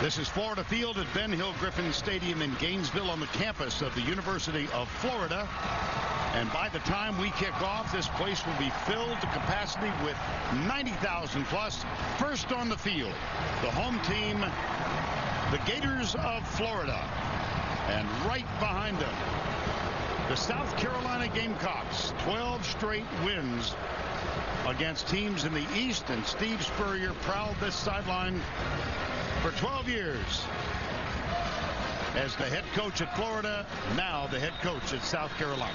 This is Florida Field at Ben Hill Griffin Stadium in Gainesville on the campus of the University of Florida. And by the time we kick off, this place will be filled to capacity with 90,000 plus. First on the field, the home team, the Gators of Florida. And right behind them, the South Carolina Gamecocks. 12 straight wins against teams in the East, and Steve Spurrier prowled this sideline for 12 years as the head coach at Florida, now the head coach at South Carolina.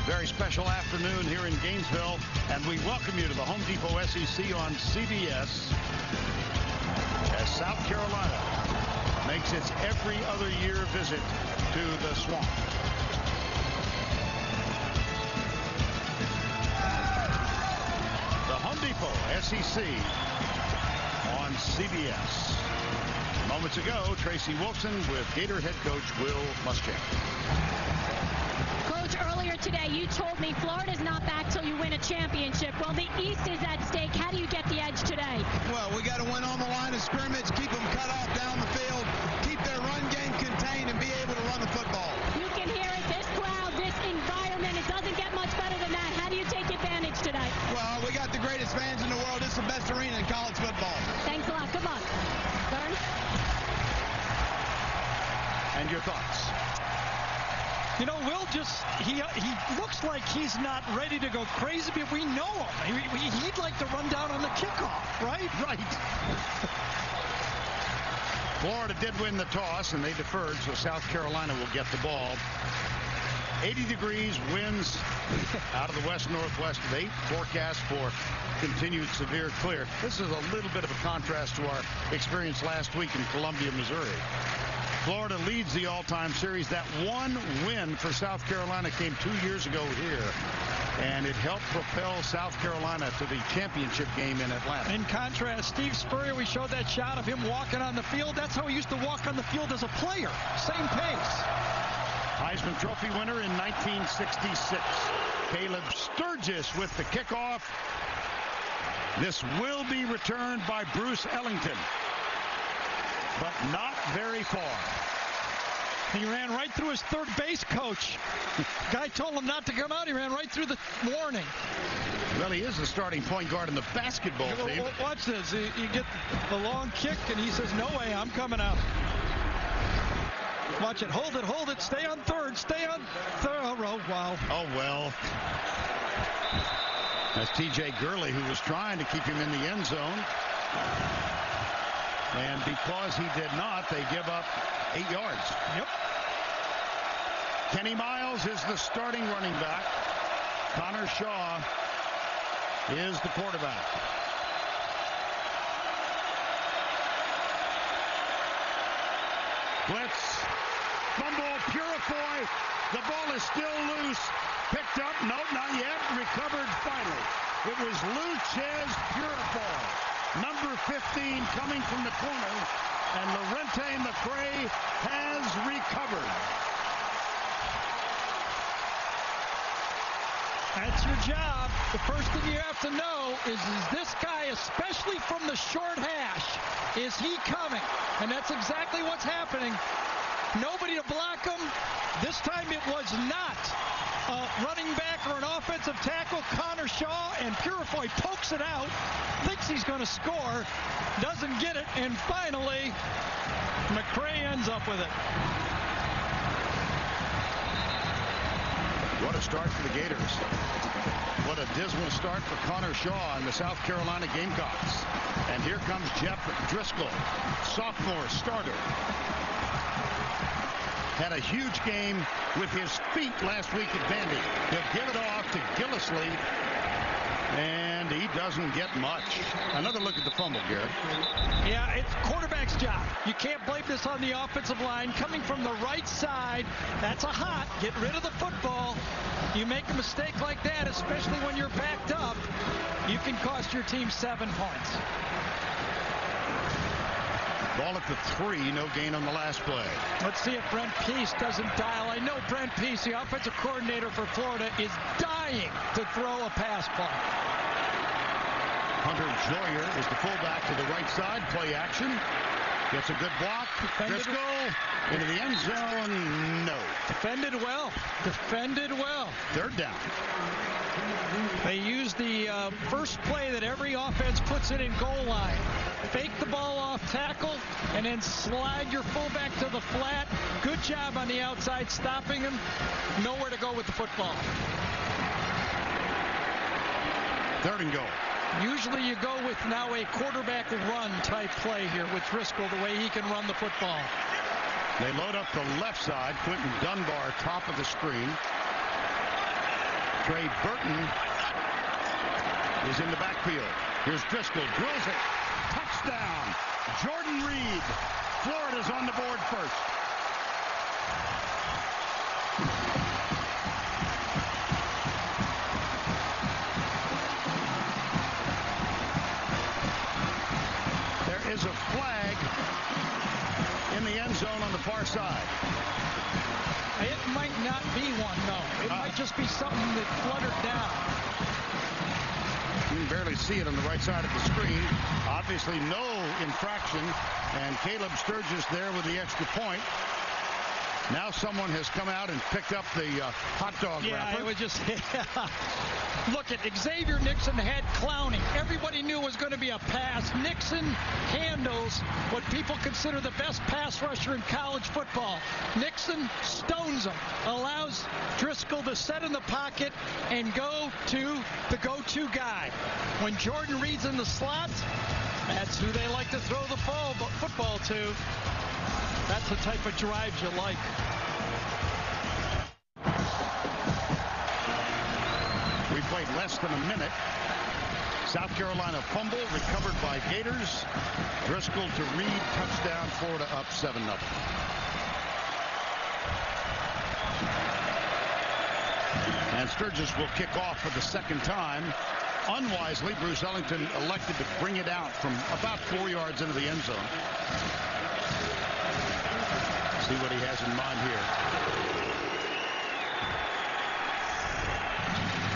Very special afternoon here in Gainesville, and we welcome you to the Home Depot SEC on CBS as South Carolina makes its every other year visit to the Swamp. The Home Depot SEC on CBS. Moments ago, Tracy Wolfson with Gator head coach Will Muschamp. Coach, earlier today you told me Florida's not back till you win a championship. Well, the East is at stake. How do you get the edge today? Well, we got to win on the line of scrimmage, keep them cut off down the field, keep their run game contained, and be able to run the football. You can hear it. This crowd, this environment, it doesn't get much better than that. How do you take advantage today? Well, we got the greatest fans in the world. This is the best arena in college football. Thanks a lot. Good luck. Vern? And your thoughts? You know, Will he looks like he's not ready to go crazy, but we know him. He'd like to run down on the kickoff, right? Right. Florida did win the toss, and they deferred, so South Carolina will get the ball. 80 degrees, winds out of the west-northwest of 8. Forecast for continued severe clear. This is a little bit of a contrast to our experience last week in Columbia, Missouri. Florida leads the all-time series. That one win for South Carolina came 2 years ago here, and it helped propel South Carolina to the championship game in Atlanta. In contrast, Steve Spurrier, we showed that shot of him walking on the field. That's how he used to walk on the field as a player. Same pace. Heisman Trophy winner in 1966. Caleb Sturgis with the kickoff. This will be returned by Bruce Ellington, but not very far. He ran right through his third base coach. Guy told him not to come out. He ran right through the warning. Well, he is the starting point guard in the basketball team. Watch this. You get the long kick, and he says, no way, I'm coming out. Watch it. Hold it. Stay on third. Stay on third. Oh, wow. Oh, well. That's T.J. Gurley, who was trying to keep him in the end zone. And because he did not, they give up 8 yards. Yep. Kenny Miles is the starting running back. Connor Shaw is the quarterback. Blitz. Fumble. Purifoy. The ball is still loose. Picked up. Nope, not yet. Recovered finally. It was Luchez Purifoy. Number 15 coming from the corner, and Lorente McCray has recovered. That's your job. The first thing you have to know is this guy, especially from the short hash, is he coming? And that's exactly what's happening. Nobody to block him. This time it was not a running back or an offensive tackle. Connor Shaw, and Purifoy pokes it out, thinks he's going to score, doesn't get it, and finally McCray ends up with it. What a start for the Gators. What a dismal start for Connor Shaw and the South Carolina Gamecocks. And here comes Jeff Driscoll, sophomore starter. Had a huge game with his feet last week at Vandy. He'll give it off to Gillislee. And he doesn't get much. Another look at the fumble, Garrett. Yeah, it's quarterback's job. You can't blame this on the offensive line. Coming from the right side, that's a hot. Get rid of the football. You make a mistake like that, especially when you're backed up, you can cost your team 7 points. Ball at the 3, no gain on the last play. Let's see if Brent Peace doesn't dial. I know Brent Peace, the offensive coordinator for Florida, is dying to throw a pass play. Hunter Joyer is the fullback to the right side. Play action. Gets a good block. Driscoll into the end zone. No. Defended well. Defended well. 3rd down. They use the first play that every offense puts in goal line. Fake the ball off tackle and then slide your fullback to the flat. Good job on the outside stopping him. Nowhere to go with the football. 3rd and goal. Usually you go with now a quarterback run type play here with Driscoll, the way he can run the football. They load up the left side. Quentin Dunbar, top of the screen. Trey Burton is in the backfield. Here's Driscoll, drills it. Touchdown. Jordan Reed. Florida's on the board first. There is a flag in the end zone on the far side. It might not be one, no. It might just be something that fluttered down. You can barely see it on the right side of the screen. Obviously no infraction. And Caleb Sturgis there with the extra point. Now someone has come out and picked up the hot dog wrapper. Yeah, it was just... Look at Xavier Nixon had Clowney. Everybody knew it was going to be a pass. Nixon handles what people consider the best pass rusher in college football. Nixon stones him, allows Driscoll to set in the pocket and go to the go-to guy. When Jordan Reed's in the slot, that's who they like to throw the football to. That's the type of drives you like. We played less than a minute. South Carolina fumble recovered by Gators. Driscoll to Reed, touchdown. Florida up 7-0. And Sturgis will kick off for the 2nd time. Unwisely, Bruce Ellington elected to bring it out from about 4 yards into the end zone. See what he has in mind here.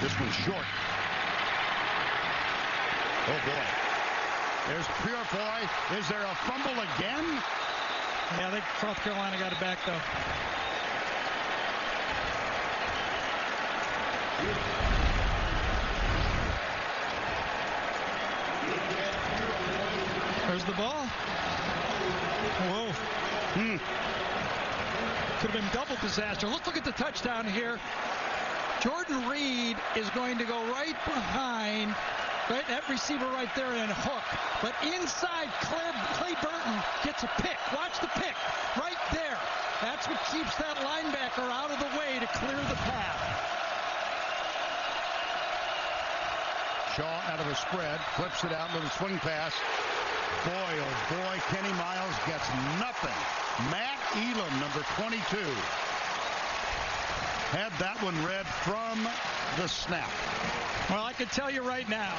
This one's short. Oh, boy. There's Purefoy. Is there a fumble again? Yeah, I think South Carolina got it back, though. There's the ball. Whoa. Could have been double disaster. Let's look at the touchdown here. Jordan Reed is going to go right behind that receiver right there and hook. But inside, Clay Burton gets a pick. Watch the pick right there. That's what keeps that linebacker out of the way to clear the path. Shaw out of a spread, flips it out, little swing pass. Boy, oh boy, Kenny Miles gets nothing. Matt Elam, number 22, had that one read from the snap. Well, I can tell you right now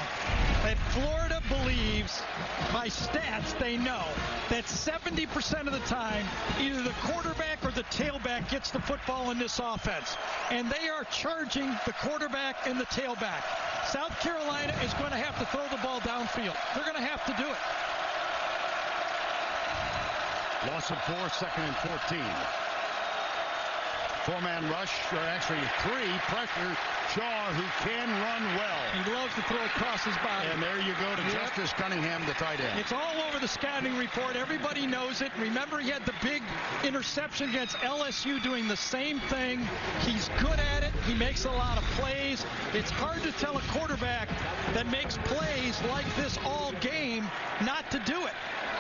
that Florida believes, by stats, they know that 70% of the time, either the quarterback or the tailback gets the football in this offense. And they are charging the quarterback and the tailback. South Carolina is going to have to throw the ball downfield. They're going to have to do it. Loss of 4, 2nd and 14. 4-man rush, or actually 3. Pressure. Shaw, who can run well. He loves to throw across his body. And there you go to Justice Cunningham, the tight end. It's all over the scouting report. Everybody knows it. Remember, he had the big interception against LSU doing the same thing. He's good at it. He makes a lot of plays. It's hard to tell a quarterback that makes plays like this all game not to do it.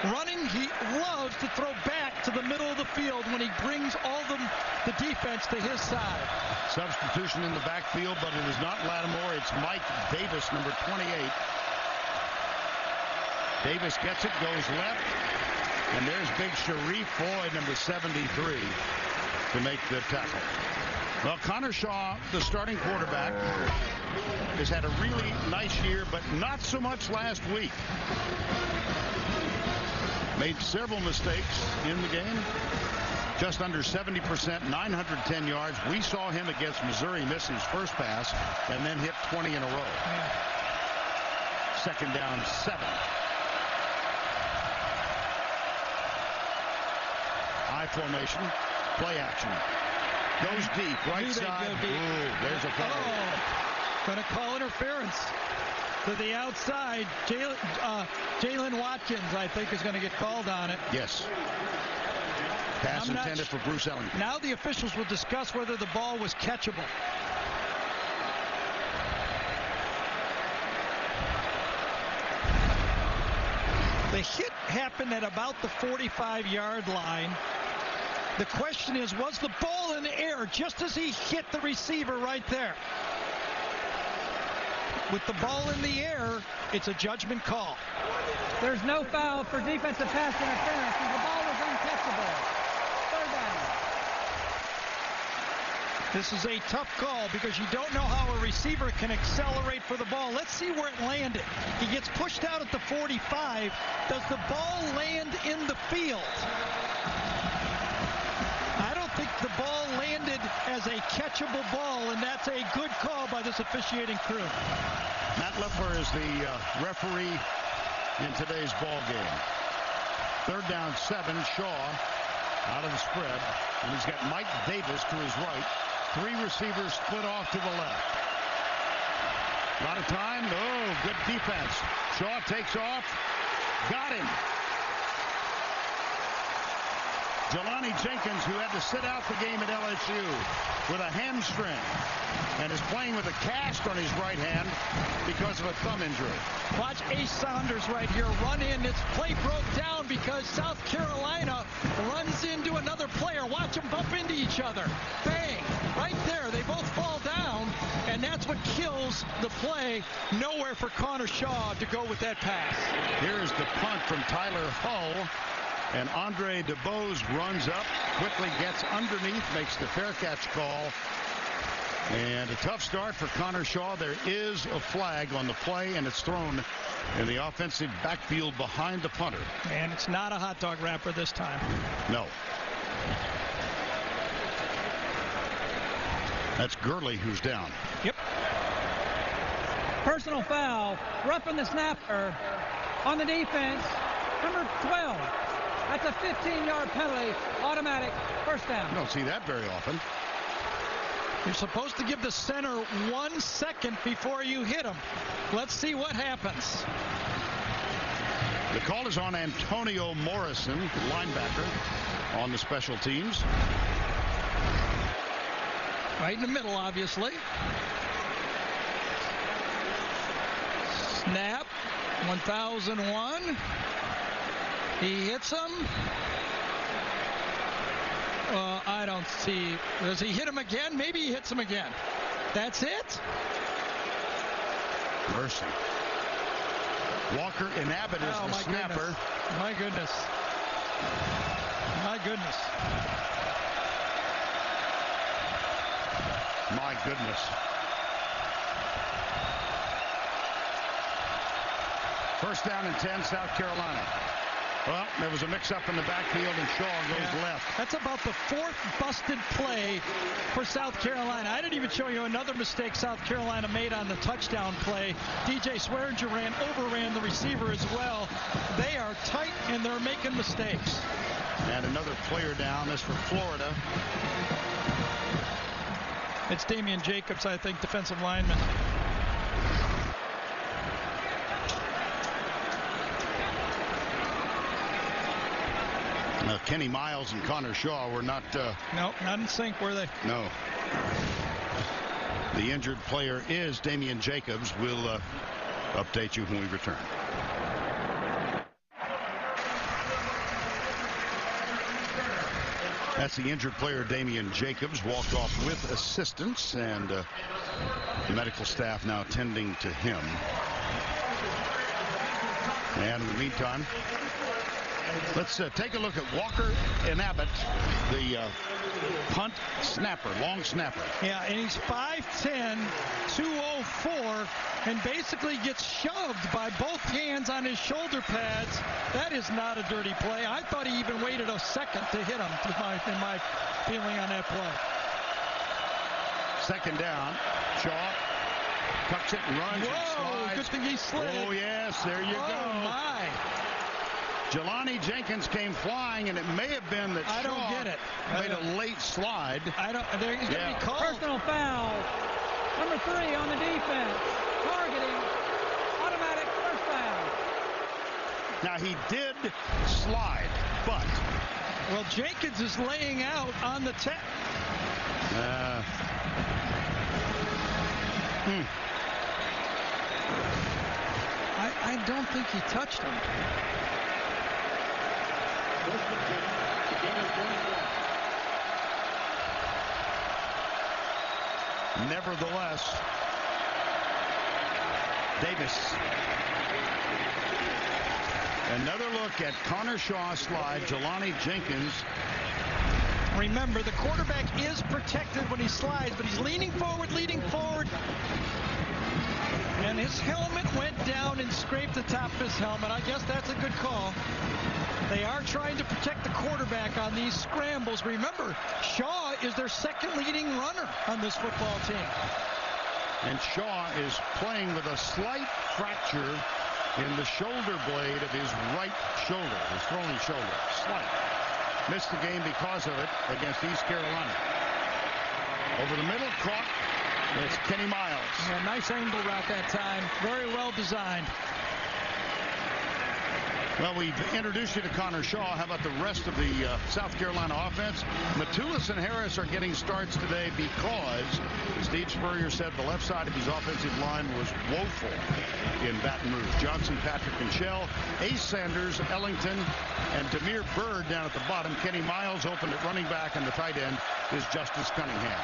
running. He loves to throw back to the middle of the field when he brings all the defense to his side. Substitution in the backfield, but it is not Lattimore. It's Mike Davis, number 28. Davis gets it, goes left, and there's big Sharif Floyd, number 73, to make the tackle. Well, Connor Shaw, the starting quarterback, has had a really nice year, but not so much last week. Made several mistakes in the game. Just under 70%, 910 yards. We saw him against Missouri miss his first pass and then hit 20 in a row. Second down, 7. High formation, play action. Goes deep, right side. Ooh, there's a foul. Going to call interference to the outside. Jalen Watkins, I think, is going to get called on it. Yes. Pass intended for Bruce Ellington. Now the officials will discuss whether the ball was catchable. The hit happened at about the 45-yard line. The question is, was the ball in the air just as he hit the receiver right there? With the ball in the air, it's a judgment call. There's no foul for defensive pass interference, and the ball is uncatchable. Third down. This is a tough call because you don't know how a receiver can accelerate for the ball. Let's see where it landed. He gets pushed out at the 45. Does the ball land in the field? I don't think the ball landed as a catchable ball, and that's a good call by this officiating crew. Matt Leffler is the referee in today's ball game. Third down, 7. Shaw out of the spread, and he's got Mike Davis to his right. 3 receivers split off to the left. A lot of time. Oh, good defense. Shaw takes off. Got him. Jelani Jenkins, who had to sit out the game at LSU with a hamstring and is playing with a cast on his right hand because of a thumb injury. Watch Ace Saunders right here run in. This play broke down because South Carolina runs into another player. Watch them bump into each other. Bang! Right there. They both fall down, and that's what kills the play. Nowhere for Connor Shaw to go with that pass. Here's the punt from Tyler Hull. And Andre DeBose runs up, quickly gets underneath, makes the fair catch call. And a tough start for Connor Shaw. There is a flag on the play, and it's thrown in the offensive backfield behind the punter. And it's not a hot dog wrapper this time. No. That's Gurley who's down. Yep. Personal foul, roughing the snapper on the defense, number 12. That's a 15-yard penalty, automatic first down. You don't see that very often. You're supposed to give the center 1 second before you hit him. Let's see what happens. The call is on Antonio Morrison, linebacker, on the special teams. Right in the middle, obviously. Snap, 1001. He hits him. I don't see. Does he hit him again? Maybe he hits him again. That's it? Mercy. Walker Inhabit is the snapper. Goodness. My goodness. My goodness. My goodness. First down and 10, South Carolina. Well, there was a mix-up in the backfield, and Shaw goes left. That's about the 4th busted play for South Carolina. I didn't even show you another mistake South Carolina made on the touchdown play. DJ Swearinger overran the receiver as well. They are tight, and they're making mistakes. And another player down. This for Florida. It's Damian Jacobs, I think, defensive lineman. Kenny Miles and Connor Shaw were not... No, not in sync, were they? No. The injured player is Damian Jacobs. We'll update you when we return. That's the injured player, Damian Jacobs, walked off with assistance, and the medical staff now tending to him. And in the meantime, let's take a look at Walker and Abbott, the punt snapper, long snapper. Yeah, and he's 5'10", 204, and basically gets shoved by both hands on his shoulder pads. That is not a dirty play. I thought he even waited a second to hit him, in my feeling on that play. Second down. Shaw tucks it and runs. Whoa, and slides. good thing he slid. Oh, yes, there you go. Oh, my. Jelani Jenkins came flying, and it may have been that I don't get it. made a late slide. He's going to be called. Personal foul. Number 3 on the defense. Targeting. Automatic first foul. Now, he did slide, but... Well, Jenkins is laying out on the tech. I don't think he touched him. Nevertheless, Davis. Another look at Connor Shaw slide. Jelani Jenkins. Remember, the quarterback is protected when he slides, but he's leaning forward. And his helmet went down and scraped the top of his helmet. I guess that's a good call. They are trying to protect the quarterback on these scrambles. Remember, Shaw is their second leading runner on this football team. And Shaw is playing with a slight fracture in the shoulder blade of his right shoulder, his throwing shoulder. Slight. Missed the game because of it against East Carolina. Over the middle, caught. It's Kenny Miles. Yeah, nice angle route that time. Very well designed. Well, we've introduced you to Connor Shaw. How about the rest of the South Carolina offense? Matulis and Harris are getting starts today because Steve Spurrier said the left side of his offensive line was woeful in Baton Rouge. Johnson, Patrick, and Shell, Ace Sanders, Ellington, and Demir Bird down at the bottom. Kenny Miles opened at running back, and the tight end is Justice Cunningham.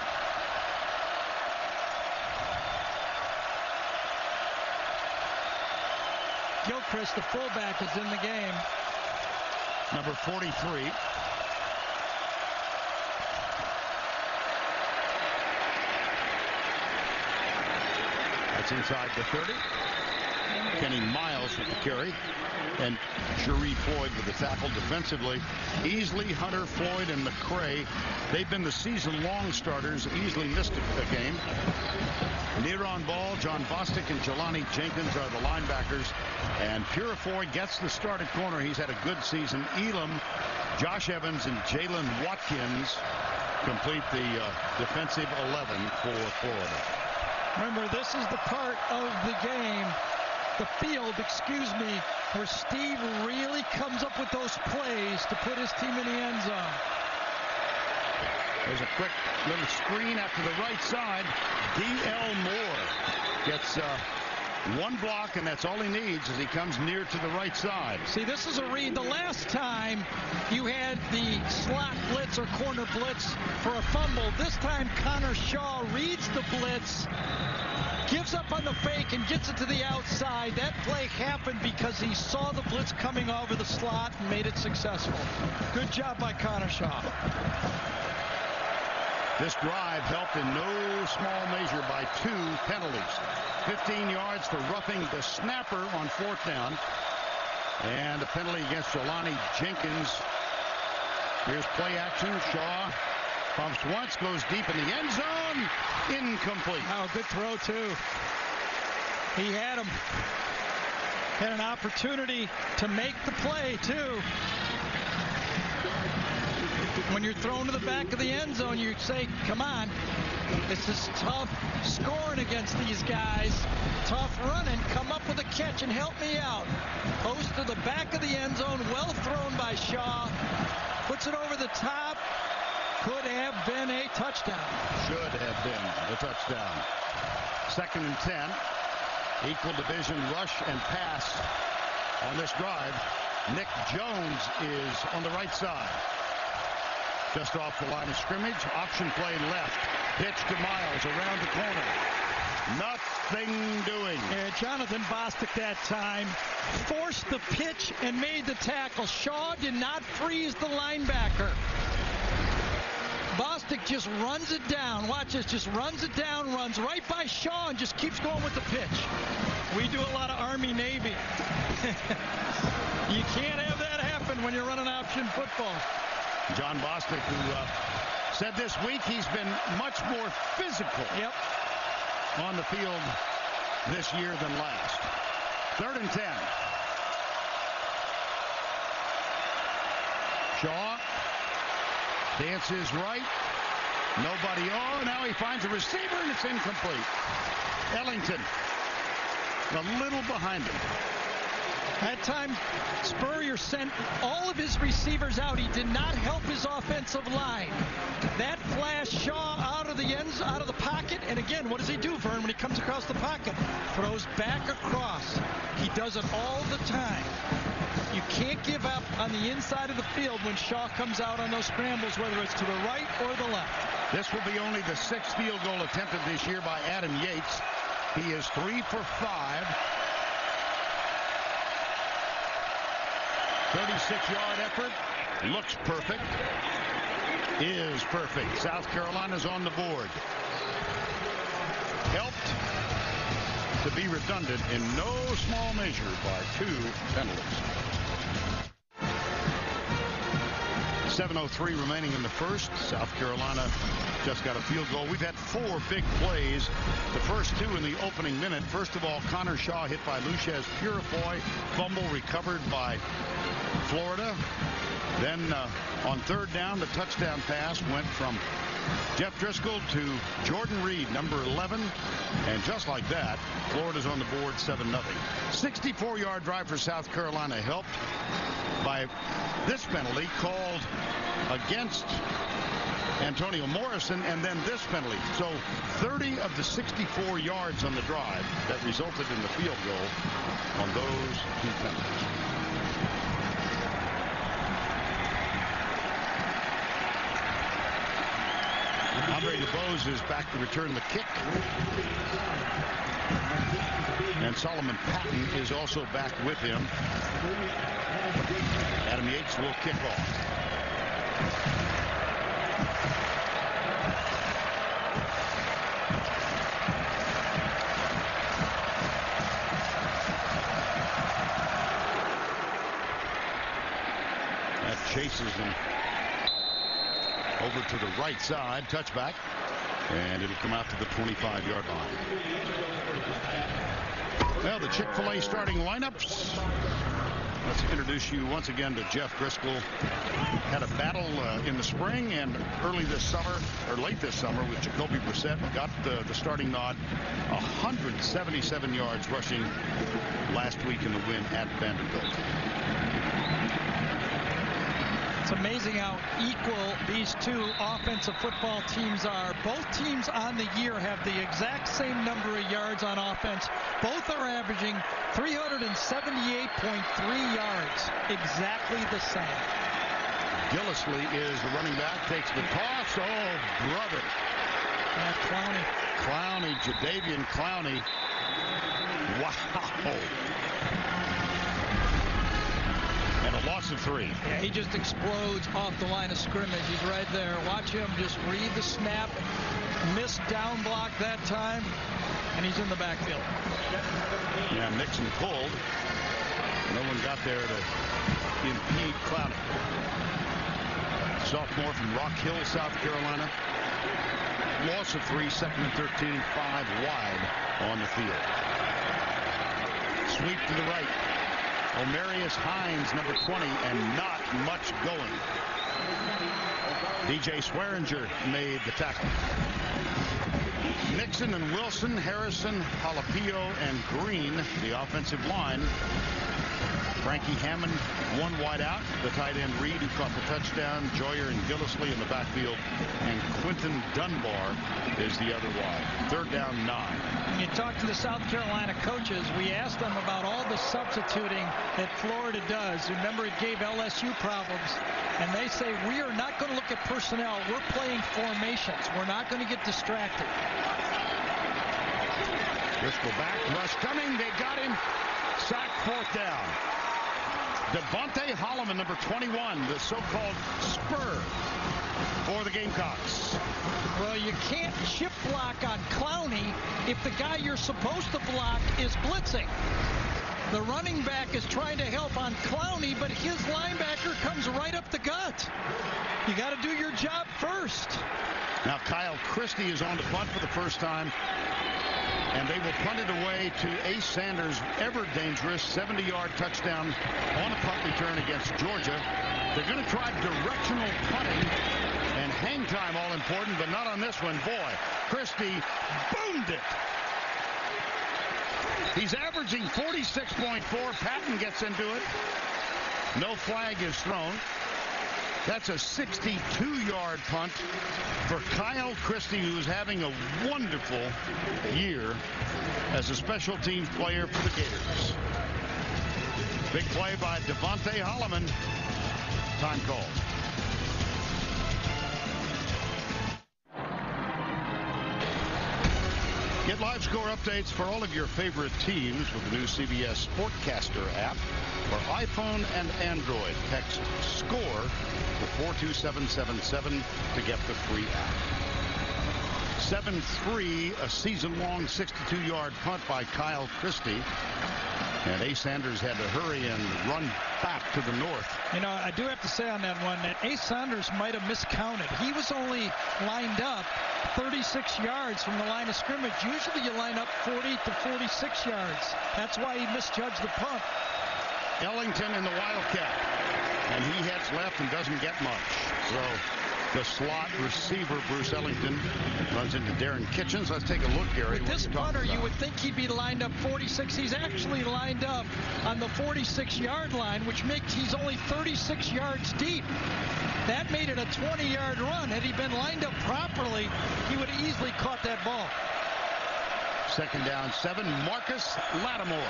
Gilchrist, the fullback, is in the game. Number 43. That's inside the 30. Kenny Miles with the carry. And Sharif Floyd with the tackle defensively. Easley, Hunter, Floyd, and McCray. They've been the season-long starters. Easley missed a game. Neron Ball, John Bostic, and Jelani Jenkins are the linebackers. And Purifoy gets the start at corner. He's had a good season. Elam, Josh Evans, and Jalen Watkins complete the defensive 11 for Florida. Remember, this is the part of the game, the field, where Steve really comes up with those plays to put his team in the end zone. There's a quick little screen after the right side. D.L. Moore gets one block, and that's all he needs as he comes near to the right side. See, this is a read. The last time you had the slot blitz or corner blitz for a fumble. This time Connor Shaw reads the blitz, gives up on the fake, and gets it to the outside. That play happened because he saw the blitz coming over the slot and made it successful. Good job by Connor Shaw. This drive helped in no small measure by 2 penalties. 15 yards for roughing the snapper on 4th down. And a penalty against Jelani Jenkins. Here's play action. Shaw pumps once, goes deep in the end zone. Incomplete. Oh, good throw, too. He had him. Had an opportunity to make the play, too. When you're thrown to the back of the end zone, you say, come on. This is tough scoring against these guys. Tough running. Come up with a catch and help me out. Post to the back of the end zone. Well thrown by Shaw. Puts it over the top. Could have been a touchdown. Should have been a touchdown. 2nd and 10. Equal division rush and pass on this drive. Nick Jones is on the right side. just off the line of scrimmage. Option play left. Pitch to Miles around the corner. Nothing doing. And Jonathan Bostic that time forced the pitch and made the tackle. Shaw did not freeze the linebacker. Bostic just runs it down. Watch this. Just runs it down, runs right by Shaw, and just keeps going with the pitch. We do a lot of Army-Navy. You can't have that happen when you're running option football. John Bostic, who said this week he's been much more physical on the field this year than last. 3rd and 10. Shaw dances right. Nobody on. Now he finds a receiver, and it's incomplete. Ellington a little behind him. That time, Spurrier sent all of his receivers out. He did not help his offensive line. That flash Shaw out of the pocket. And again, what does he do, Vern, when he comes across the pocket? Throws back across. He does it all the time. You can't give up on the inside of the field when Shaw comes out on those scrambles, whether it's to the right or the left. This will be only the 6th field goal attempted this year by Adam Yates. He is 3 for 5. 36-yard effort. Looks perfect. Is perfect. South Carolina's on the board. Helped to be redundant in no small measure by 2 penalties. 7:03 remaining in the first. South Carolina just got a field goal. We've had 4 big plays. The first 2 in the opening minute. First of all, Connor Shaw hit by Lucius Purifoy. Fumble recovered by Florida. Then on 3rd down, the touchdown pass went from Jeff Driscoll to Jordan Reed, number 11. And just like that, Florida's on the board 7-0. 64-yard drive for South Carolina, helped by this penalty called against Antonio Morrison, and then this penalty. So 30 of the 64 yards on the drive that resulted in the field goal on those 2 penalties. Andre DeBose is back to return the kick. And Solomon Patton is also back with him. Adam Yates will kick off. That chases him over to the right side. Touchback. And it'll come out to the 25-yard line. Well, the Chick-fil-A starting lineups. Let's introduce you once again to Jeff Driscoll. Had a battle in the spring and early this summer, or late this summer, with Jacoby Brissett. Got the starting nod. 177 yards rushing last week in the win at Vanderbilt. It's amazing how equal these 2 offensive football teams are. Both teams on the year have the exact same number of yards on offense. Both are averaging 378.3 yards. Exactly the same. Gillislee is the running back. Takes the toss. Oh, brother. Clowney. Jadeveon Clowney. Wow. And a loss of 3. Yeah, he just explodes off the line of scrimmage. He's right there. Watch him just read the snap. Missed down block that time. And he's in the backfield. Yeah, Nixon pulled. No one got there to impede Clowney. Sophomore from Rock Hill, South Carolina. Loss of 3, 2nd and 13, 5 wide on the field. Sweep to the right. Omarius Hines, number 20, and not much going. DJ Swearinger made the tackle. Nixon and Wilson, Harrison, Halapio, and Green, the offensive line. Frankie Hammond, one wide out. The tight end Reed, who caught the touchdown. Joyer and Gillisley in the backfield. And Quinton Dunbar is the other wide. 3rd down, 9. When you talk to the South Carolina coaches, we asked them about all the substituting that Florida does. Remember, it gave LSU problems. And they say, we are not going to look at personnel. We're playing formations. We're not going to get distracted. Driscoll back. Rush coming. They got him. Sack, 4th down. Devontae Holloman, number 21, the so-called spur for the Gamecocks. Well, you can't chip block on Clowney if the guy you're supposed to block is blitzing. The running back is trying to help on Clowney, but his linebacker comes right up the gut. You got to do your job first. Now Kyle Christie is on to punt for the first time. And they will punt it away to Ace Sanders, ever dangerous 70-yard touchdown on a punt return against Georgia. They're going to try directional punting and hang time, all important, but not on this one. Boy, Christie boomed it. He's averaging 46.4. Patton gets into it. No flag is thrown. That's a 62-yard punt for Kyle Christie, who's having a wonderful year as a special teams player for the Gators. Big play by Devontae Holloman. Time call. Get live score updates for all of your favorite teams with the new CBS Sportcaster app for iPhone and Android. Text SCORE to 42777 to get the free app. 7-3, a season-long 62-yard punt by Kyle Christie. And Ace Sanders had to hurry and run back to the north. You know, I do have to say on that one that Ace Sanders might have miscounted. He was only lined up 36 yards from the line of scrimmage. Usually you line up 40 to 46 yards. That's why he misjudged the punt. Ellington in the Wildcat. And he heads left and doesn't get much. So the slot receiver, Bruce Ellington, runs into Darren Kitchens. Let's take a look, Gary. With this punter, you would think he'd be lined up 46. He's actually lined up on the 46-yard line, which makes he's only 36 yards deep. That made it a 20-yard run. Had he been lined up properly, he would have easily caught that ball. 2nd down, 7. Marcus Lattimore.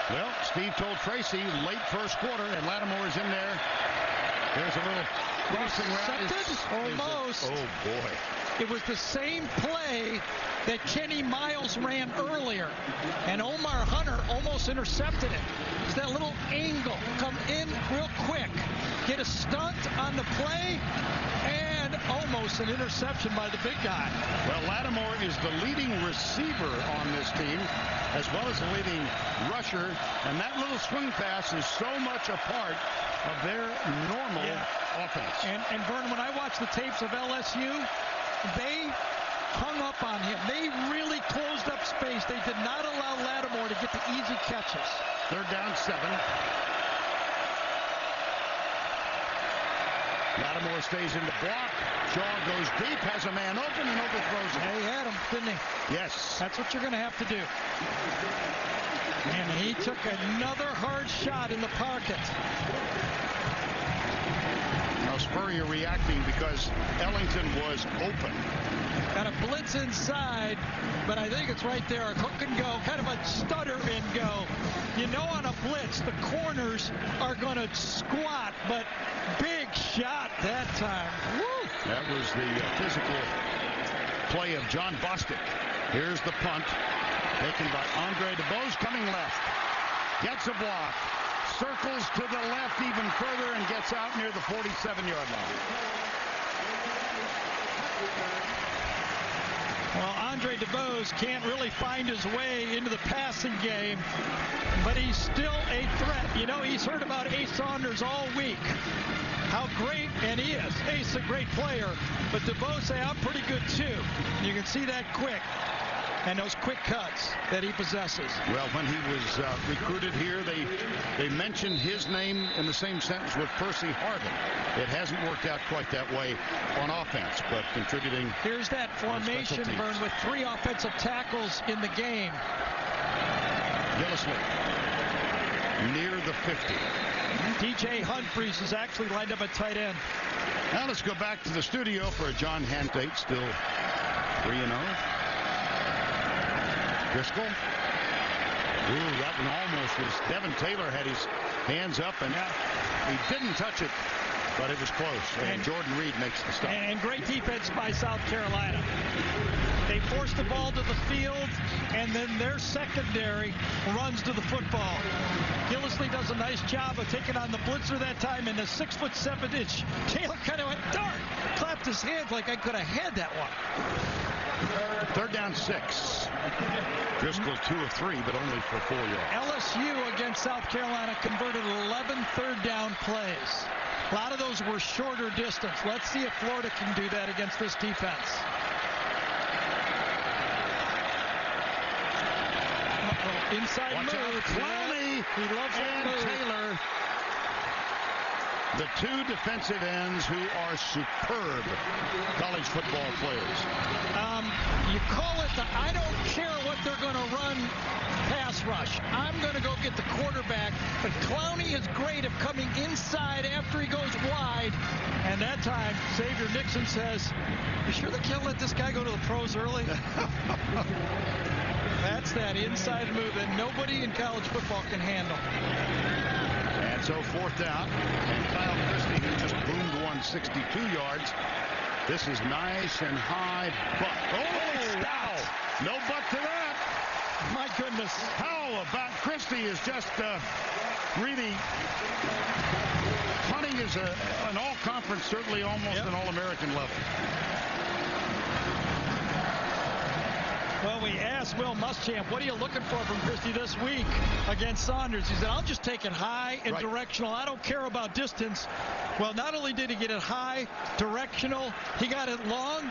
Well, Steve told Tracy late first quarter, and Lattimore is in there. There's a little crossing route. Almost. Oh, boy. It was the same play that Kenny Miles ran earlier, and Omar Hunter almost intercepted it. It's that little angle. Come in real quick. Get a stunt on the play, and almost an interception by the big guy. Well, Lattimore is the leading receiver on this team, as well as the leading rusher, and that little swing pass is so much a part of their normal offense. And Vern, when I watch the tapes of LSU, they hung up on him. They really closed up space. They did not allow Lattimore to get the easy catches. 3rd down, 7. Lattimore stays in the block. Shaw goes deep, has a man open, and overthrows him. Yeah, he had him, didn't he? Yes. That's what you're going to have to do. And he took another hard shot in the pocket. Now Spurrier reacting because Ellington was open. Got a blitz inside, but I think it's right there. A hook and go, kind of a stutter and go. You know, on a blitz, the corners are going to squat, but big shot that time. Woo! That was the physical play of John Bostic. Here's the punt, taken by Andre DeBose, coming left. Gets a block. Circles to the left even further and gets out near the 47-yard line. Well, Andre DeBose can't really find his way into the passing game, but he's still a threat. You know, he's heard about Ace Saunders all week. How great, and he is. Ace a great player, but DeBose say, I'm pretty good too. You can see that quick. And those quick cuts that he possesses. Well, when he was recruited here, they mentioned his name in the same sentence with Percy Harvin. It hasn't worked out quite that way on offense, but contributing. Here's that formation, Vern, with 3 offensive tackles in the game. Gillisley. near the 50. DJ Humphries is actually lined up at tight end. Now let's go back to the studio for a John Hantate, still 3-0. Driscoll. Ooh, that one almost was. Devin Taylor had his hands up, and he didn't touch it, but it was close. And Jordan Reed makes the stop. And great defense by South Carolina. They forced the ball to the field, and then their secondary runs to the football. Gillislee does a nice job of taking on the blitzer that time, and the 6'7" Taylor kind of went dark, clapped his hands like I could have had that one. 3rd down 6. Driscoll 2 of 3, but only for 4 yards. LSU against South Carolina converted 11 third down plays. A lot of those were shorter distance. Let's see if Florida can do that against this defense. Inside Watch move. out, Clowney He loves that and move. Taylor. The 2 defensive ends who are superb college football players. You call it the I don't care what they're going to run pass rush. I'm going to go get the quarterback. But Clowney is great at coming inside after he goes wide. And that time, Xavier Nixon says, "You sure they can't let this guy go to the pros early?" That's that inside move that nobody in college football can handle. And so 4th down, and Kyle Christie, who just boomed one 62 yards. This is nice and high, but wow, no but to that. My goodness. How about Christie is just really punting is an all-conference, certainly almost an all-American level. Well, we asked Will Muschamp, what are you looking for from Christie this week against Saunders? He said, I'll just take it high and directional. I don't care about distance. Well, not only did he get it high, directional, he got it long,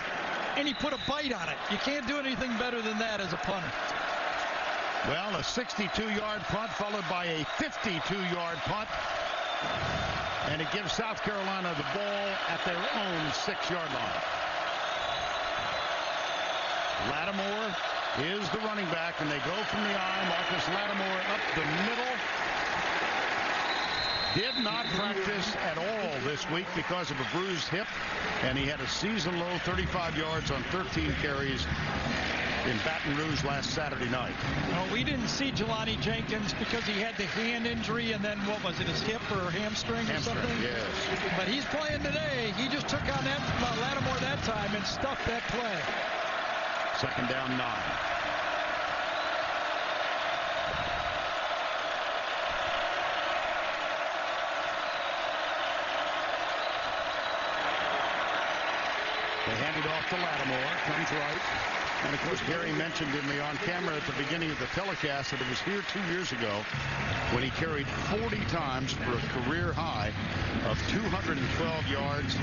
and he put a bite on it. You can't do anything better than that as a punter. Well, a 62-yard punt followed by a 52-yard punt. And it gives South Carolina the ball at their own 6-yard line. Lattimore is the running back, and they go from the eye. Marcus Lattimore up the middle. Did not practice at all this week because of a bruised hip, and he had a season-low 35 yards on 13 carries in Baton Rouge last Saturday night. No, we didn't see Jelani Jenkins because he had the hand injury, and then what was it, his hip or hamstring or something? Yes. But he's playing today. He just took on that Lattimore that time and stuffed that play. 2nd down 9. They hand it off to Lattimore. Comes right. And, of course, Gary mentioned in the on-camera at the beginning of the telecast that it was here 2 years ago when he carried 40 times for a career high of 212 yards.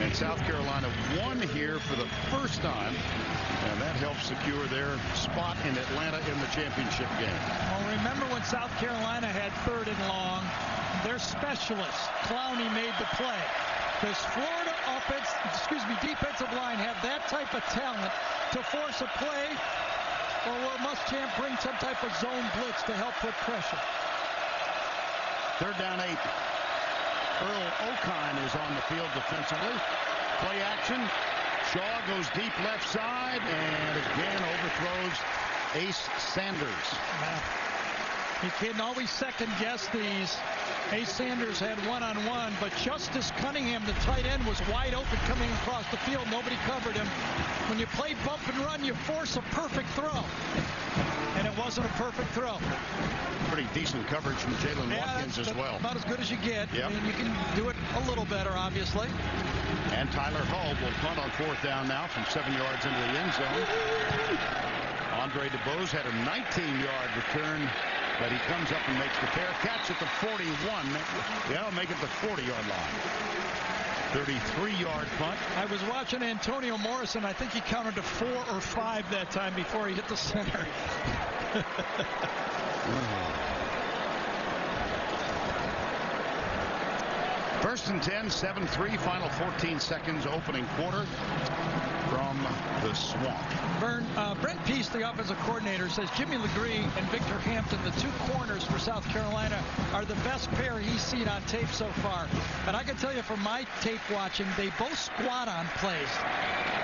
And South Carolina won here for the first time. And that helped secure their spot in Atlanta in the championship game. Well, remember when South Carolina had 3rd and long, their specialist, Clowney, made the play. Does Florida defensive line have that type of talent to force a play, or will Muschamp bring some type of zone blitz to help put pressure? 3rd down 8. Earl Okine is on the field defensively. Play action. Shaw goes deep left side and again overthrows Ace Sanders. You can always second guess these. Ace Sanders had one-on-one, but Justice Cunningham, the tight end, was wide open coming across the field. Nobody covered him. When you play bump and run, you force a perfect throw. And it wasn't a perfect throw. Pretty decent coverage from Jalen Watkins as well. About as good as you get. Yep. And you can do it a little better, obviously. And Tyler Hull will punt on 4th down now from 7 yards into the end zone. Andre DeBose had a 19-yard return, but he comes up and makes the fair catch at the 41. Yeah, make it the 40-yard line. 33-yard punt. I was watching Antonio Morrison. I think he counted to 4 or 5 that time before he hit the center. First and 10, 7-3, final 14 seconds, opening quarter from the Swamp. Brent Peace, the offensive coordinator, says Jimmy Legree and Victor Hampton, the 2 corners for South Carolina are the best pair he's seen on tape so far. But I can tell you from my tape watching, they both squat on plays.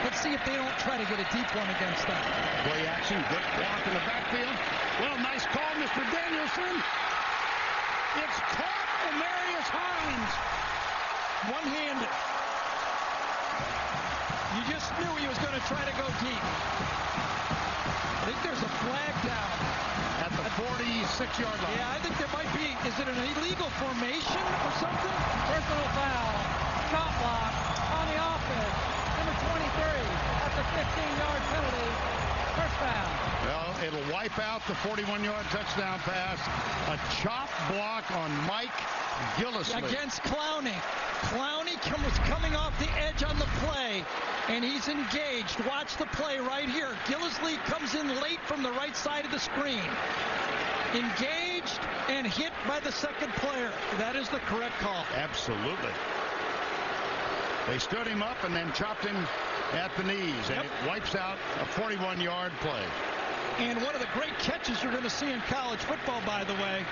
Let's see if they don't try to get a deep one against them. Play action, good block in the backfield. Well, nice call, Mr. Danielson. It's caught, and Marius Hines. One-handed. You just knew he was going to try to go deep. I think there's a flag down. At the 46-yard line. Yeah, I think there might be. Is it an illegal formation or something? Personal foul. Shot block on the offense. Number 23. That's a 15-yard penalty. First foul. Well, it'll wipe out the 41-yard touchdown pass. A chop block on Mike Gillislee. Against Clowney. Clowney was coming off the edge on the play, and he's engaged. Watch the play right here. Gillislee comes in late from the right side of the screen. Engaged and hit by the second player. That is the correct call. Absolutely. They stood him up and then chopped him at the knees, and it wipes out a 41-yard play. And one of the great catches you're going to see in college football, by the way,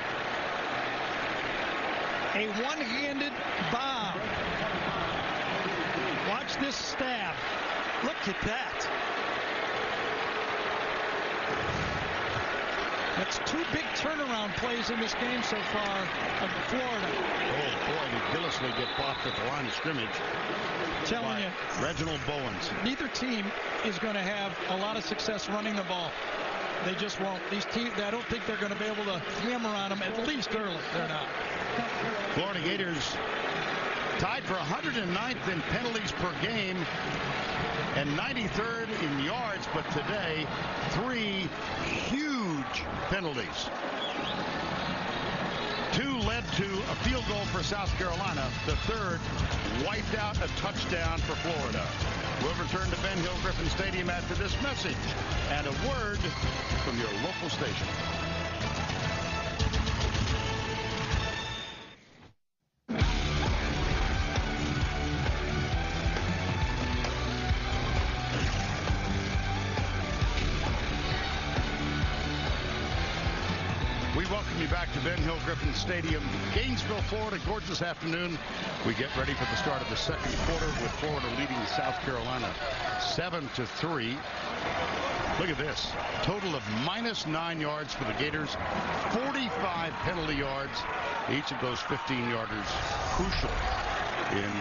a one-handed bomb. Watch this stab. Look at that. That's two big turnaround plays in this game so far of Florida. Oh, boy, did Gillislee get popped at the line of scrimmage. Telling you, Reginald Bowens. Neither team is going to have a lot of success running the ball. They just won't. These teams, I don't think they're going to be able to hammer on them, at least early. They're not. Florida Gators tied for 109th in penalties per game and 93rd in yards, but today 3 huge penalties. 2 led to a field goal for South Carolina. The third wiped out a touchdown for Florida. We'll return to Ben Hill Griffin Stadium after this message and a word from your local station. Back to Ben Hill Griffin Stadium, Gainesville, Florida. Gorgeous afternoon. We get ready for the start of the second quarter with Florida leading South Carolina 7-3. Look at this. Total of -9 yards for the Gators. 45 penalty yards. Each of those 15-yarders crucial in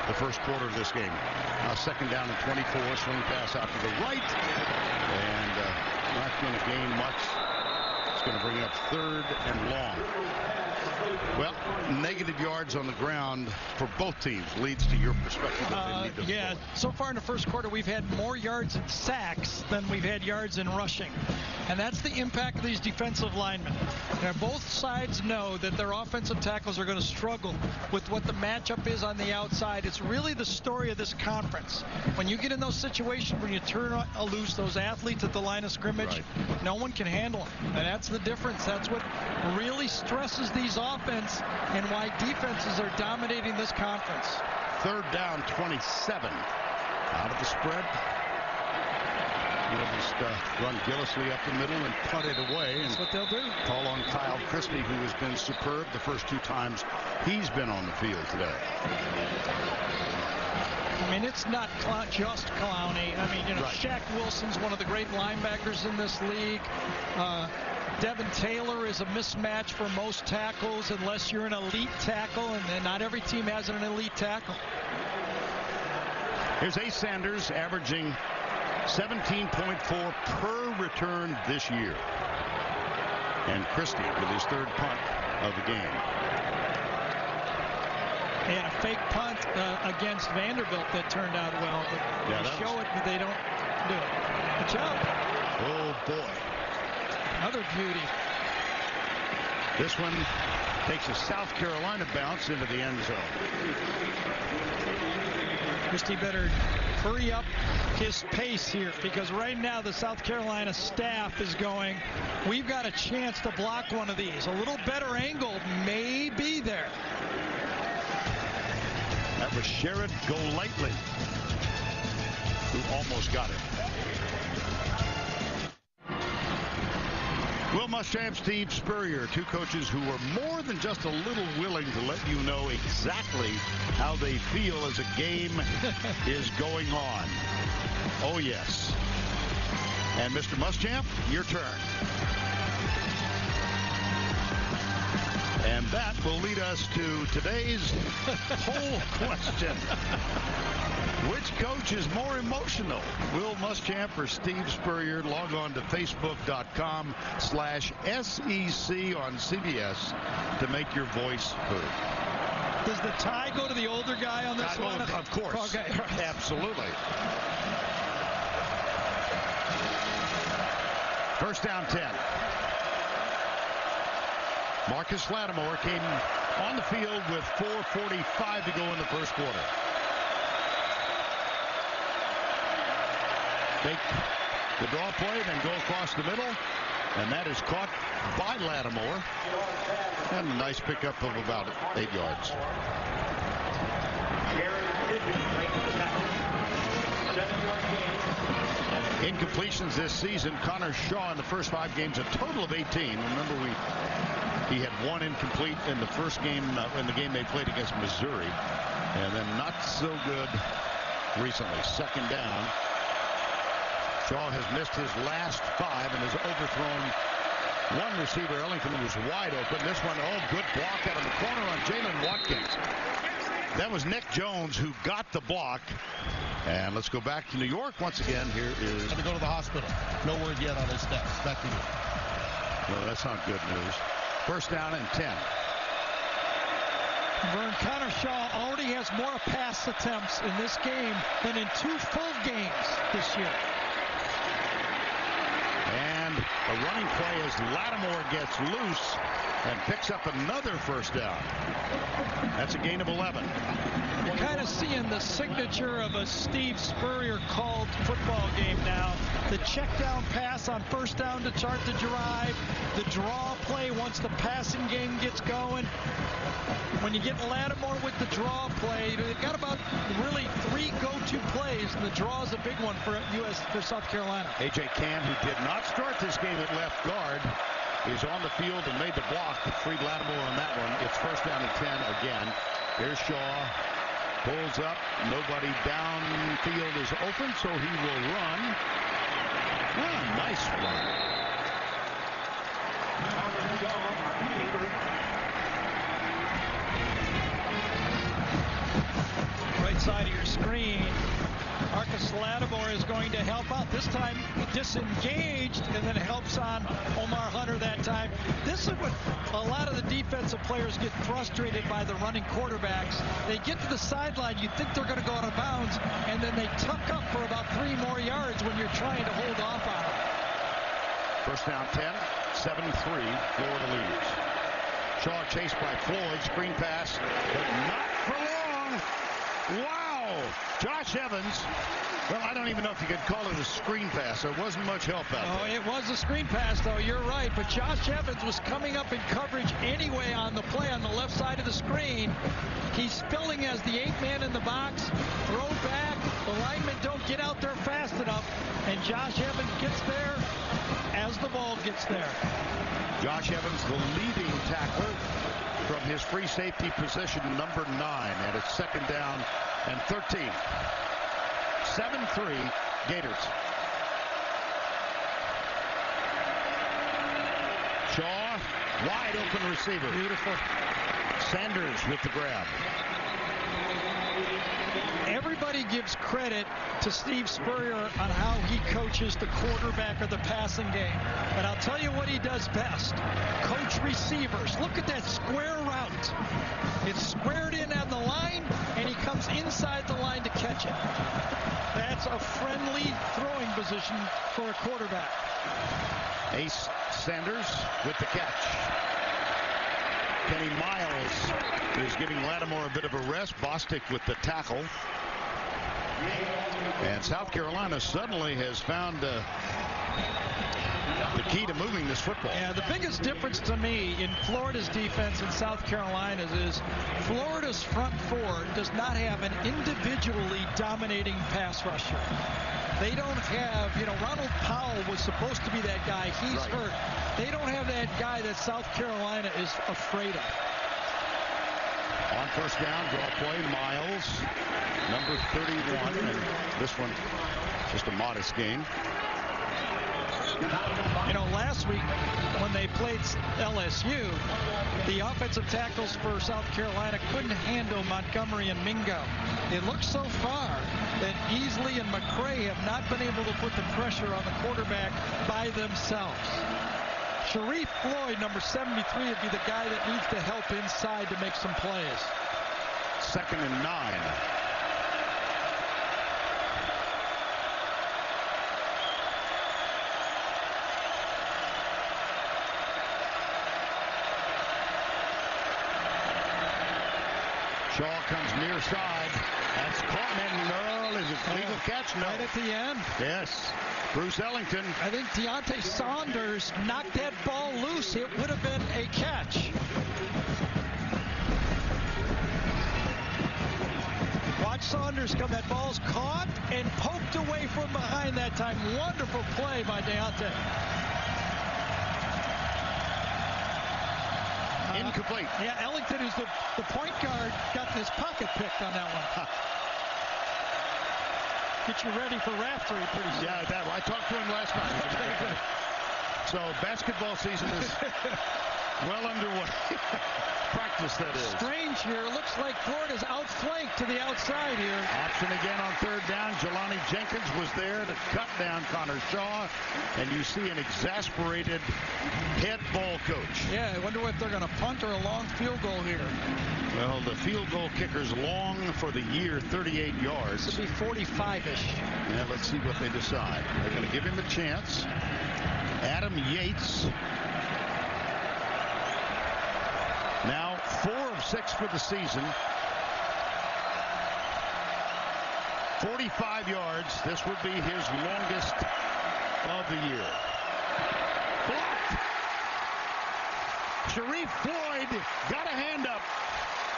the first quarter of this game. Now second down and 24. Swing pass out to the right. And not going to gain much. Going to bring up third and long. Well, negative yards on the ground for both teams leads to your perspective that they need to yeah, so far in the first quarter we've had more yards in sacks than we've had yards in rushing. And that's the impact of these defensive linemen. Now, both sides know that their offensive tackles are going to struggle with what the matchup is on the outside. It's really the story of this conference. When you get in those situations when you turn loose those athletes at the line of scrimmage, no one can handle them. And that's the difference. That's what really stresses these offense and why defenses are dominating this conference. Third down, 27. Out of the spread. They'll just run Gillislee up the middle and punt it away. And that's what they'll do. Call on Kyle Christie, who has been superb the first 2 times he's been on the field today. I mean, it's not just Clowney. I mean, you know, Shaq Wilson's one of the great linebackers in this league. Devin Taylor is a mismatch for most tackles unless you're an elite tackle, and not every team has an elite tackle. Here's Ace Sanders averaging 17.4 per return this year. And Christie with his third punt of the game. And a fake punt against Vanderbilt that turned out well. But they show it, but they don't do it. Good job. Oh, boy. Another beauty. This one takes a South Carolina bounce into the end zone. Christie better hurry up his pace here, because right now the South Carolina staff is going, we've got a chance to block one of these. A little better angle may be there. That was Sherrod Golightly who almost got it. Will Muschamp, Steve Spurrier, two coaches who were more than just a little willing to let you know exactly how they feel as a game is going on. Oh, yes. And Mr. Muschamp, your turn. And that will lead us to today's poll question. Which coach is more emotional? Will Muschamp or Steve Spurrier? Log on to Facebook.com/SEC on CBS to make your voice heard. Does the tie go to the older guy on this one? Of course. Okay. Absolutely. First down 10. Marcus Lattimore came on the field with 4:45 to go in the first quarter. Take the draw play, then go across the middle, and that is caught by Lattimore. And a nice pickup of about 8 yards. Incompletions this season. Connor Shaw in the first 5 games, a total of 18. Remember, he had 1 incomplete in the first game, in the game they played against Missouri, and then not so good recently. Second down. Shaw has missed his last 5 and has overthrown one receiver. Ellington was wide open. This one, good block out of the corner on Jalen Watkins. That was Nick Jones who got the block. And let's go back to New York once again. Here is... Had to go to the hospital. No word yet on his steps. Back to you. No, that's not good news. First down and 10. Vern, Connor Shaw already has more pass attempts in this game than in 2 full games this year. And a running play as Lattimore gets loose and picks up another first down. That's a gain of 11. You're kind of seeing the signature of a Steve Spurrier called football game now. The check down pass on first down to start the drive. The draw play once the passing game gets going. When you get Lattimore with the draw play, they've got about really 3 go-to plays, and the draw is a big one for South Carolina. A.J. Cann, who did not start this game at left guard, is on the field and made the block. Freed Lattimore on that one. It's first down and 10 again. Here's Shaw. Pulls up. Nobody downfield is open, so he will run. Nice run. Right side of your screen. Marcus Lattimore is going to help out. This time disengaged and then helps on Omar Hunter that time. This is what a lot of the defensive players get frustrated by the running quarterbacks. They get to the sideline, you think they're going to go out of bounds, and then they tuck up for about 3 more yards when you're trying to hold off on them. First down 10, 7-3, Florida leads. Shaw chased by Floyd, screen pass, but not for long. Wow! Josh Evans, well, I don't even know if you could call it a screen pass. There wasn't much help out there. Oh, it was a screen pass, though. You're right. But Josh Evans was coming up in coverage anyway on the play on the left side of the screen. He's spilling as the 8th man in the box. Throw back. The linemen don't get out there fast enough. And Josh Evans gets there as the ball gets there. Josh Evans, the leading tackler from his free safety position, number 9. And it's second down and 13. 7-3 Gators. Shaw, wide open receiver. Beautiful. Sanders with the grab. Everybody gives credit to Steve Spurrier on how he coaches the quarterback or the passing game. But I'll tell you what he does best. Coach receivers. Look at that square route. It's squared in on the line, and he comes inside the line to catch it. That's a friendly throwing position for a quarterback. Ace Sanders with the catch. Kenny Miles is giving Lattimore a bit of a rest. Bostic with the tackle. And South Carolina suddenly has found the key to moving this football. Yeah, the biggest difference to me in Florida's defense and South Carolina's is Florida's front four does not have an individually dominating pass rusher. They don't have, Ronald Powell was supposed to be that guy. He's hurt. They don't have that guy that South Carolina is afraid of. On first down, draw play, Miles, number 31. And this one, just a modest gain. Last week when they played LSU, the offensive tackles for South Carolina couldn't handle Montgomery and Mingo. It looks so far that Easley and McCray have not been able to put the pressure on the quarterback by themselves. Sharif Floyd, number 73, would be the guy that needs to help inside to make some plays. 2nd and 9. Shaw comes near side. That's caught, and Earl, is it legal catch? No. Right at the end. Yes. Bruce Ellington. I think Deontay Saunders knocked that ball loose. It would have been a catch. Watch Saunders come. That ball's caught and poked away from behind that time. Wonderful play by Deontay. Incomplete. Yeah, Ellington, who's the point guard, got his pocket picked on that one. Get you ready for Raftery pretty soon. Yeah, I talked to him last night. Okay, so basketball season is well underway. Practice, that is. Strange here. Looks like Florida's outflanked to the outside here. Option again on third down. Jelani Jenkins was there to cut down Connor Shaw. And you see an exasperated head ball coach. Yeah, I wonder if they're going to punt or a long field goal here. Well, the field goal kicker's long for the year, 38 yards. This will be 45-ish. Yeah, let's see what they decide. They're going to give him a chance. Adam Yates. Now 4 of 6 for the season. 45 yards. This would be his longest of the year. Blocked. Sharif Floyd got a hand up.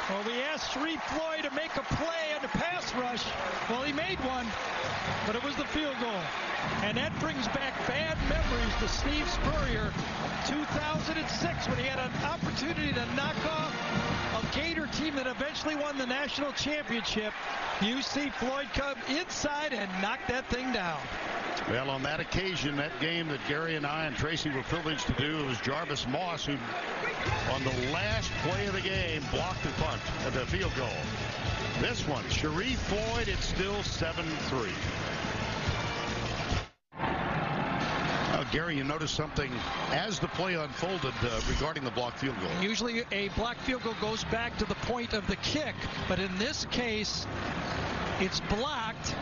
Well, we asked Sharif Floyd to make a play on the pass rush. Well, he made one, but it was the field goal. And that brings back bad memories to Steve Spurrier, 2006, when he had an opportunity to knock off a Gator team that eventually won the national championship. You see Floyd come inside and knock that thing down. Well, on that occasion, that game that Gary and I and Tracy were privileged to do, it was Jarvis Moss who, on the last play of the game, blocked the punt at the field goal. This one, Sharif Floyd, it's still 7-3. Gary, you noticed something as the play unfolded regarding the blocked field goal. Usually a blocked field goal goes back to the point of the kick, but in this case, it's blocked.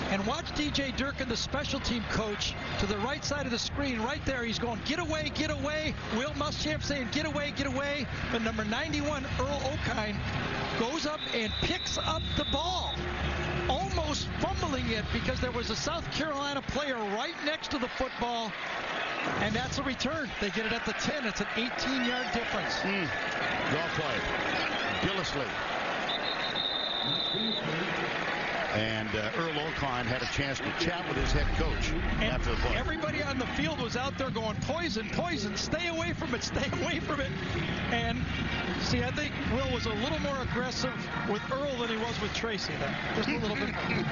And watch DJ Durkin, the special team coach, to the right side of the screen. Right there, he's going, get away, get away. Will Muschamp saying, get away, get away. But number 91, Earl Okine, goes up and picks up the ball, almost fumbling it because there was a South Carolina player right next to the football. And that's a return. They get it at the 10. It's an 18-yard difference. Draw play. Gillisley. And Earl Okine had a chance to chat with his head coach after the play. Everybody on the field was out there going, poison, poison, stay away from it, stay away from it. And see, I think Will was a little more aggressive with Earl than he was with Tracy there. Just a little bit more.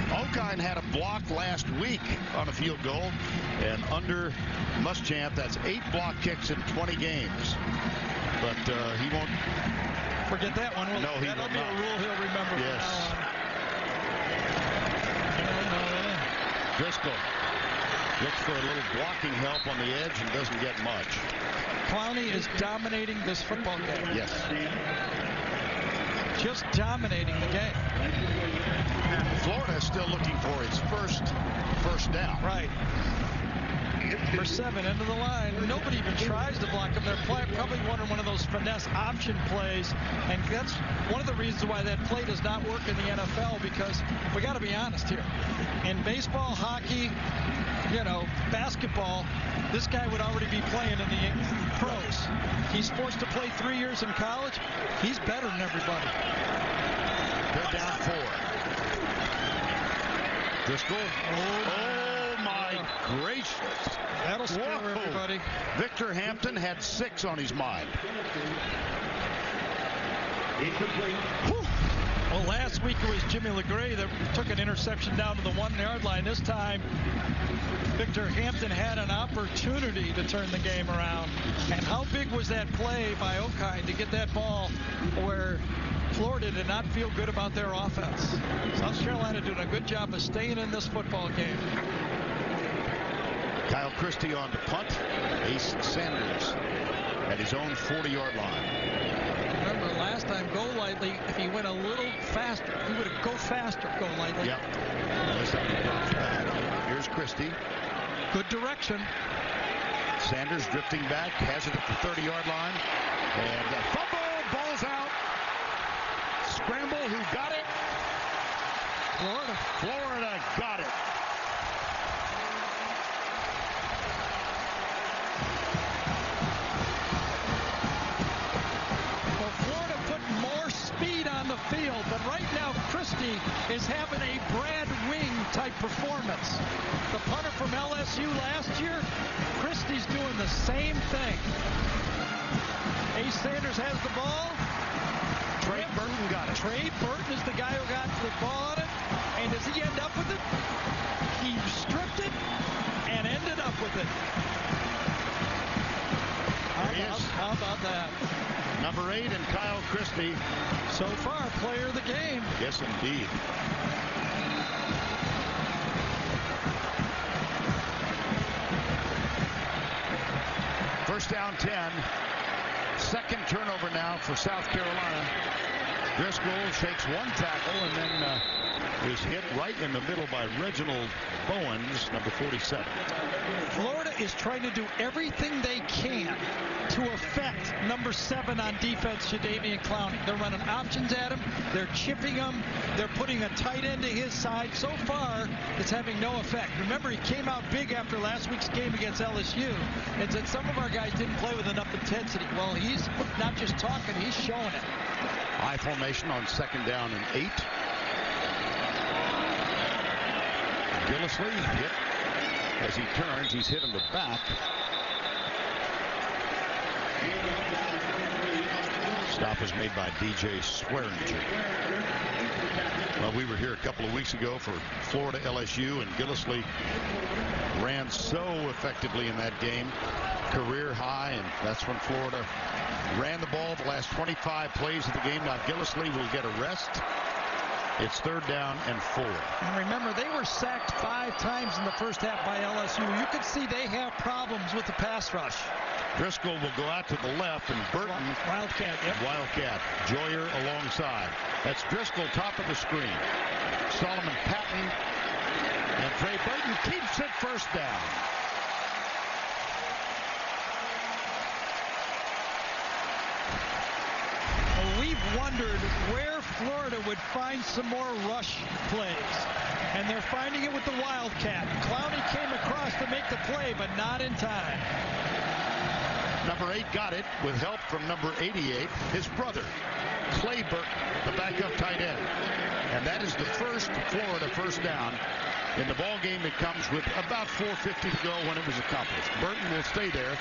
Okine had a block last week on a field goal, and under Muschamp, that's 8 block kicks in 20 games. But he won't forget that one. No, he That'll will be not. A rule he'll remember. Yes. From now on. Driscoll looks for a little blocking help on the edge and doesn't get much. Clowney is dominating this football game. Yes. Just dominating the game. Florida is still looking for its first down. Right. For 7, end of the line. Nobody even tries to block them. They're probably one of those finesse option plays. And that's one of the reasons why that play does not work in the NFL, because we got to be honest here. In baseball, hockey, basketball, this guy would already be playing in the pros. He's forced to play 3 years in college. He's better than everybody. They're down 4. Driscoll. Oh my gracious. That'll scare everybody. Victor Hampton had 6 on his mind. Well, last week it was Jimmy LeGray that took an interception down to the 1-yard line. This time, Victor Hampton had an opportunity to turn the game around. And how big was that play by O'Kine to get that ball where Florida did not feel good about their offense? South Carolina doing a good job of staying in this football game. Kyle Christie on to punt. Ace Sanders at his own 40-yard line. Remember last time Golightly, if he went a little faster, he would have go faster, Golightly. Yep. Here's Christie. Good direction. Sanders drifting back, has it at the 30-yard line. And a fumble, ball's out. Scramble, who got it? Florida got it. Field, but right now Christie is having a Brad Wing type performance. The punter from LSU last year, Christie's doing the same thing. Ace Sanders has the ball. Trey Burton got it. Trey Burton is the guy who got the ball on it. And does he end up with it? He stripped it and ended up with it. How about that? Number 8 and Kyle Christie. So far, player of the game. Yes, indeed. First down 10. Second turnover now for South Carolina. Driscoll shakes one tackle and then is hit right in the middle by Reginald Bowens, number 47. Florida is trying to do everything they can to affect number 7 on defense, Jadeveon Clowney. They're running options at him. They're chipping him. They're putting a tight end to his side. So far, it's having no effect. Remember, he came out big after last week's game against LSU and said some of our guys didn't play with enough intensity. Well, he's not just talking, he's showing it. High formation on second down and 8. Gillislee hit as he turns. He's hit in the back. Stop was made by DJ Swearinger. Well, we were here a couple of weeks ago for Florida LSU, and Gillislee ran so effectively in that game, career high, and that's when Florida ran the ball the last 25 plays of the game. Now Gillislee will get a rest. It's third down and 4. And remember, they were sacked 5 times in the first half by LSU. You can see they have problems with the pass rush. Driscoll will go out to the left, and Burton. Wildcat, yep. Wildcat. Joyer alongside. That's Driscoll top of the screen. Solomon Patton. And Trey Burton keeps it first down. We've wondered where Florida would find some more rush plays. And they're finding it with the Wildcat. Clowney came across to make the play, but not in time. Number 8 got it with help from number 88, his brother, Clay Burton, the backup tight end. And that is the first Florida first down in the ball game. It comes with about 4:50 to go when it was accomplished. Burton will stay there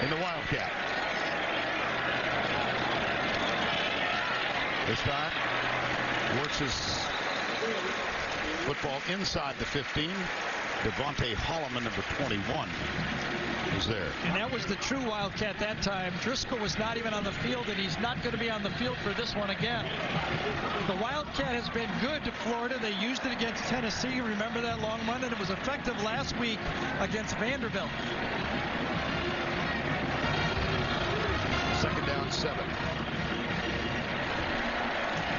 in the Wildcat. This time, works his football inside the 15. Devontae Holloman, number 21, is there. And that was the true Wildcat that time. Driscoll was not even on the field, and he's not going to be on the field for this one again. The Wildcat has been good to Florida. They used it against Tennessee. Remember that long run? And it was effective last week against Vanderbilt. Second down, 7.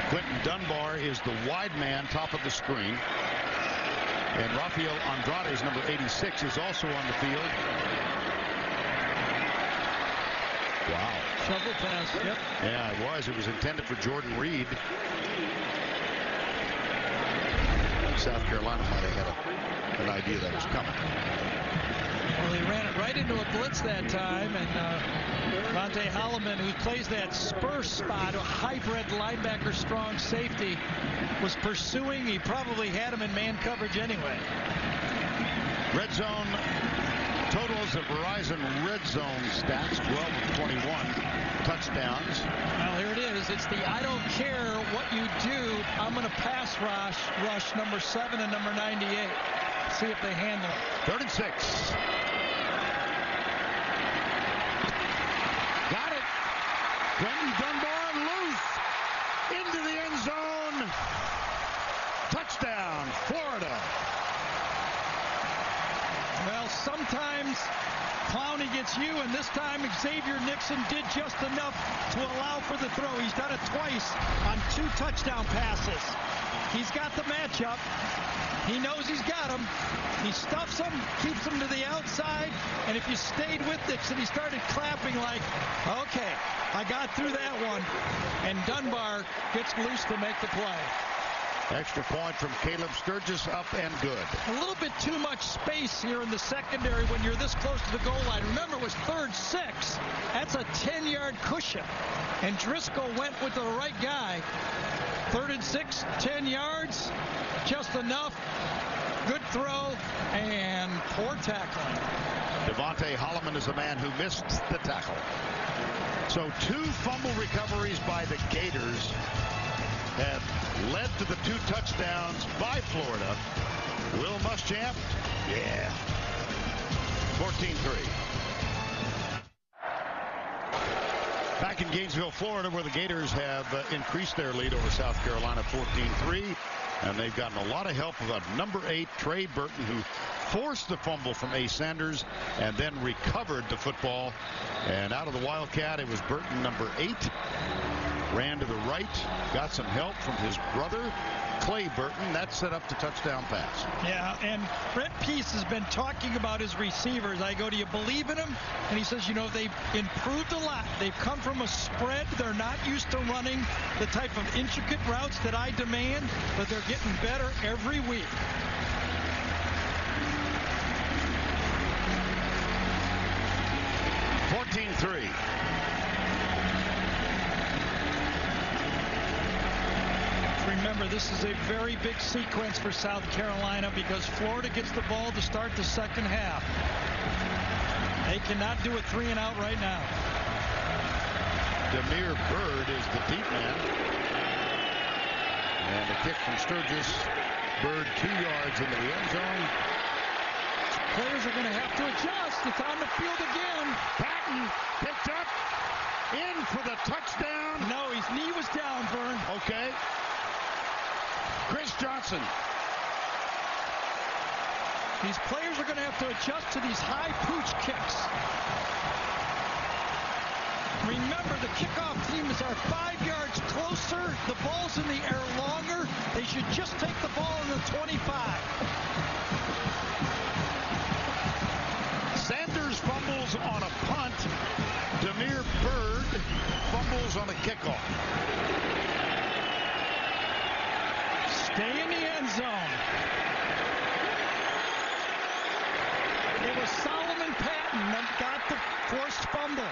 Quentin Dunbar is the wide man, top of the screen. And Rafael Andrade, number 86, is also on the field. Wow. Shovel pass, yep. Yeah, it was. It was intended for Jordan Reed. South Carolina might have had an idea that was coming. Well, he ran it right into a blitz that time, and Devontae Holloman, who plays that spur spot, a hybrid linebacker strong safety, was pursuing. He probably had him in man coverage anyway. Red zone totals of Verizon Red Zone stats, 12 of 21 touchdowns. Well, here it is. It's the I don't care what you do, I'm going to pass rush number 7 and number 98. See if they handle it. 3rd and 6. Got it. Quentin Dunbar loose into the end zone. Touchdown, Florida. Well, sometimes Clowney gets you, and this time Xavier Nixon did just enough to allow for the throw. He's done it twice on 2 touchdown passes. He's got the matchup. He knows he's got him. He stuffs him, keeps him to the outside, and if you stayed with Nixon, he started clapping like, okay, I got through that one. And Dunbar gets loose to make the play. Extra point from Caleb Sturgis, up and good. A little bit too much space here in the secondary when you're this close to the goal line. Remember, it was 3rd 6. That's a 10-yard cushion. And Driscoll went with the right guy. 3rd and 6, 10 yards, just enough. Good throw and poor tackling. Devontae Holloman is the man who missed the tackle. So 2 fumble recoveries by the Gators have led to the 2 touchdowns by Florida. Will Muschamp? Yeah. 14-3. Back in Gainesville, Florida, where the Gators have increased their lead over South Carolina 14-3. And they've gotten a lot of help of number 8, Trey Burton, who forced the fumble from Ace Sanders and then recovered the football. And out of the Wildcat, it was Burton, number 8. Ran to the right, got some help from his brother, Clay Burton. That set up the touchdown pass. Yeah, and Brent Peace has been talking about his receivers. I go, do you believe in them? And he says, you know, they've improved a lot. They've come from a spread. They're not used to running the type of intricate routes that I demand, but they're getting better every week. $14-3. Remember, this is a very big sequence for South Carolina because Florida gets the ball to start the second half. They cannot do a 3-and-out right now. Demir Bird is the deep man. And a kick from Sturgis. Bird 2 yards into the end zone. Players are going to have to adjust. It's on the field again. Patton picked up. In for the touchdown. No, his knee was down, Vern. Okay. Chris Johnson. These players are going to have to adjust to these high pooch kicks. Remember, the kickoff teams are 5 yards closer. The ball's in the air longer. They should just take the ball in the 25. Sanders fumbles on a punt. Demir Bird fumbles on a kickoff. Stay in the end zone. It was Solomon Patton that got the forced fumble,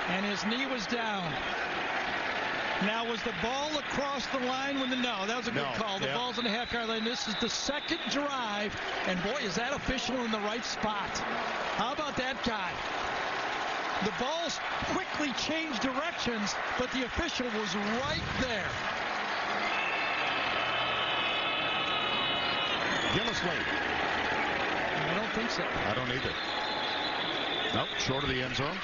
and his knee was down. Now, was the ball across the line when no, that was a good call. The ball's in the half-yard line. This is the second drive, and boy, is that official in the right spot. How about that guy? The ball's quickly changed directions, but the official was right there. Gillisley. I don't think so. I don't either. Nope, short of the end zone.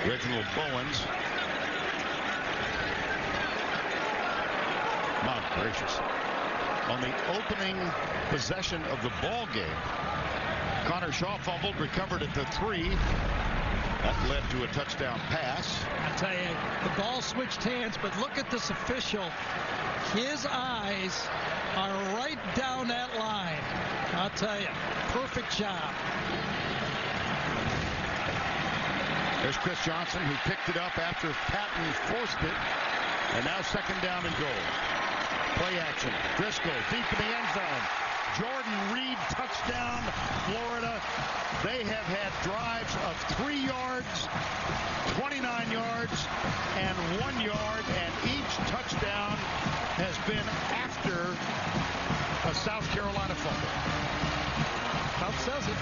Reginald Bowens. My gracious. On the opening possession of the ball game, Connor Shaw fumbled, recovered at the 3. That led to a touchdown pass. I tell you, the ball switched hands, but look at this official. His eyes are right down that line. I'll tell you, perfect job. There's Chris Johnson, who picked it up after Patton forced it. And now second down and goal. Play action. Driscoll deep in the end zone. Jordan Reed touchdown, Florida. They have had drives of 3 yards, 29 yards, and 1 yard, and each touchdown has been after a South Carolina fumble. South says it.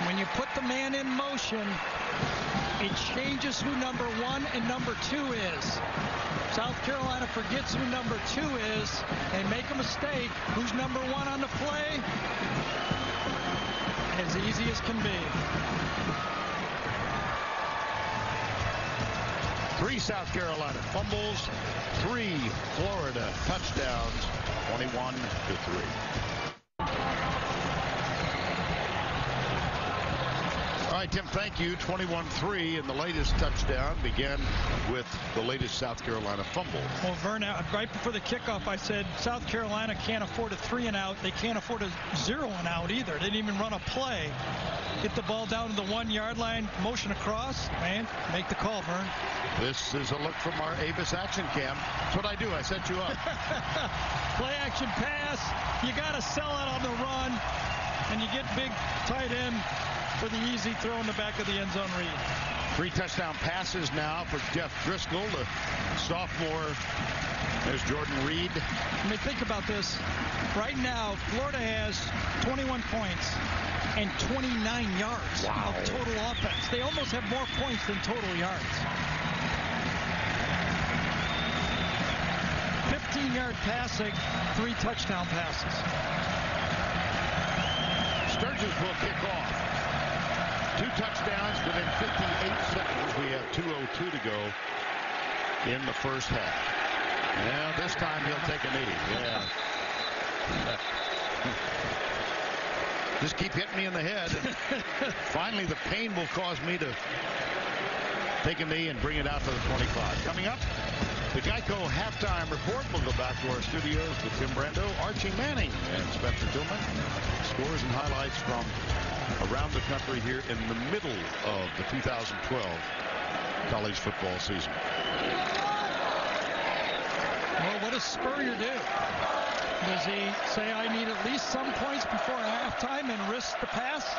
When you put the man in motion, it changes who number 1 and number 2 is. South Carolina forgets who number 2 is and make a mistake. Who's number 1 on the play? As easy as can be. 3 South Carolina fumbles, 3 Florida touchdowns, 21-3. All right, Tim, thank you. 21-3, and the latest touchdown began with the latest South Carolina fumble. Well, Vern, right before the kickoff, I said South Carolina can't afford a 3 and out. They can't afford a 0 and out either. They didn't even run a play. Get the ball down to the 1 yard line, motion across, man, make the call, Vern. This is a look from our Avis action cam. That's what I do. I set you up. Play action pass. You got to sell it on the run, and you get big tight end for the easy throw in the back of the end zone read. 3 touchdown passes now for Jeff Driscoll, the sophomore. There's Jordan Reed. I mean, think about this. Right now, Florida has 21 points and 29 yards of total offense. They almost have more points than total yards. 15-yard passing, 3 touchdown passes. Sturgis will kick off. 2 touchdowns within 58 seconds. We have 2:02 to go in the first half. Yeah, this time he'll take a knee. Yeah. Just keep hitting me in the head. And finally, the pain will cause me to take a knee and bring it out to the 25. Coming up, the Geico halftime report. We'll go back to our studios with Tim Brando, Archie Manning, and Spencer Tillman. Scores and highlights from around the country here in the middle of the 2012 college football season. Well, what does Spurrier do? Does he say, I need at least some points before halftime and risk the pass?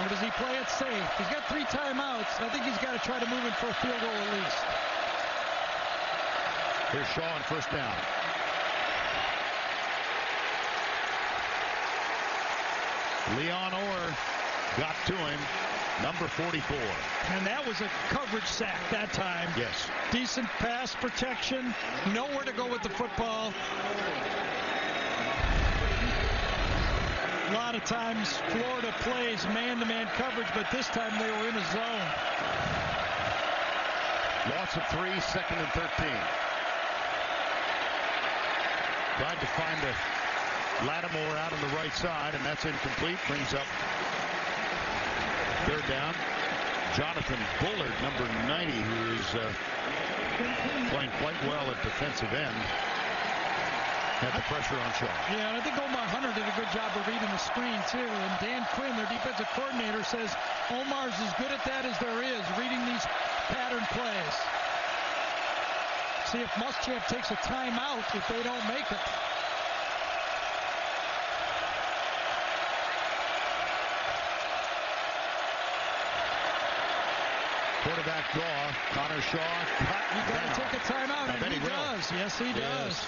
Or does he play it safe? He's got 3 timeouts. I think he's got to try to move in for a field goal at least. Here's Shaw on first down. Leon Orr got to him, number 44. And that was a coverage sack that time. Yes. Decent pass protection, nowhere to go with the football. A lot of times Florida plays man-to-man coverage, but this time they were in a zone. Loss of 3, 2nd and 13. Tried to find a Lattimore out on the right side, and that's incomplete. Brings up 3rd down. Jonathan Bullard, number 90, who is playing quite well at defensive end. Had the pressure on Shaw. Yeah, and I think Omar Hunter did a good job of reading the screen, too. And Dan Quinn, their defensive coordinator, says Omar's as good at that as there is, reading these pattern plays. See if Muschamp takes a timeout if they don't make it. Quarterback draw. Connor Shaw cut. You got to take a timeout, and he does. Yes, he does.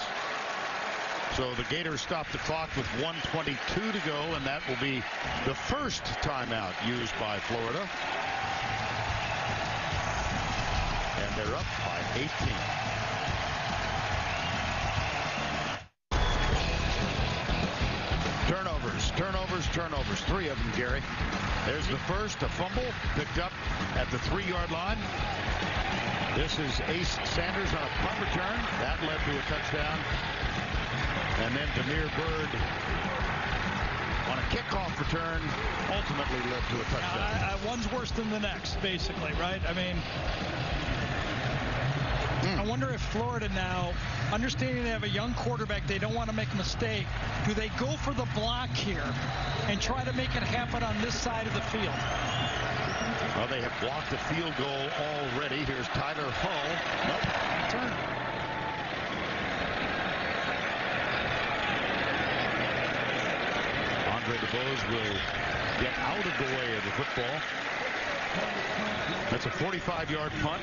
So the Gators stop the clock with 1:22 to go, and that will be the first timeout used by Florida. And they're up by 18. Turnovers, 3 of them, Gary. There's the first, a fumble picked up at the 3-yard line. This is Ace Sanders on a punt return. That led to a touchdown. And then Damiere Byrd on a kickoff return ultimately led to a touchdown. One's worse than the next, basically, right? I mean, I wonder if Florida now, understanding they have a young quarterback, they don't want to make a mistake. Do they go for the block here and try to make it happen on this side of the field? Well, they have blocked the field goal already. Here's Tyler Hull. Nope. Turn. Andre DeBose will get out of the way of the football. That's a 45-yard punt.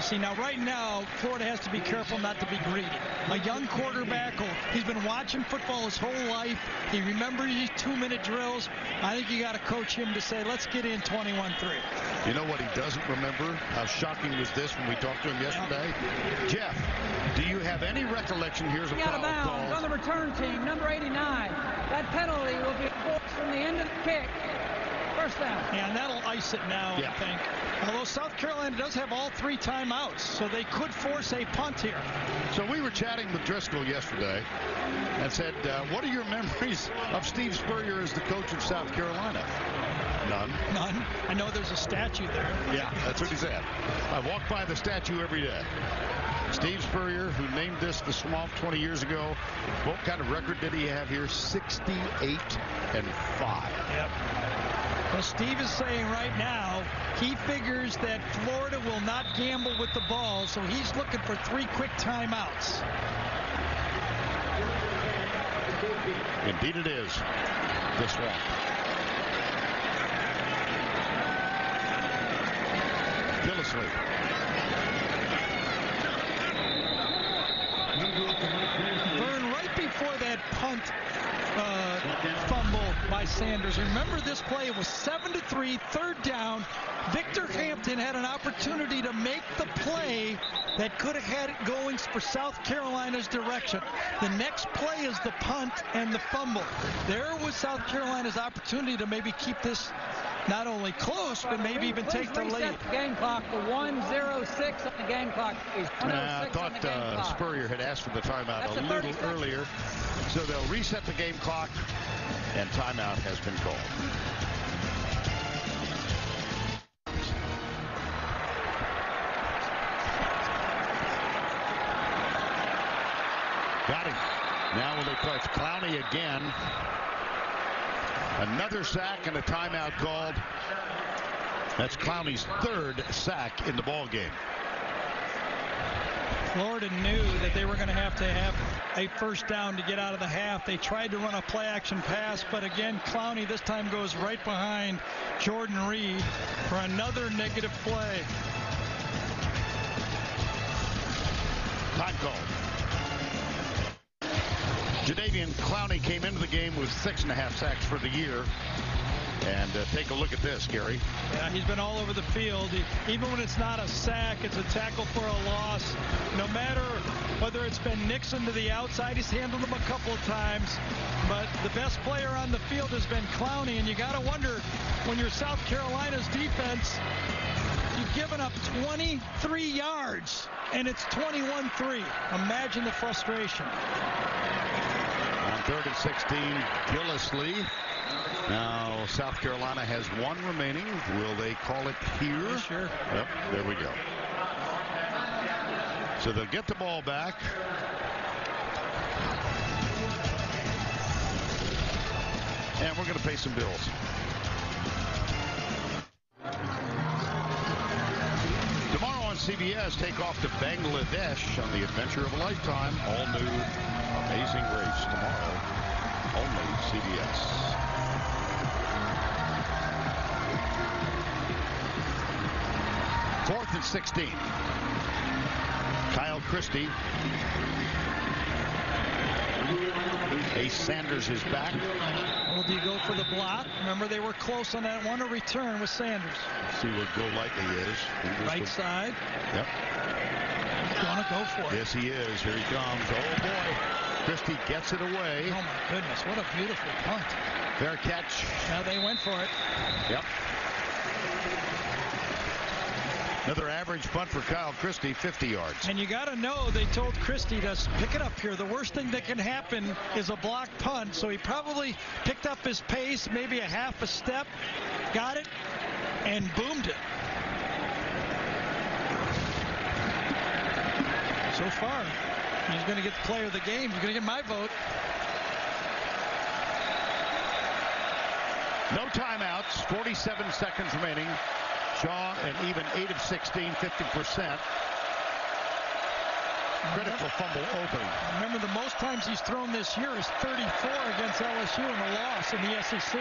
See, now right now, Florida has to be careful not to be greedy. A young quarterback, he's been watching football his whole life. He remembers these 2-minute drills. I think you got to coach him to say, let's get in 21-3. You know what he doesn't remember? How shocking was this when we talked to him yesterday? Jeff, do you have any recollection? Here's a foul call. On the return team, number 89. That penalty will be forced from the end of the kick. First down. Yeah, and that'll ice it now, I think. Although South Carolina does have all 3 timeouts, so they could force a punt here. So we were chatting with Driscoll yesterday and said, what are your memories of Steve Spurrier as the coach of South Carolina? None. I know there's a statue there. Yeah, that's what he said. I walk by the statue every day. Steve Spurrier, who named this the Swamp 20 years ago. What kind of record did he have here? 68-5. Yep. Well, Steve is saying right now he figures that Florida will not gamble with the ball, so he's looking for 3 quick timeouts. Indeed it is. The Swamp. Gillislee. Vern, right before that punt fumble by Sanders. Remember this play, it was 7-3, 3rd down. Victor Hampton had an opportunity to make the play that could have had it going for South Carolina's direction. The next play is the punt and the fumble. There was South Carolina's opportunity to maybe keep this not only close, but maybe even take the lead. The game clock for 1:06 on the game clock. I thought Spurrier had asked for the timeout a little earlier. So they'll reset the game clock, and timeout has been called. Got him. Now will they play? It's Clowney again. Another sack and a timeout called. That's Clowney's 3rd sack in the ball game. Florida knew that they were going to have a first down to get out of the half. They tried to run a play action pass, but again, Clowney this time goes right behind Jordan Reed for another negative play. Time call. Jadeveon Clowney came into the game with 6.5 sacks for the year. And take a look at this, Gary. Yeah, he's been all over the field. Even when it's not a sack, it's a tackle for a loss. No matter whether it's been Nixon to the outside, he's handled him a couple of times. But the best player on the field has been Clowney. And you got to wonder, when you're South Carolina's defense, you've given up 23 yards, and it's 21-3. Imagine the frustration. On 3rd and 16, Gillislee. Now South Carolina has 1 remaining. Will they call it here? Yeah, sure. Yep, there we go. So they'll get the ball back. And we're going to pay some bills. Tomorrow on CBS, take off to Bangladesh on the adventure of a lifetime. All new Amazing Race tomorrow. Only CBS. 4th and 16. Kyle Christie. Ace Sanders is back. Well, do you go for the block? Remember, they were close on that one to return with Sanders. See what Go Lightly is. Right side. Yep. He's going to go for it. Yes, he is. Here he comes. Oh, boy. Christie gets it away. Oh, my goodness. What a beautiful punt. Fair catch. Now they went for it. Yep. Another average punt for Kyle Christie, 50 yards. And you got to know they told Christie to pick it up here. The worst thing that can happen is a block punt. So he probably picked up his pace, maybe a half a step, got it, and boomed it. So far, he's going to get the player of the game. He's going to get my vote. No timeouts, 47 seconds remaining. Shaw an even 8 of 16, 50%. Critical fumble opening. Remember, the most times he's thrown this year is 34 against LSU in a loss in the SEC.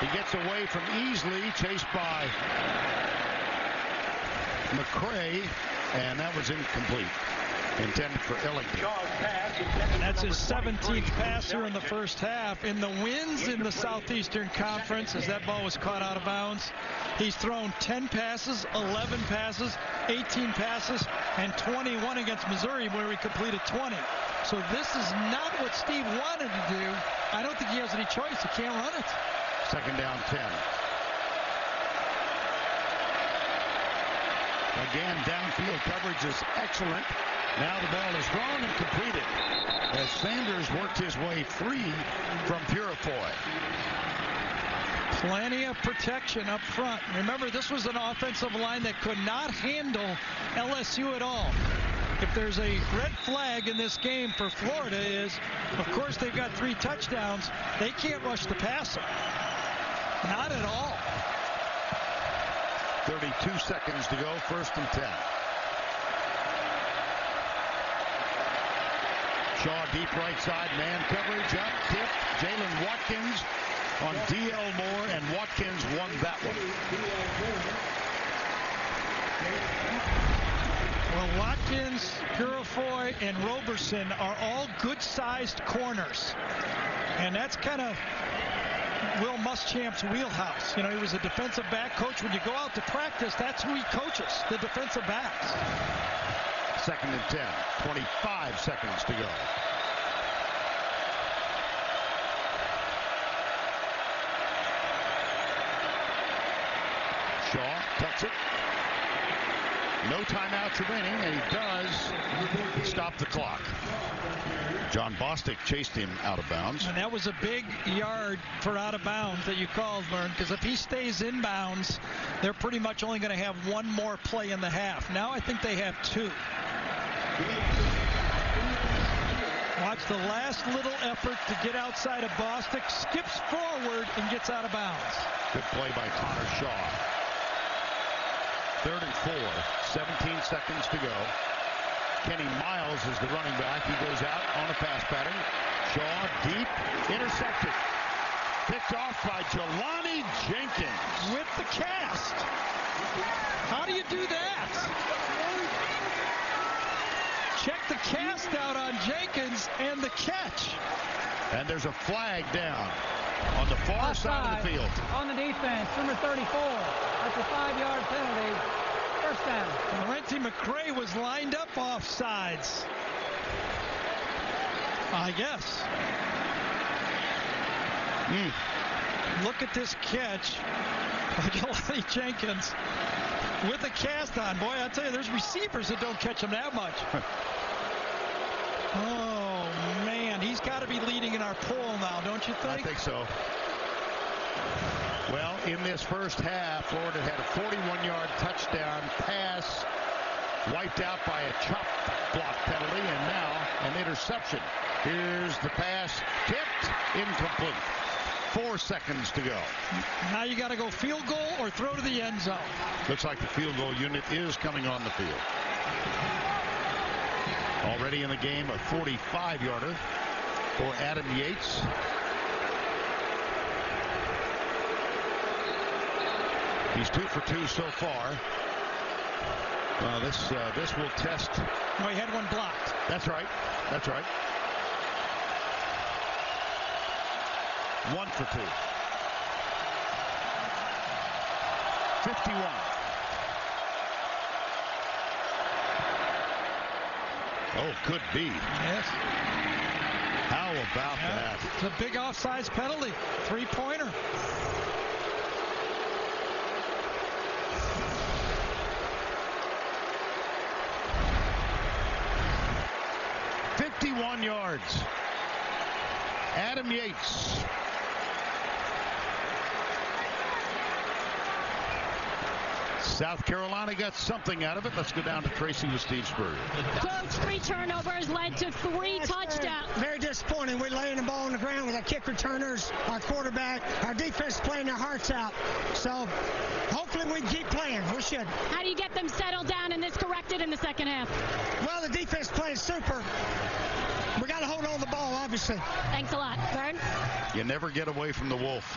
He gets away from Easley, chased by McCray, and that was incomplete. Intended for Ellington. And that's his 17th pass here in the first half. In the wins in the Southeastern Conference, as that ball was caught out of bounds, he's thrown 10 passes, 11 passes, 18 passes, and 21 against Missouri, where he completed 20. So this is not what Steve wanted to do. I don't think he has any choice. He can't run it. Second down, 10. Again, downfield coverage is excellent. Now the ball is thrown and completed as Sanders worked his way free from Purifoy. Plenty of protection up front. Remember, this was an offensive line that could not handle LSU at all. If there's a red flag in this game for Florida is, of course, they've got 3 touchdowns. They can't rush the passer. Not at all. 32 seconds to go, 1st and 10. Shaw deep right side, man coverage up, tipped. Jalen Watkins on D.L. Moore, and Watkins won that one. Well, Watkins, Purifoy, and Roberson are all good-sized corners. And that's kind of Will Muschamp's wheelhouse. You know, he was a defensive back coach. When you go out to practice, that's who he coaches, the defensive backs. 2nd and 10, 25 seconds to go. Shaw tucks it. No timeouts remaining, and he does stop the clock. John Bostic chased him out of bounds. And that was a big yard for out of bounds that you called, Vern, because if he stays in bounds, they're pretty much only going to have one more play in the half. Now I think they have 2. Watch the last little effort to get outside of Bostic, skips forward and gets out of bounds. Good play by Connor Shaw. 3rd and 4, 17 seconds to go. Kenny Miles is the running back. He goes out on a pass pattern. Shaw deep, intercepted. Picked off by Jelani Jenkins. With the cast. How do you do that? Check the cast out on Jenkins and the catch. And there's a flag down on the far side of the field. On the defense, number 34. That's a 5-yard penalty. First down. Laurenti McCray was lined up off sides. I guess. Look at this catch by Jelani Jenkins with a cast on. Boy, I tell you, there's receivers that don't catch him that much. Oh, man. He's got to be leading in our poll now, don't you think? I think so. Well, in this first half, Florida had a 41-yard touchdown pass wiped out by a chop block penalty, and now an interception. Here's the pass, tipped, incomplete. 4 seconds to go. Now you got to go field goal or throw to the end zone. Looks like the field goal unit is coming on the field. Already in the game, a 45-yarder for Adam Yates. He's 2 for 2 so far. This will test. No, he had one blocked. That's right. That's right. 1 for 2. 51. Oh, could be. Yes. How about that? It's a big offsides penalty. 3-pointer. 21 yards. Adam Yates. South Carolina got something out of it. Let's go down to Tracy with Steve Spurrier. Coach, 3 turnovers led to 3 touchdowns. Very disappointing. We're laying the ball on the ground with our kick returners, our quarterback, our defense playing their hearts out. So hopefully we can keep playing. We should. How do you get them settled down and this corrected in the second half? Well, the defense plays super. We got to hold on to the ball, obviously. Thanks a lot. Vern? You never get away from the wolf.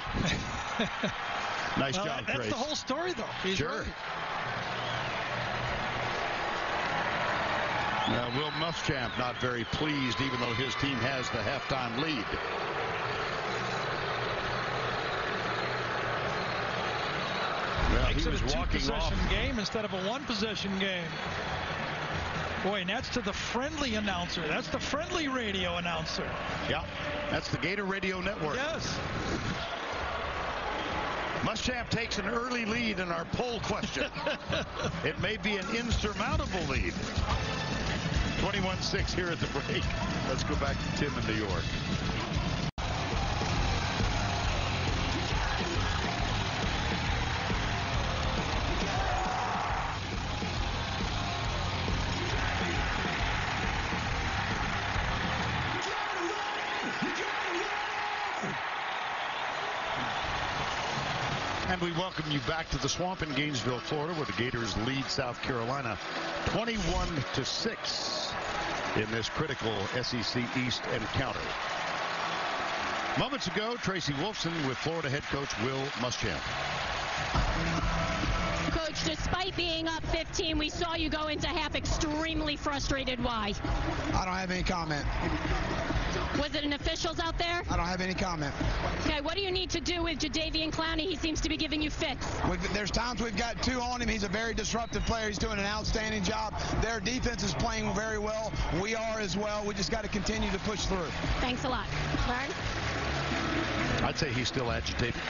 Nice job, Trace. That's the whole story, though. He's sure. Right. Now, Will Muschamp not very pleased, even though his team has the halftime lead. Well, Makes he it was a walking two-possession off. game instead of a one-possession game. Boy, and that's to the friendly announcer. That's the friendly radio announcer. Yeah, that's the Gator Radio Network. Yes. Muschamp takes an early lead in our poll question. It may be an insurmountable lead. 21-6 here at the break. Let's go back to Tim in New York. And we welcome you back to the Swamp in Gainesville, Florida, where the Gators lead South Carolina 21-6 in this critical SEC East encounter. Moments ago, Tracy Wolfson with Florida head coach Will Muschamp. Coach, despite being up 15, we saw you go into half extremely frustrated. Why? I don't have any comment. Was it an officials out there? I don't have any comment. Okay, what do you need to do with Jadeveon Clowney? He seems to be giving you fits. There's times we've got 2 on him. He's a very disruptive player. He's doing an outstanding job. Their defense is playing very well. We are as well. We just got to continue to push through. Thanks a lot. Vern? I'd say he's still agitated.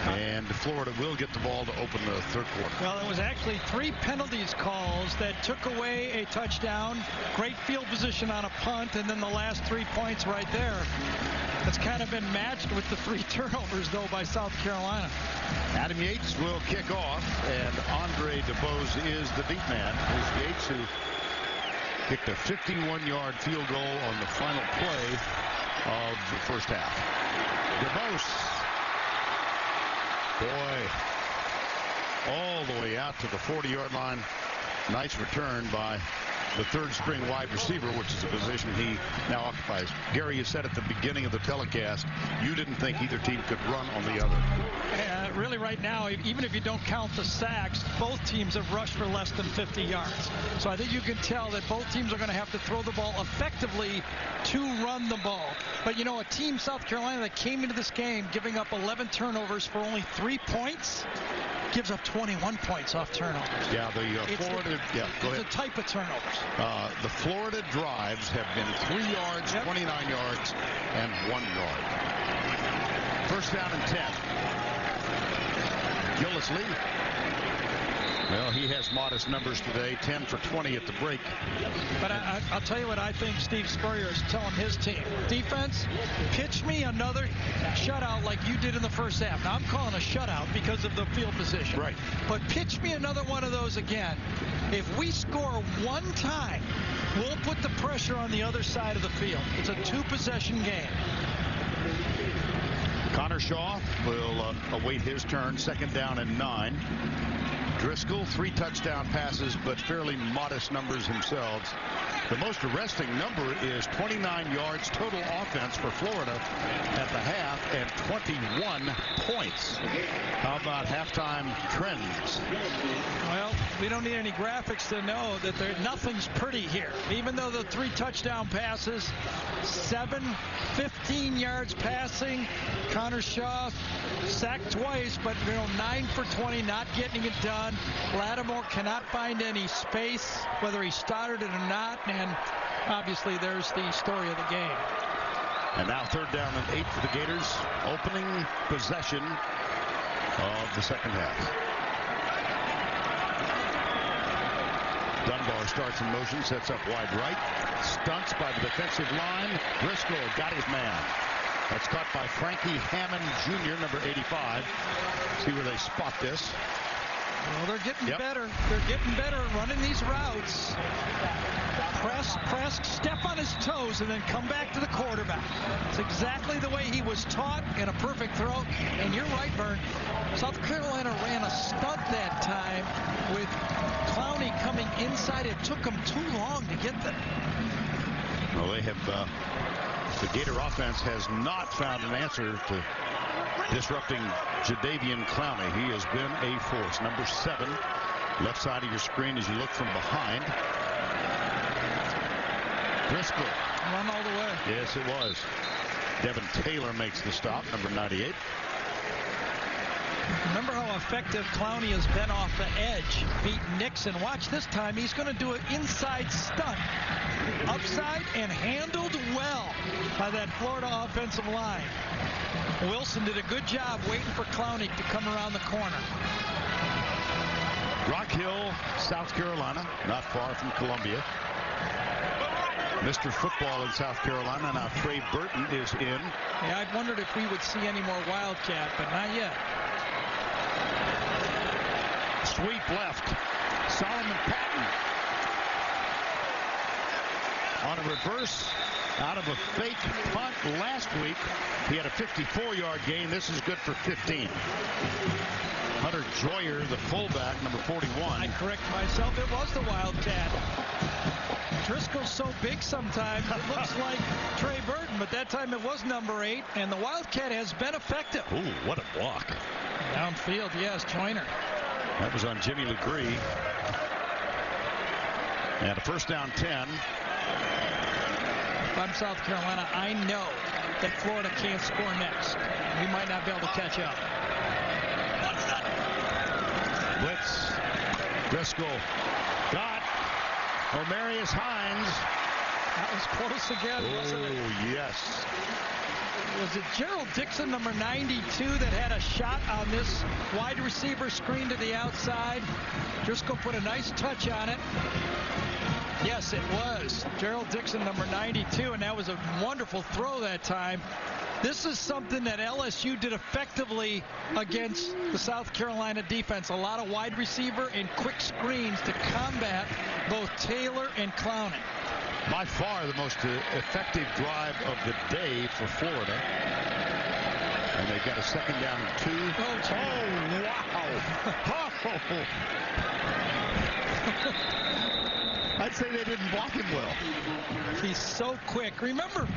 And Florida will get the ball to open the third quarter. Well, it was actually 3 penalties calls that took away a touchdown, great field position on a punt, and then the last 3 points right there. It's kind of been matched with the 3 turnovers, though, by South Carolina. Adam Yates will kick off, and Andre DeBose is the deep man. It's Yates who kicked a 51-yard field goal on the final play of the first half. DeBose. Boy, all the way out to the 40-yard line. Nice return by the third-string wide receiver, which is a position he now occupies. Gary, you said at the beginning of the telecast you didn't think either team could run on the other. Really, right now, even if you don't count the sacks, both teams have rushed for less than 50 yards. So I think you can tell that both teams are going to have to throw the ball effectively to run the ball. But, you know, a team, South Carolina, that came into this game giving up 11 turnovers for only 3 points, gives up 21 points off turnovers. Yeah, the Florida, go ahead. It's a type of turnovers. The Florida drives have been 3 yards, 29 yards, and 1 yard. First down and 10. Gillis Lee. Well, he has modest numbers today, 10 for 20 at the break. But I'll tell you what I think Steve Spurrier is telling his team. Defense, pitch me another shutout like you did in the first half. Now, I'm calling a shutout because of the field position. Right. But pitch me another one of those again. If we score one time, we'll put the pressure on the other side of the field. It's a 2-possession game. Connor Shaw will await his turn. Second down and 9. Driscoll, 3 touchdown passes, but fairly modest numbers themselves. The most arresting number is 29 yards total offense for Florida at the half and 21 points. How about halftime trends? Well, we don't need any graphics to know that nothing's pretty here. Even though the 3 touchdown passes, 15 yards passing. Connor Shaw sacked twice, but 9 for 20, not getting it done. Lattimore cannot find any space, whether he started it or not, and obviously there's the story of the game. And now third down and 8 for the Gators, opening possession of the second half. Dunbar starts in motion, sets up wide right. Stunts by the defensive line. Driscoll got his man. That's caught by Frankie Hammond Jr., number 85. See where they spot this. Well, they're getting better. They're getting better at running these routes. Press, step on his toes, and then come back to the quarterback. It's exactly the way he was taught, and a perfect throw. And you're right, Vern. South Carolina ran a stunt that time with Clowney coming inside. It took them too long to get there. Well, they have, the Gator offense has not found an answer to disrupting Jadeveon Clowney. He has been a force. Number 7, left side of your screen as you look from behind. Driscoll. Run all the way. Yes, it was. Devin Taylor makes the stop, number 98. Remember how effective Clowney has been off the edge, beat Nixon. Watch this time. He's going to do an inside stunt. Upside and handled well by that Florida offensive line. Wilson did a good job waiting for Clowney to come around the corner. Rock Hill, South Carolina, not far from Columbia. Mr. Football in South Carolina. Now Trey Burton is in. Yeah, I wondered if we would see any more Wildcat, but not yet. Sweep left. Solomon Patton on a reverse out of a fake punt last week. He had a 54-yard gain. This is good for 15. Hunter Joyer, the fullback, number 41. I correct myself. It was the Wildcat. Driscoll's so big sometimes it looks like Trey Burton, but that time it was number 8, and the Wildcat has been effective. Ooh, what a block. Downfield, yes, Joyner. That was on Jimmy Legree. And a first down 10. If I'm South Carolina, I know that Florida can't score next. We might not be able to catch up. Blitz. Driscoll got Omarius Hines. That was close again, wasn't it? Oh, yes. Was it Gerald Dixon, number 92, that had a shot on this wide receiver screen to the outside? Driscoll put a nice touch on it. Yes, it was. Gerald Dixon, number 92, and that was a wonderful throw that time. This is something that LSU did effectively against the South Carolina defense. A lot of wide receiver and quick screens to combat both Taylor and Clowney. By far the most effective drive of the day for Florida. And they've got a second down and 2. Oh, wow. I'd say they didn't block him well. He's so quick. Remember,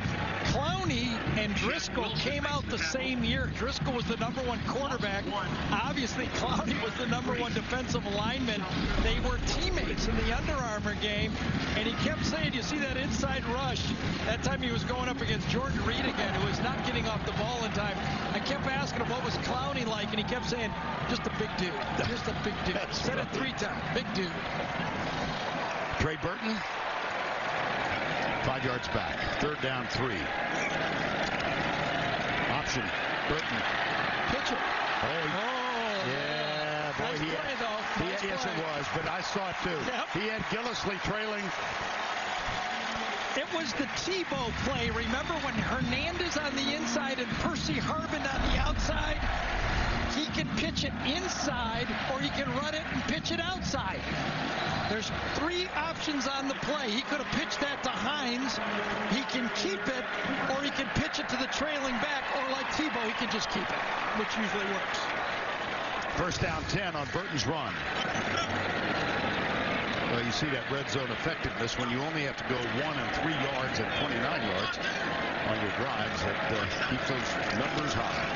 Clowney and Driscoll came out the same year. Driscoll was the number 1 quarterback. Obviously, Clowney was the number 1 defensive lineman. They were teammates in the Under Armour game, and he kept saying, you see that inside rush? That time he was going up against Jordan Reed again, who was not getting off the ball in time. I kept asking him what was Clowney like, and he kept saying, just a big dude. Just a big dude. Said it 3 times. Big dude. Trey Burton, 5 yards back. Third down 3. Option. Burton. Pitch it. Oh, yeah. Boy, Nice play, though. Nice yes, play. it was, but I saw it too. Yep. He had Gillislee trailing. It was the Tebow play. Remember when Hernandez on the inside and Percy Harvin on the outside? He can pitch it inside, or he can run it and pitch it outside. There's 3 options on the play. He could have pitched that to Hines. He can keep it, or he can pitch it to the trailing back, or like Tebow, he can just keep it, which usually works. First down 10 on Burton's run. Well, you see that red zone effectiveness when you only have to go 1 and 3 yards and 29 yards on your drives. That keeps those numbers high.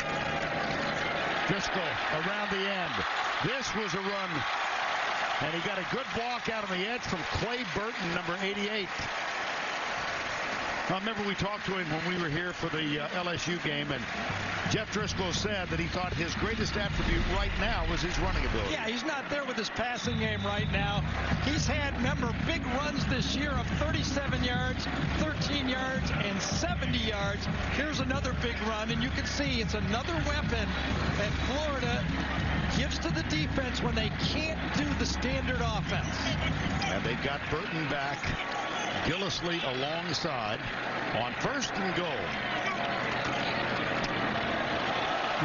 Driscoll around the end. This was a run. And he got a good block out on the edge from Clay Burton, number 88. I remember we talked to him when we were here for the LSU game, and Jeff Driscoll said that he thought his greatest attribute right now was his running ability. Yeah, he's not there with his passing game right now. He's had, remember, big runs this year of 37 yards, 13 yards, and 70 yards. Here's another big run, and you can see it's another weapon that Florida gives to the defense when they can't do the standard offense. And they got Burton back. Gillislee alongside on 1st and goal.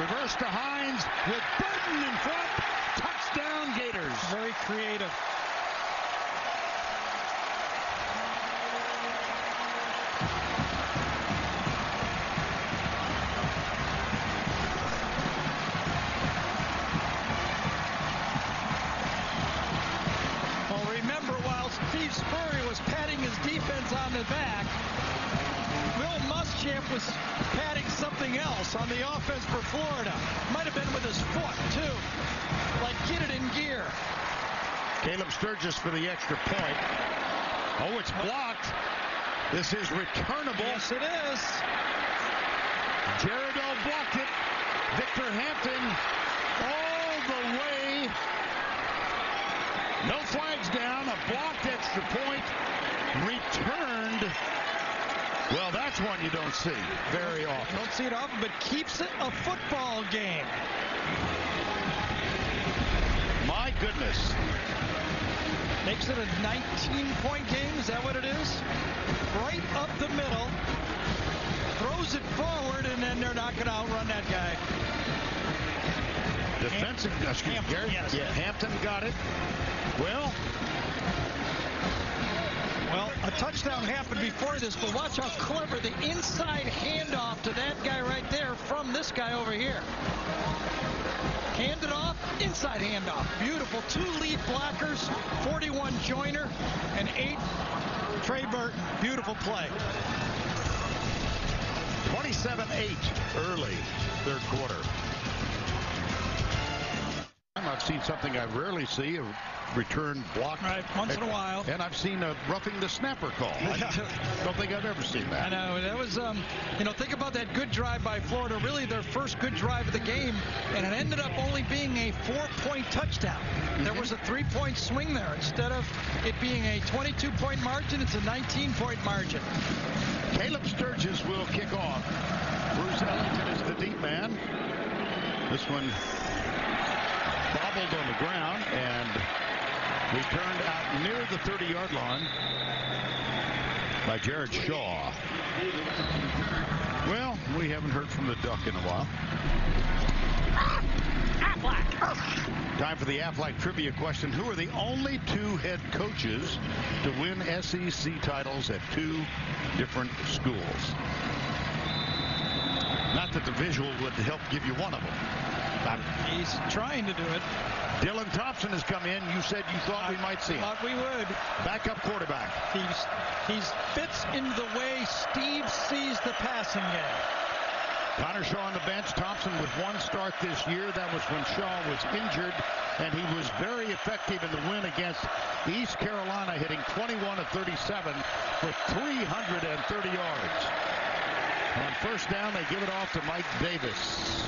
Reverse to Hines with Burton in front. Touchdown Gators. Very creative. Steve Spurrier was patting his defense on the back. Will Muschamp was patting something else on the offense for Florida. Might have been with his foot, too. Like, get it in gear. Caleb Sturgis for the extra point. Oh, it's blocked. This is returnable. Yes, it is. Jerido blocked it. Victor Hampton all the way. No flags down. A blocked extra point. Returned. Well, that's one you don't see very often. Don't see it often, but keeps it a football game. My goodness. Makes it a 19-point game. Is that what it is? Right up the middle. Throws it forward, and then they're not going to outrun that guy. Defensive, Hampton, yes. Yeah, Hampton got it. Well, a touchdown happened before this, but watch how clever the inside handoff to that guy right there from this guy over here. Handed off, inside handoff. Beautiful. 2 lead blockers, 41 Joyner, and 8 Trey Burton. Beautiful play. 27-8 early third quarter. I've seen something I rarely see, a return block. Right, once in a while. And I've seen a roughing the snapper call. I don't think I've ever seen that. I know. That was, think about that good drive by Florida, really their first good drive of the game, and it ended up only being a 4-point touchdown. Mm-hmm. There was a 3-point swing there. Instead of it being a 22-point margin, it's a 19-point margin. Caleb Sturgis will kick off. Bruce Ellington is the deep man. This one bobbled on the ground and returned out near the 30-yard line by Jared Shaw. Well, we haven't heard from the Duck in a while. Aflac. Time for the Aflac trivia question. Who are the only 2 head coaches to win SEC titles at 2 different schools? Not that the visual would help give you one of them. He's trying to do it. Dylan Thompson has come in. You said you thought we might see him. Thought we would. Backup quarterback. He fits into the way Steve sees the passing game. Connor Shaw on the bench. Thompson with 1 start this year. That was when Shaw was injured, and he was very effective in the win against East Carolina, hitting 21 of 37 for 330 yards. On first down, they give it off to Mike Davis.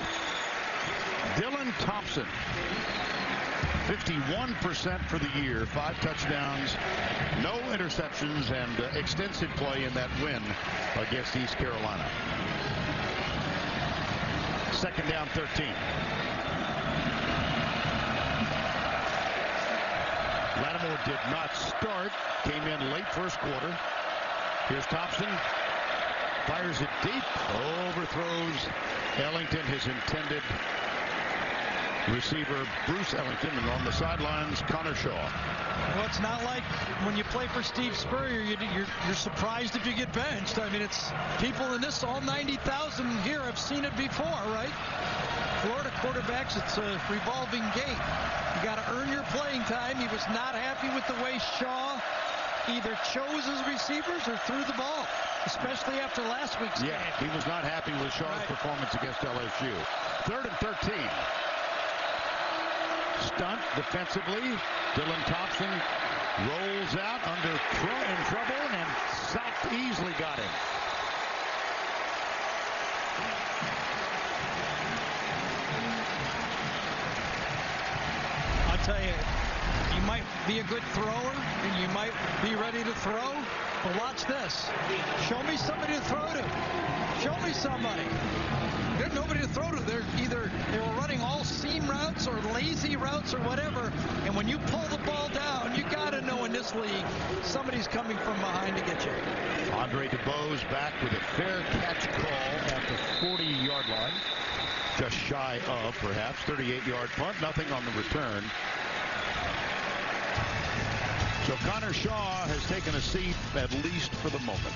Dylan Thompson, 51% for the year, 5 touchdowns, no interceptions, and extensive play in that win against East Carolina. Second down, 13. Lattimore did not start, came in late first quarter. Here's Thompson. Fires it deep, overthrows Ellington, his intended receiver, Bruce Ellington, and on the sidelines, Connor Shaw. Well, it's not like when you play for Steve Spurrier, you're surprised if you get benched. I mean, it's people in this, all 90,000 here have seen it before, right? Florida quarterbacks, it's a revolving gate. You got to earn your playing time. He was not happy with the way Shaw either chose his receivers or threw the ball, especially after last week's game. Yeah, he was not happy with Shaw's performance against LSU. 3rd and 13. Stunt defensively. Dylan Thompson rolls out in trouble, and South easily got him. I'll tell you, you might be a good thrower, and you might be ready to throw, but watch this. Show me somebody to throw to. Show me somebody. There's nobody to throw to. They were running all seam routes. routes or lazy routes or whatever. And when you pull the ball down, you got to know in this league somebody's coming from behind to get you. Andre DeBose back with a fair catch call at the 40-yard line. Just shy of, perhaps, 38-yard punt. Nothing on the return. So Connor Shaw has taken a seat, at least for the moment.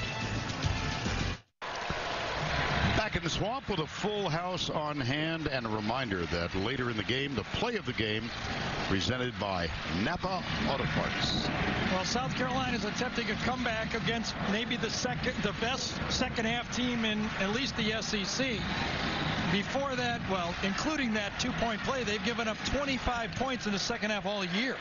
Back in the swamp with a full house on hand, and a reminder that later in the game, the play of the game presented by Napa Auto Parts. Well, South Carolina is attempting a comeback against maybe the best second half team in at least the SEC. Before that, well, including that 2-point play, they've given up 25 points in the second half all year.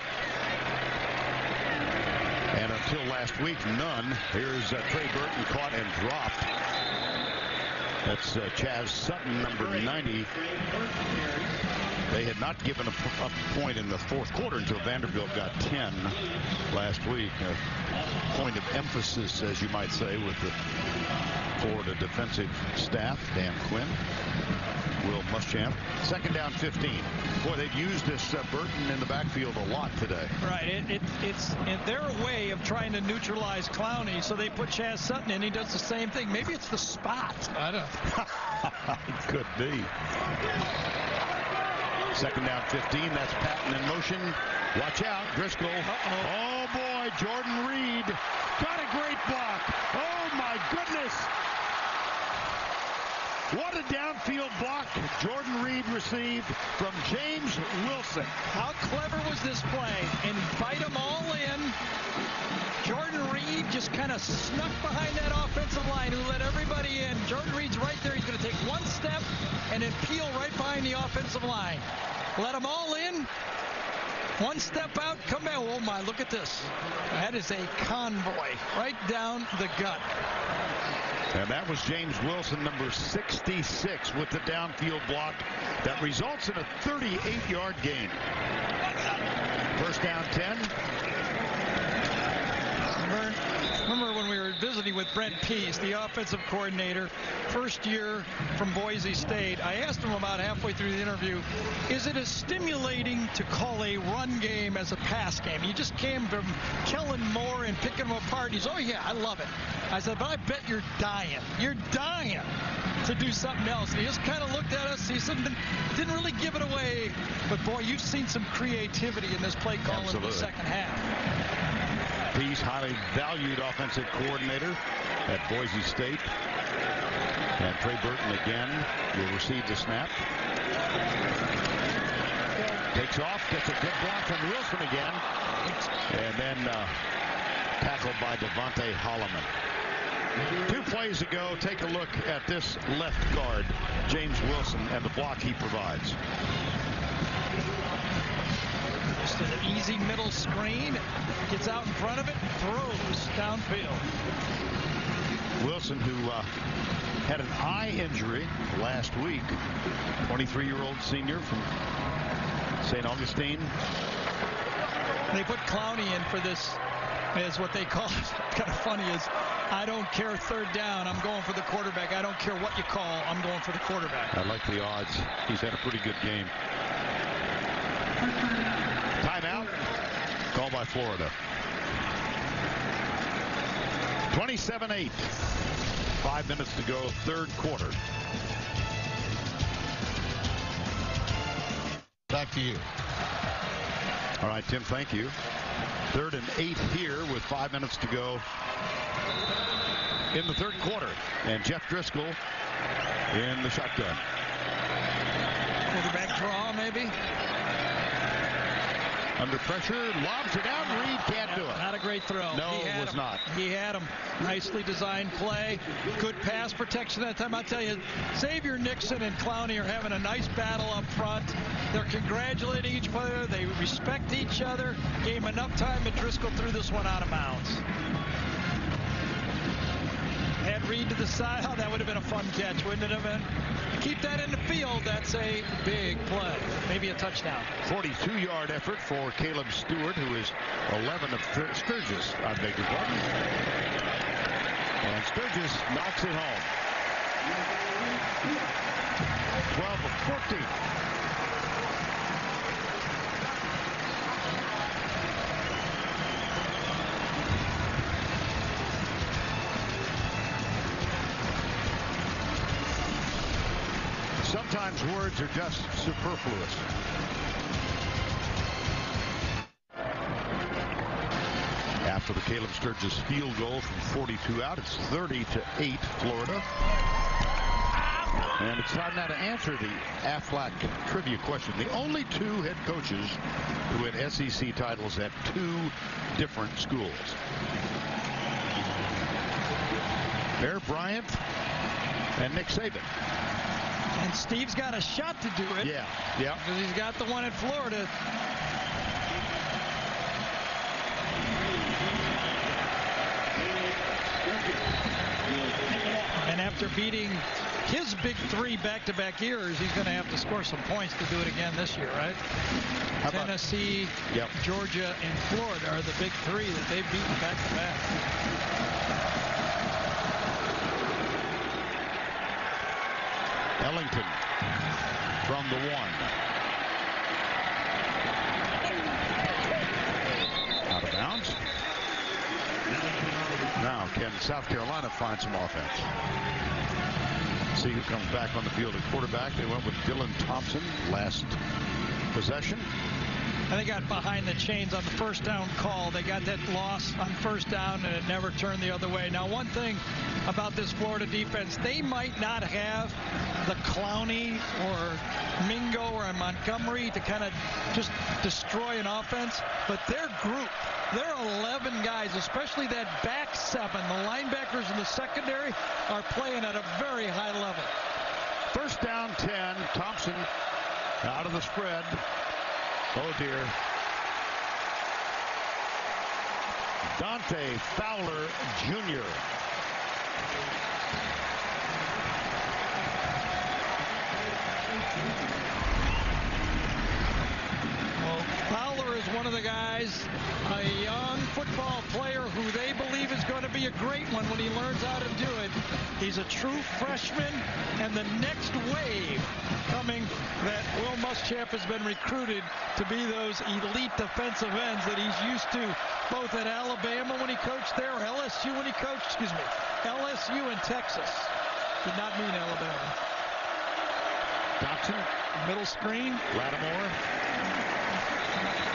And until last week, none. Here's Trey Burton caught and dropped. That's Chaz Sutton, number 90. They had not given a point in the fourth quarter until Vanderbilt got 10 last week. A point of emphasis, as you might say, with the Florida defensive staff. Dan Quinn, Will Muschamp. Second down 15. Boy, they've used this Burton in the backfield a lot today. Right. It's their way of trying to neutralize Clowney, so they put Chaz Sutton in. He does the same thing. Maybe it's the spot. I don't know. It could be. Second down 15. That's Patton in motion. Watch out. Driscoll. Oh, boy. Jordan Reed. Got a great block. Oh, my goodness. What a downfield block Jordan Reed received from James Wilson. How clever was this play? Invite them all in. Jordan Reed just kind of snuck behind that offensive line who let everybody in. Jordan Reed's right there. He's going to take one step and then peel right behind the offensive line. Let them all in. One step out, come back. Oh, my, look at this. That is a convoy right down the gut. And that was James Wilson, number 66, with the downfield block that results in a 38-yard gain. First down 10. Remember when we were visiting with Brent Pease, the offensive coordinator, first year from Boise State. I asked him about halfway through the interview, is it as stimulating to call a run game as a pass game? You just came from Kellen Moore and picking them apart. He's, oh, yeah, I love it. I said, but I bet you're dying. You're dying to do something else. And he just kind of looked at us. He said, didn't really give it away. But, boy, you've seen some creativity in this play call in the second half. Pease, highly valued offensive coordinator at Boise State. And Trey Burton again will receive the snap. Takes off, gets a good block from Wilson again. And then tackled by Devontae Holloman. 2 plays ago, take a look at this left guard, James Wilson, and the block he provides. Just an easy middle screen. Gets out in front of it, throws downfield. Wilson, who had an eye injury last week, 23-year-old senior from St. Augustine. They put Clowney in for this, as what they call it. Kind of funny is, I don't care third down, I'm going for the quarterback. I don't care what you call, I'm going for the quarterback. I like the odds. He's had a pretty good game. Timeout. Called by Florida. 27-8. 5 minutes to go, third quarter. Back to you. All right, Tim, thank you. 3rd and 8 here with 5 minutes to go in the third quarter. And Jeff Driscoll in the shotgun. Quarterback draw, maybe. Under pressure, lobs it out. Reed can't do it. Not a great throw. No, it was not. He had him. Nicely designed play. Good pass protection that time. I'll tell you, Xavier Nixon and Clowney are having a nice battle up front. They're congratulating each other. They respect each other. Gave him enough time, but Driscoll threw this one out of bounds. Had Reed to the side. Oh, that would have been a fun catch, wouldn't it have been? Keep that in the field. That's a big play. Maybe a touchdown. 42-yard effort for Caleb Stewart, who is 11 of Sturgis. I beg your pardon. And Sturgis knocks it home. 12 of 14. Sometimes words are just superfluous. After the Caleb Sturgis field goal from 42 out, it's 30-8 Florida. And it's time now to answer the Aflac trivia question. The only two head coaches who had SEC titles at two different schools. Bear Bryant and Nick Saban. And Steve's got a shot to do it. Yeah. Because he's got the one at Florida. And after beating his big three back-to-back years, he's going to have to score some points to do it again this year, right? Tennessee, Georgia, and Florida are the big three that they've beaten back-to-back. Ellington from the one. Out of bounds. Now can South Carolina find some offense? See who comes back on the field at quarterback. They went with Dylan Thompson last possession. And they got behind the chains on the first down call. They got that loss on first down, and it never turned the other way. Now, one thing about this Florida defense, they might not have the Clowney or Mingo or Montgomery to kind of just destroy an offense, but their group, their 11 guys, especially that back seven, the linebackers in the secondary, are playing at a very high level. First down 10. Thompson out of the spread. Oh, dear. Dante Fowler, Jr. Well, Fowler is one of the guys, a young football player who they believe is going to be a great one when he learns how to do it. He's a true freshman, and the next wave coming that Will Muschamp has been recruited to be those elite defensive ends that he's used to both at Alabama when he coached there, or LSU when he coached, LSU and Texas. Did not mean Alabama. Dotson, middle screen. Lattimore.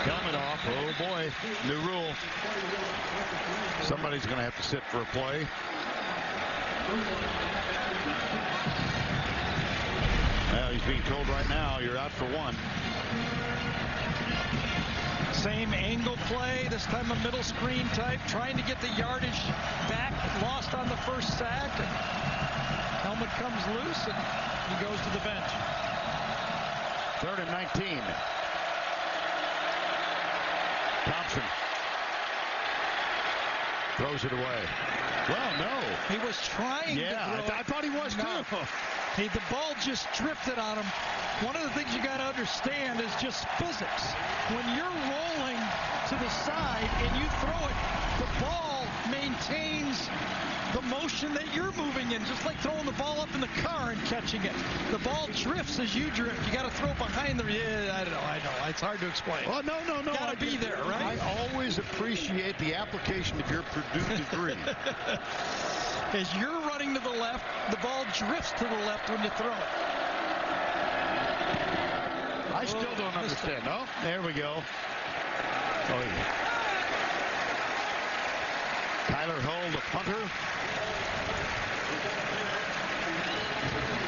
Helmet off. Oh, boy. New rule. Somebody's going to have to sit for a play. Well, he's being told right now, you're out for one. Same angle play, this time a middle screen type, trying to get the yardage back, lost on the first sack. And helmet comes loose, and he goes to the bench. 3rd and 19. Thompson throws it away. Well, no. He was trying to throw I thought he was too. The ball just drifted on him. One of the things you got to understand is just physics. When you're rolling to the side and you throw it, the ball maintains the motion that you're moving in, just like throwing the ball up in the car and catching it. The ball drifts as you drift. You got to throw behind the. I know. It's hard to explain. Oh, no. Got to be there, right? I always appreciate the application of your Purdue degree. As you're running to the left, the ball drifts to the left when you throw it. I still don't understand. Oh, there we go. Oh, yeah. Tyler Hull, the punter.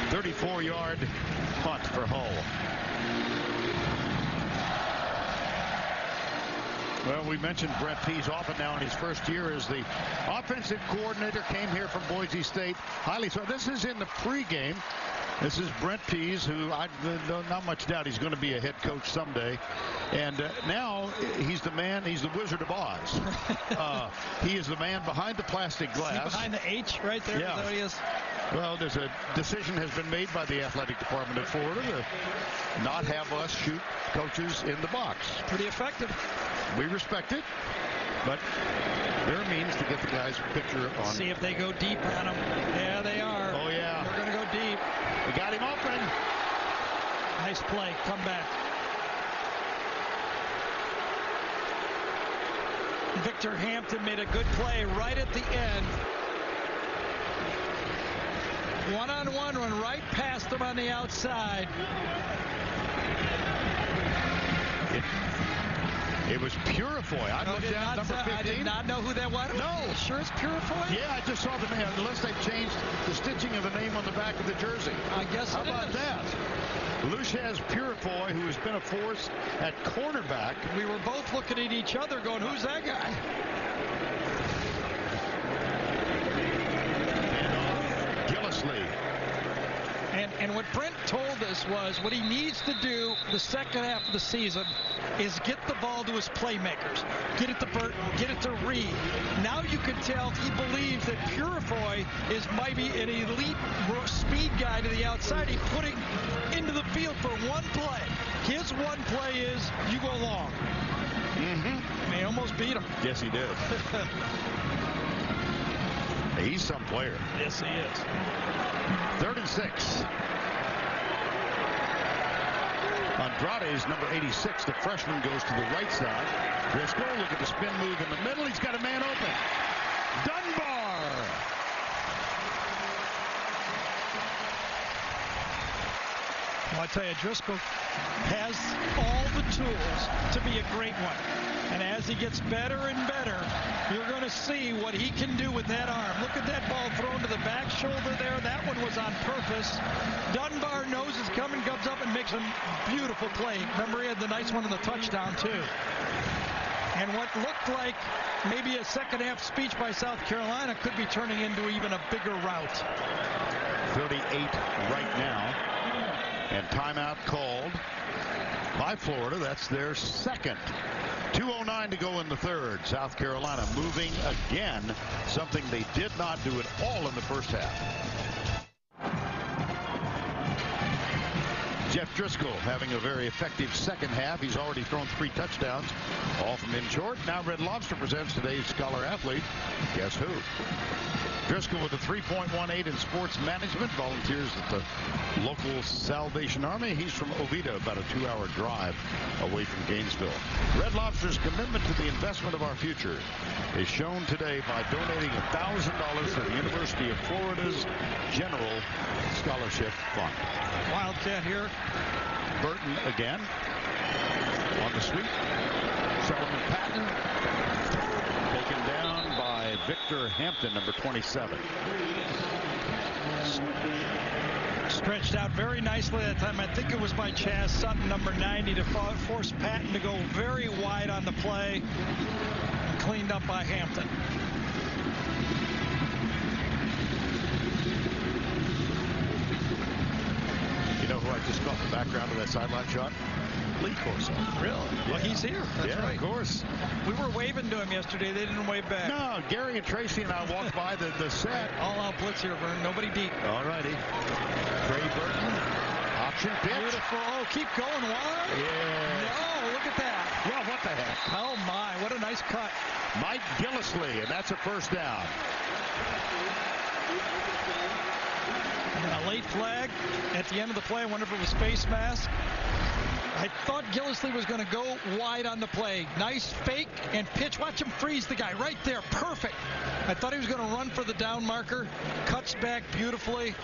34-yard punt for Hull. Well, we mentioned Brett Pease often now in his first year as the offensive coordinator. Came here from Boise State. Highly so. This is in the pregame. This is Brent Pease, who I not much doubt he's going to be a head coach someday. And now he's the man. He's the Wizard of Oz. He is the man behind the plastic glass. Behind the H right there. Yeah. Is that what he is? Well, there's a decision has been made by the athletic department of Florida to not have us shoot coaches in the box. Pretty effective. We respect it, but there are means to get the guy's picture on. See if they go deep on him. Yeah, they are. Oh, yeah. They're going to go deep. We got him open. Nice play. Come back. Victor Hampton made a good play right at the end. One-on-one run right past him on the outside. It was Purifoy. I looked down number 15. I did not know who that was. No. You sure it's Purifoy? Yeah, I just saw the name. Unless they've changed the stitching of the name on the back of the jersey. I guess How about that? Lushez Purifoy, who has been a force at cornerback. We were both looking at each other going, who's that guy? Gillislee. And what Brent told us was what he needs to do the second half of the season is get the ball to his playmakers. Get it to Burton, get it to Reed. Now you can tell he believes that Purifoy is maybe an elite speed guy to the outside. He's putting into the field for one play. His one play is you go long. And he almost beat him. Yes, he did. He's some player. Yes, he is. 3rd and 6. Andrade's number 86. The freshman goes to the right side. Driscoll, look at the spin move in the middle. He's got a man open. Dunbar. Well, I tell you, Driscoll has all the tools to be a great one. And as he gets better and better, you're going to see what he can do with that arm. Look at that ball thrown to the back shoulder there. That one was on purpose. Dunbar knows it's coming, comes up and makes a beautiful play. Remember, he had the nice one in the touchdown, too. And what looked like maybe a second half speech by South Carolina could be turning into even a bigger route. 38 right now. And timeout called by Florida. That's their second. 2:09 to go in the third. South Carolina moving again, something they did not do at all in the first half. Jeff Driscoll having a very effective second half. He's already thrown 3 touchdowns, all from in short. Now Red Lobster presents today's Scholar Athlete. Guess who? Driscoll with a 3.18 in sports management, volunteers at the local Salvation Army. He's from Oviedo, about a 2-hour drive away from Gainesville. Red Lobster's commitment to the investment of our future is shown today by donating $1,000 to the University of Florida's General Scholarship Fund. Wildcat here. Burton again on the sweep. Solomon Patton taken down by Victor Hampton, number 27. Stretched out very nicely that time. I think it was by Chaz Sutton, number 90, to force Patton to go very wide on the play. And cleaned up by Hampton. You know who I just caught the background of that sideline shot? Lee Corso. Really? Well, he's here. That's right. Of course. We were waving to him yesterday. They didn't wave back. No, Gary and Tracy and I walked by the set. All out blitz here, Vern. Nobody deep. All righty. Trey Burton. Option pitch. Beautiful. Oh, keep going. Wide. Yeah. No, look at that. Well, what the heck? Oh, my. What a nice cut. Mike Gillislee, and that's a first down. And a late flag at the end of the play. I wonder if it was face mask. I thought Gillislee was going to go wide on the play. Nice fake and pitch. Watch him freeze the guy right there. Perfect. I thought he was going to run for the down marker. Cuts back beautifully.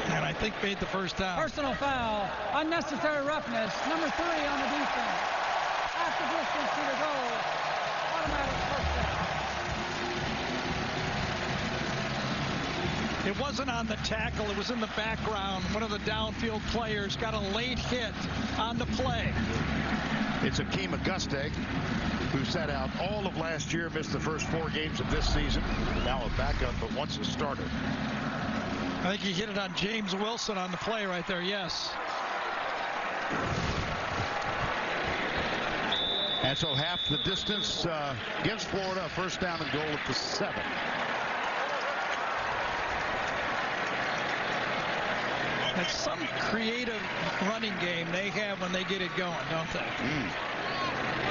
And I think made the first down. Personal foul. Unnecessary roughness. Number 3 on the defense. Half the distance to the goal. Automatic first down. It wasn't on the tackle. It was in the background. One of the downfield players got a late hit on the play. It's Akeem Auguste, who sat out all of last year, missed the first 4 games of this season. Now a backup, but once it started. I think he hit it on James Wilson on the play right there, yes. And so half the distance gives Florida a first down and goal at the 7. That's some creative running game they have when they get it going, don't they?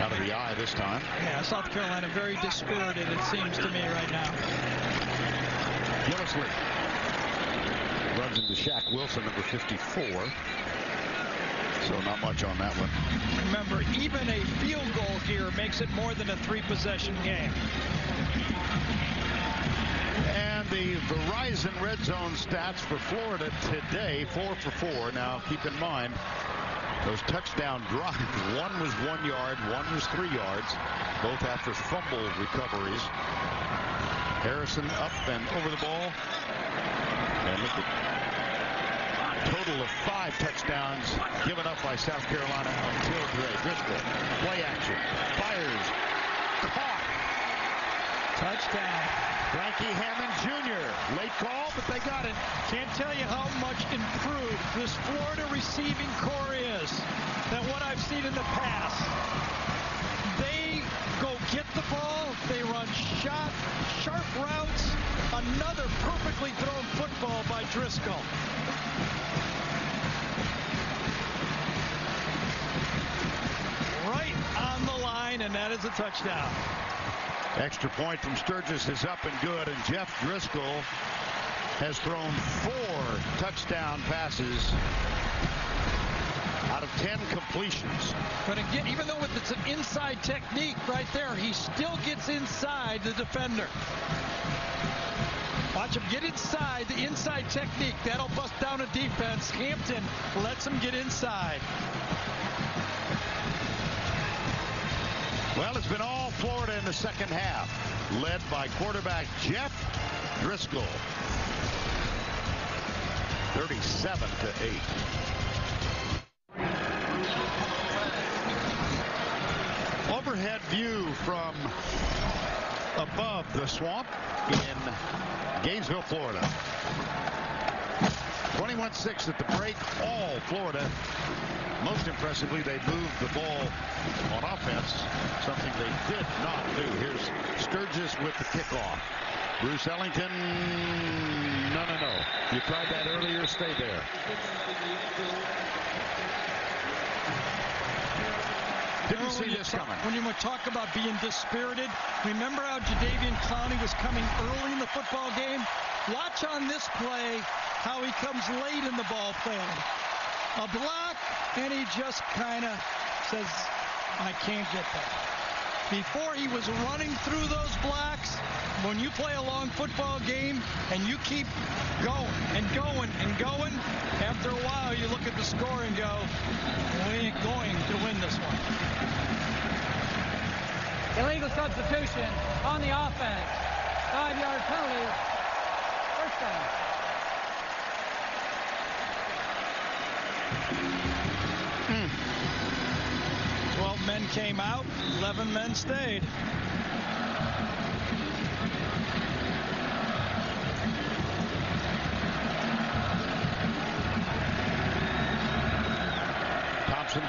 Out of the eye this time. Yeah, South Carolina very dispirited, it seems to me, right now. Gillislee runs into Shaq Wilson, number 54. So not much on that one. Remember, even a field goal here makes it more than a 3-possession game. And the Verizon Red Zone stats for Florida today, 4 for 4. Now, keep in mind, those touchdown drives, one was 1 yard, one was 3 yards, both after fumble recoveries. Harrison up and over the ball. And look at a total of 5 touchdowns given up by South Carolina until today. Driscoll, play action, fires, caught. Touchdown. Frankie Hammond Jr. Late call, but they got it. Can't tell you how much improved this Florida receiving core is than what I've seen in the past. They go get the ball. They run sharp routes. Another perfectly thrown football by Driscoll. Right on the line, and that is a touchdown. Extra point from Sturgis is up and good, and Jeff Driscoll has thrown 4 touchdown passes out of 10 completions. But again, even though it's an inside technique right there, he still gets inside the defender. Watch him get inside, the inside technique. That'll bust down a defense. Hampton lets him get inside. Well, it's been all Florida in the second half, led by quarterback Jeff Driscoll. 37-8. Overhead view from above the swamp in Gainesville, Florida. 21-6 at the break, all Florida. Most impressively, they moved the ball on offense, something they did not do. Here's Sturgis with the kickoff. Bruce Ellington, no. You tried that earlier, stay there. Didn't see this coming. When you talk about being dispirited, remember how Jadeveon Clowney was coming early in the football game? Watch on this play how he comes late in the ball playing. A block, and he just kind of says, I can't get that. Before he was running through those blocks. When you play a long football game and you keep going and going and going, after a while you look at the score and go, we ain't going to win this one. Illegal substitution on the offense. 5-yard penalty. First down. 12 men came out, 11 men stayed. Thompson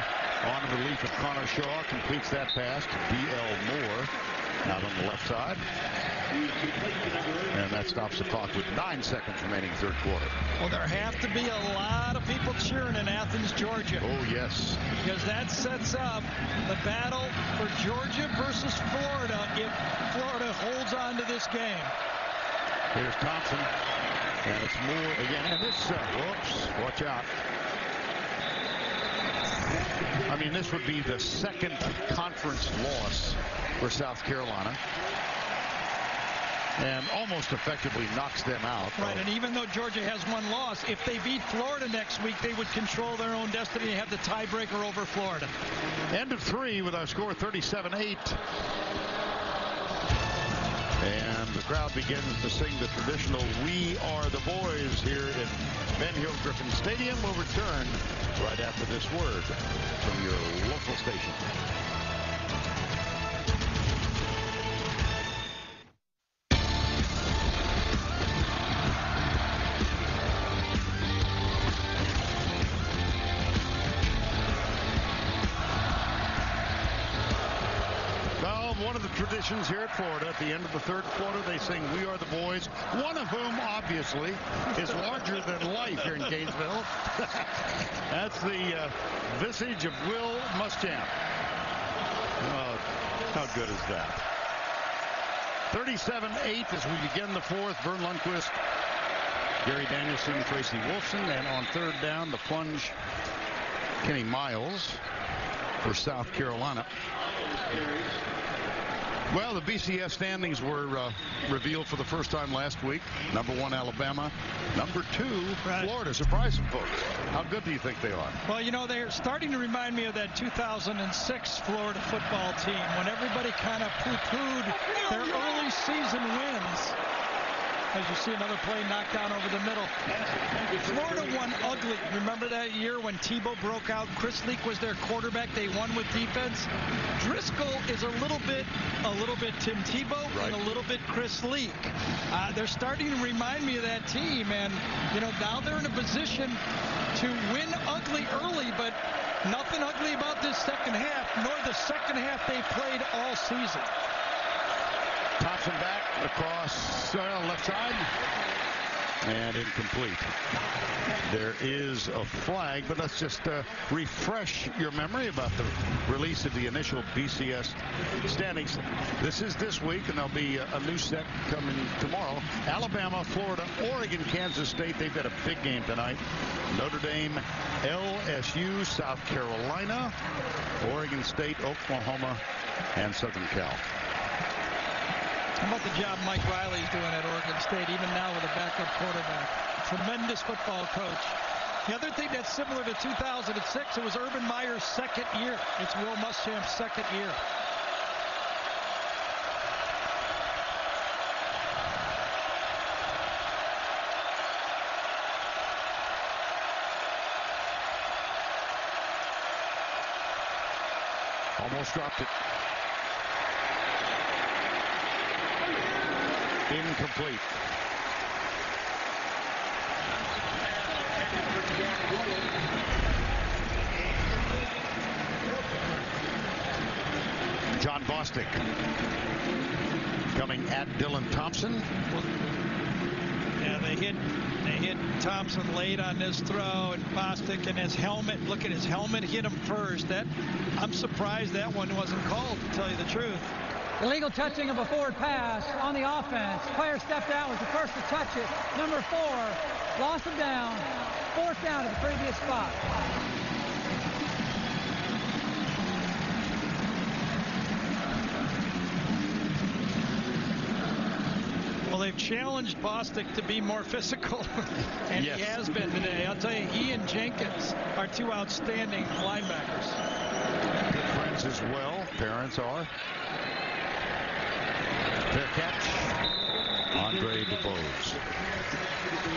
on relief of Connor Shaw completes that pass to D.L. Moore out on the left side. And that stops the clock with 9 seconds remaining third quarter. Well, there have to be a lot of people cheering in Athens, Georgia. Oh, yes. Because that sets up the battle for Georgia versus Florida if Florida holds on to this game. Here's Thompson. And it's Moore again. And this, whoops, watch out. I mean, this would be the second conference loss for South Carolina. And almost effectively knocks them out. Right, and even though Georgia has one loss, if they beat Florida next week, they would control their own destiny and have the tiebreaker over Florida. End of 3 with our score 37-8. And the crowd begins to sing the traditional "We Are the Boys" here in Ben Hill Griffin Stadium. We'll return right after this word from your local station. Traditions here at Florida. At the end of the third quarter, they sing "We Are the Boys," one of whom, obviously, is larger than life here in Gainesville. That's the visage of Will Muschamp. Oh, how good is that? 37-8 as we begin the fourth. Vern Lundquist, Gary Danielson, Tracy Wolfson, and on third down, the plunge, Kenny Miles for South Carolina. Well, the BCS standings were revealed for the first time last week. Number 1, Alabama. Number 2, Florida. Surprising folks. How good do you think they are? Well, you know, they're starting to remind me of that 2006 Florida football team when everybody kind of poo-pooed their early season wins. As you see another play knocked down over the middle. Florida won ugly. Remember that year when Tebow broke out? Chris Leak was their quarterback. They won with defense. Driscoll is a little bit Tim Tebow and a little bit Chris Leak. They're starting to remind me of that team, and you know, now they're in a position to win ugly early, but nothing ugly about this second half, nor the second half they played all season. Thompson back across left side and incomplete. There is a flag, but let's just refresh your memory about the release of the initial BCS standings. This is this week, and there'll be a new set coming tomorrow. Alabama, Florida, Oregon, Kansas State. They've got a big game tonight. Notre Dame, LSU, South Carolina, Oregon State, Oklahoma, and Southern Cal. How about the job Mike Riley's doing at Oregon State, even now with a backup quarterback? Tremendous football coach. The other thing that's similar to 2006, it was Urban Meyer's second year. It's Will Muschamp's second year. Almost dropped it. Incomplete. John Bostic coming at Dylan Thompson. Yeah, they hit Thompson late on this throw, and Bostic and his helmet. Look at his helmet hit him first. I'm surprised that one wasn't called, to tell you the truth. Illegal touching of a forward pass on the offense. Player stepped out, was the first to touch it. Number 4, lost him down. 4th down to the previous spot. Well, they've challenged Bostic to be more physical, and he has been today. I'll tell you, he and Jenkins are 2 outstanding linebackers. Good friends as well. Parents are. Fair catch. Andre DuBose.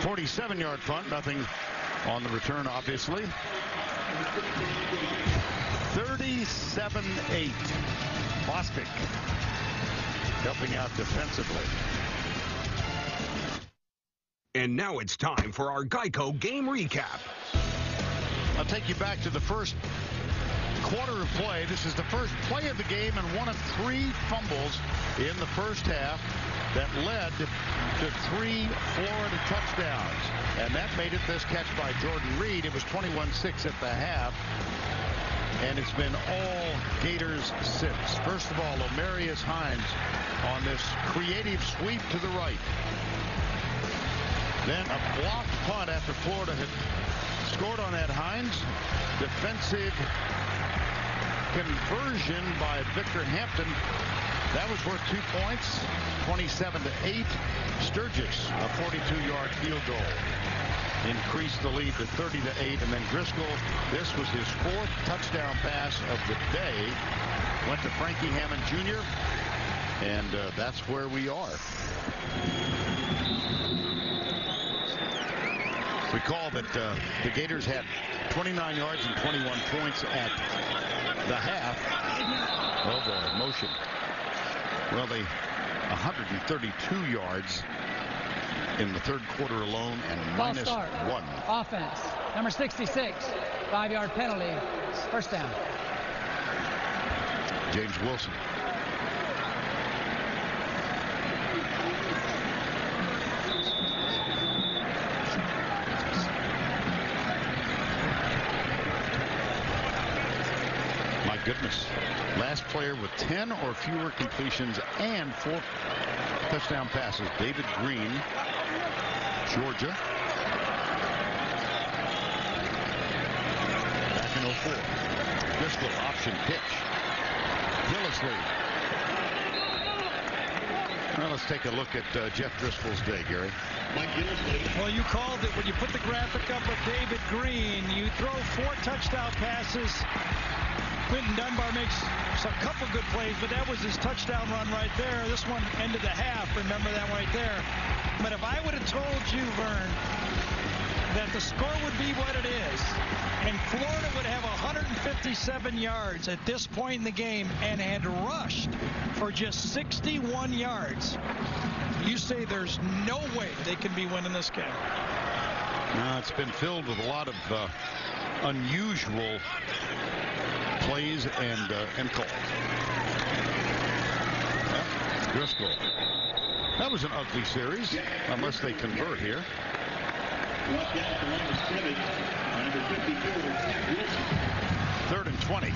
47-yard punt. Nothing on the return, obviously. 37-8. Bostic helping out defensively. And now it's time for our Geico game recap. I'll take you back to the first quarter of play. This is the first play of the game and one of 3 fumbles in the first half that led to 3 Florida touchdowns. And that made it this catch by Jordan Reed. It was 21-6 at the half. And it's been all Gators since. First of all, Omarius Hines on this creative sweep to the right. Then a blocked punt after Florida had scored on that. Hines. Defensive conversion by Victor Hampton. That was worth 2 points. 27-8. Sturgis, a 42-yard field goal, increased the lead to 30-8. And then Driscoll, this was his 4th touchdown pass of the day. Went to Frankie Hammond Jr. And that's where we are. Recall that the Gators had 29 yards and 21 points at the half. Oh boy, motion. Well, they 132 yards in the third quarter alone and minus 1. Offense. Number 66. 5-yard penalty. First down. James Wilson. Goodness. Last player with 10 or fewer completions and 4 touchdown passes. David Green, Georgia. Back in 04. Driscoll option pitch. Gillisley. Well, let's take a look at Jeff Driscoll's day, Gary. Well, you called it when you put the graphic up of David Green. You throw 4 touchdown passes. Quinton Dunbar makes a couple good plays, but that was his touchdown run right there. This one ended the half. Remember that right there. But if I would have told you, Vern, that the score would be what it is, and Florida would have 157 yards at this point in the game and had rushed for just 61 yards, you say there's no way they can be winning this game. No, it's been filled with a lot of unusual plays and calls. Yeah. Driscoll. That was an ugly series, unless they convert here. 3rd and 20.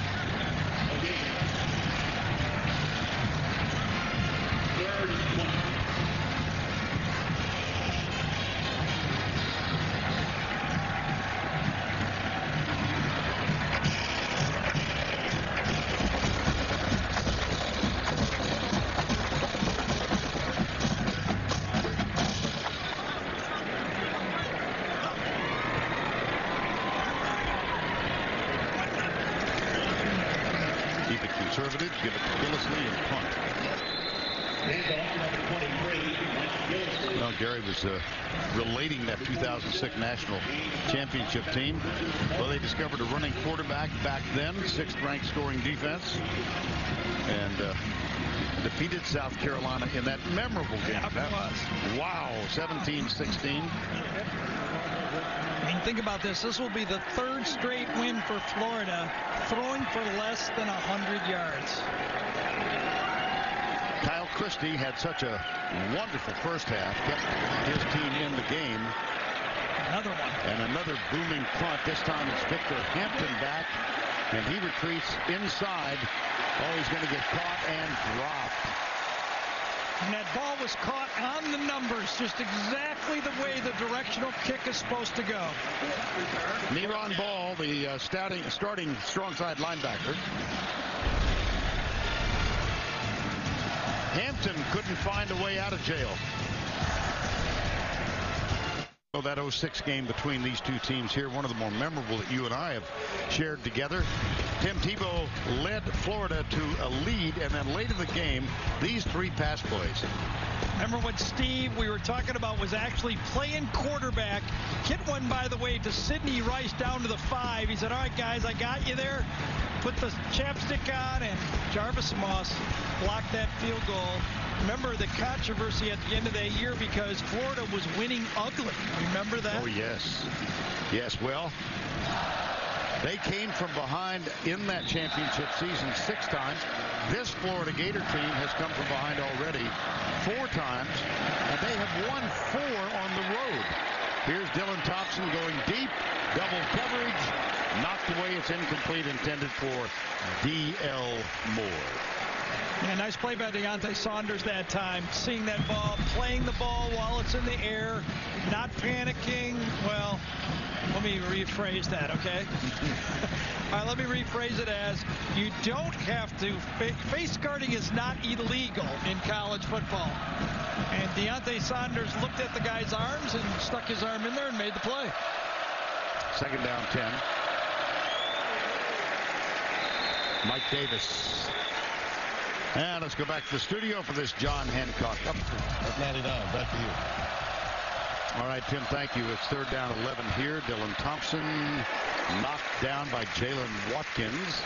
Conservative, give it to Gillisley and punt. Well, Gary was relating that 2006 national championship team. Well, they discovered a running quarterback back then, 6th ranked scoring defense, and defeated South Carolina in that memorable game. That was, wow, 17-16. I mean, think about this. This will be the 3rd straight win for Florida, throwing for less than 100 yards. Kyle Christie had such a wonderful first half, kept his team in the game. Another one. And another booming punt. This time it's Victor Hampton back, and he retreats inside. Oh, he's going to get caught and dropped. And that ball was caught on the numbers, just exactly the way the directional kick is supposed to go. Neron Ball, the starting strong side linebacker. Hampton couldn't find a way out of jail. So that 06 game between these two teams here, one of the more memorable that you and I have shared together. Tim Tebow led Florida to a lead, and then late in the game, these 3 pass plays. Remember when Steve, we were talking about, was actually playing quarterback. Hit one, by the way, to Sidney Rice down to the 5. He said, all right, guys, I got you there. Put the chapstick on, and Jarvis Moss blocked that field goal. Remember the controversy at the end of that year because Florida was winning ugly. Remember that? Oh, yes. Yes, well, they came from behind in that championship season 6 times. This Florida Gator team has come from behind already 4 times, and they have won 4 on the road. Here's Dylan Thompson going deep, double coverage, knocked away. It's incomplete, intended for D.L. Moore. Yeah, nice play by Deontay Saunders that time. Seeing that ball, playing the ball while it's in the air, not panicking. Well, let me rephrase that, okay? All right, let me rephrase it as you don't have to. Face guarding is not illegal in college football. And Deontay Saunders looked at the guy's arms and stuck his arm in there and made the play. 2nd down 10. Mike Davis. And let's go back to the studio for this John Hancock. Up at 99. Back to you. All right, Tim, thank you. It's 3rd down 11 here. Dylan Thompson knocked down by Jalen Watkins.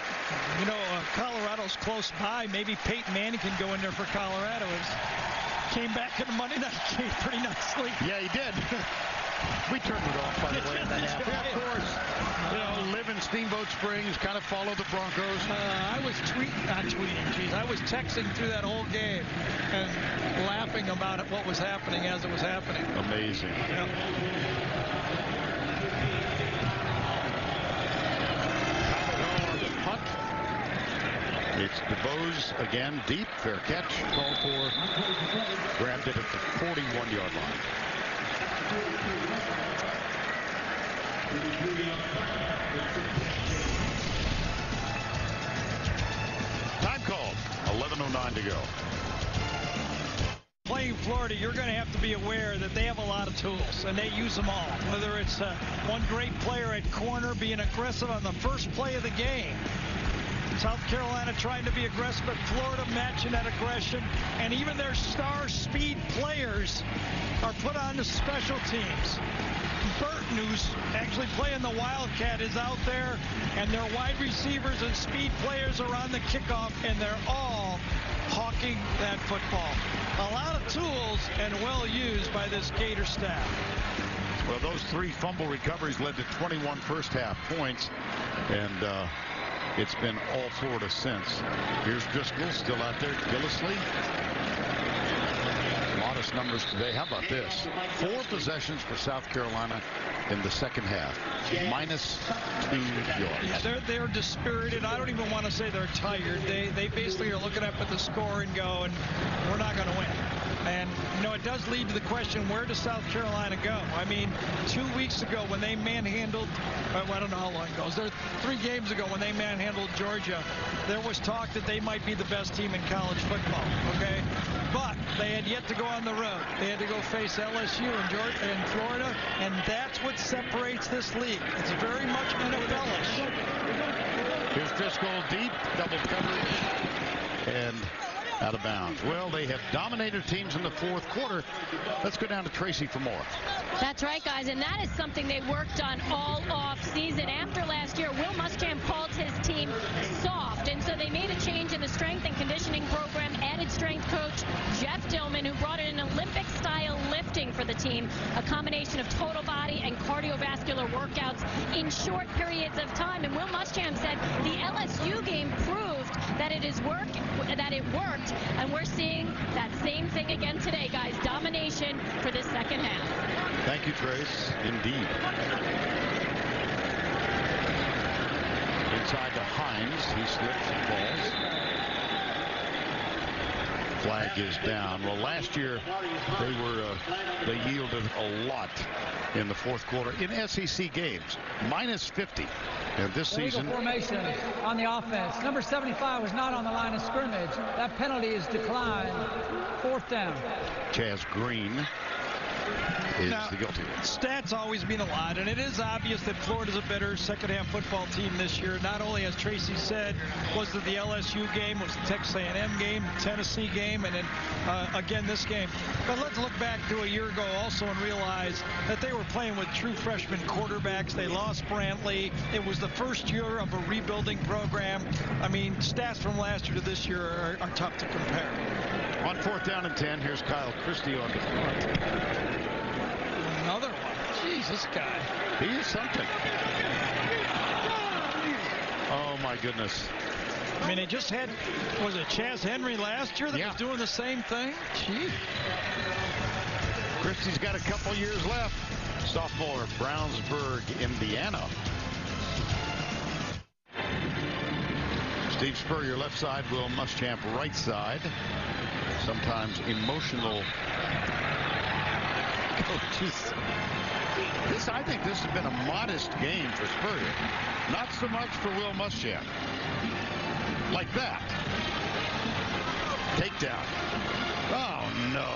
You know, Colorado's close by. Maybe Peyton Manning can go in there for Colorado. Came back in the Monday night game pretty nicely. Yeah, he did. We turned it off, by the way, in that half. Yeah, of course. You know, live in Steamboat Springs, kind of follow the Broncos. I was I was texting through that whole game and laughing about it, what was happening as it was happening. Amazing. Yep. Punt. It's DeBose again, deep, fair catch, called for, grabbed it at the 41-yard line. Time called. 11:09 to go. playing Florida, you're going to have to be aware that they have a lot of tools, and they use them all. Whether it's one great player at corner being aggressive on the first play of the game. South Carolina trying to be aggressive, but Florida matching that aggression. And even their star speed players are put on to special teams. Burton, who's actually playing the Wildcat, is out there, and their wide receivers and speed players are on the kickoff, and they're all hawking that football. A lot of tools and well used by this Gator staff. Well, those 3 fumble recoveries led to 21 first half points, and it's been all Florida since. Here's Driscoll still out there. Gillislee. Modest numbers today. How about this? 4 possessions for South Carolina in the second half. -2 yards. Yeah, they're dispirited. I don't even want to say they're tired. They basically are looking up at the score and going, we're not going to win. And, you know, it does lead to the question, where does South Carolina go? I mean, 2 weeks ago when they manhandled, I don't know how long ago, 3 games ago when they manhandled Georgia, there was talk that they might be the best team in college football, okay? But they had yet to go on the road. They had to go face LSU and Florida, and that's what separates this league. It's very much NFL-ish. Here's Driscoll deep, double coverage, and out of bounds. Well, they have dominated teams in the fourth quarter. Let's go down to Tracy for more. That's right, guys, and that is something they worked on all off season. After last year, Will Muschamp called his team soft, and so they made a change in the strength and conditioning program, added strength coach Jeff Dillman, who brought in an Olympic-style lifting for the team, a combination of total body and cardiovascular workouts in short periods of time. And Will Muschamp said the LSU game proved that it worked, and we're seeing that same thing again today, guys. Domination for this second half. Thank you, Trace. Indeed. Inside to Hines. He slips and falls. Flag is down. Well, last year they yielded a lot in the fourth quarter in SEC games. -50. And this season, formation on the offense. Number 75 was not on the line of scrimmage. That penalty is declined. 4th down. Chaz Green is the guilty one. Stats always mean a lot, and it is obvious that Florida's a better second-half football team this year. Not only, as Tracy said, was it the LSU game, was the Texas A&M game, Tennessee game, and then again this game. But let's look back to a year ago also and realize that they were playing with true freshman quarterbacks. They lost Brantley. It was the first year of a rebuilding program. I mean, stats from last year to this year are tough to compare. On 4th down and 10, here's Kyle Christie on the front. Another one. Jeez, this guy. He is something. Oh, my goodness. I mean, they just had, was it Chaz Henry last year that was doing the same thing? Gee. Christie's got a couple years left. Sophomore, Brownsburg, Indiana. Steve Spurrier left side, Will Muschamp right side. Sometimes emotional coaches. I think this has been a modest game for Spurrier. Not so much for Will Muschamp. Like that. Takedown. Oh, no.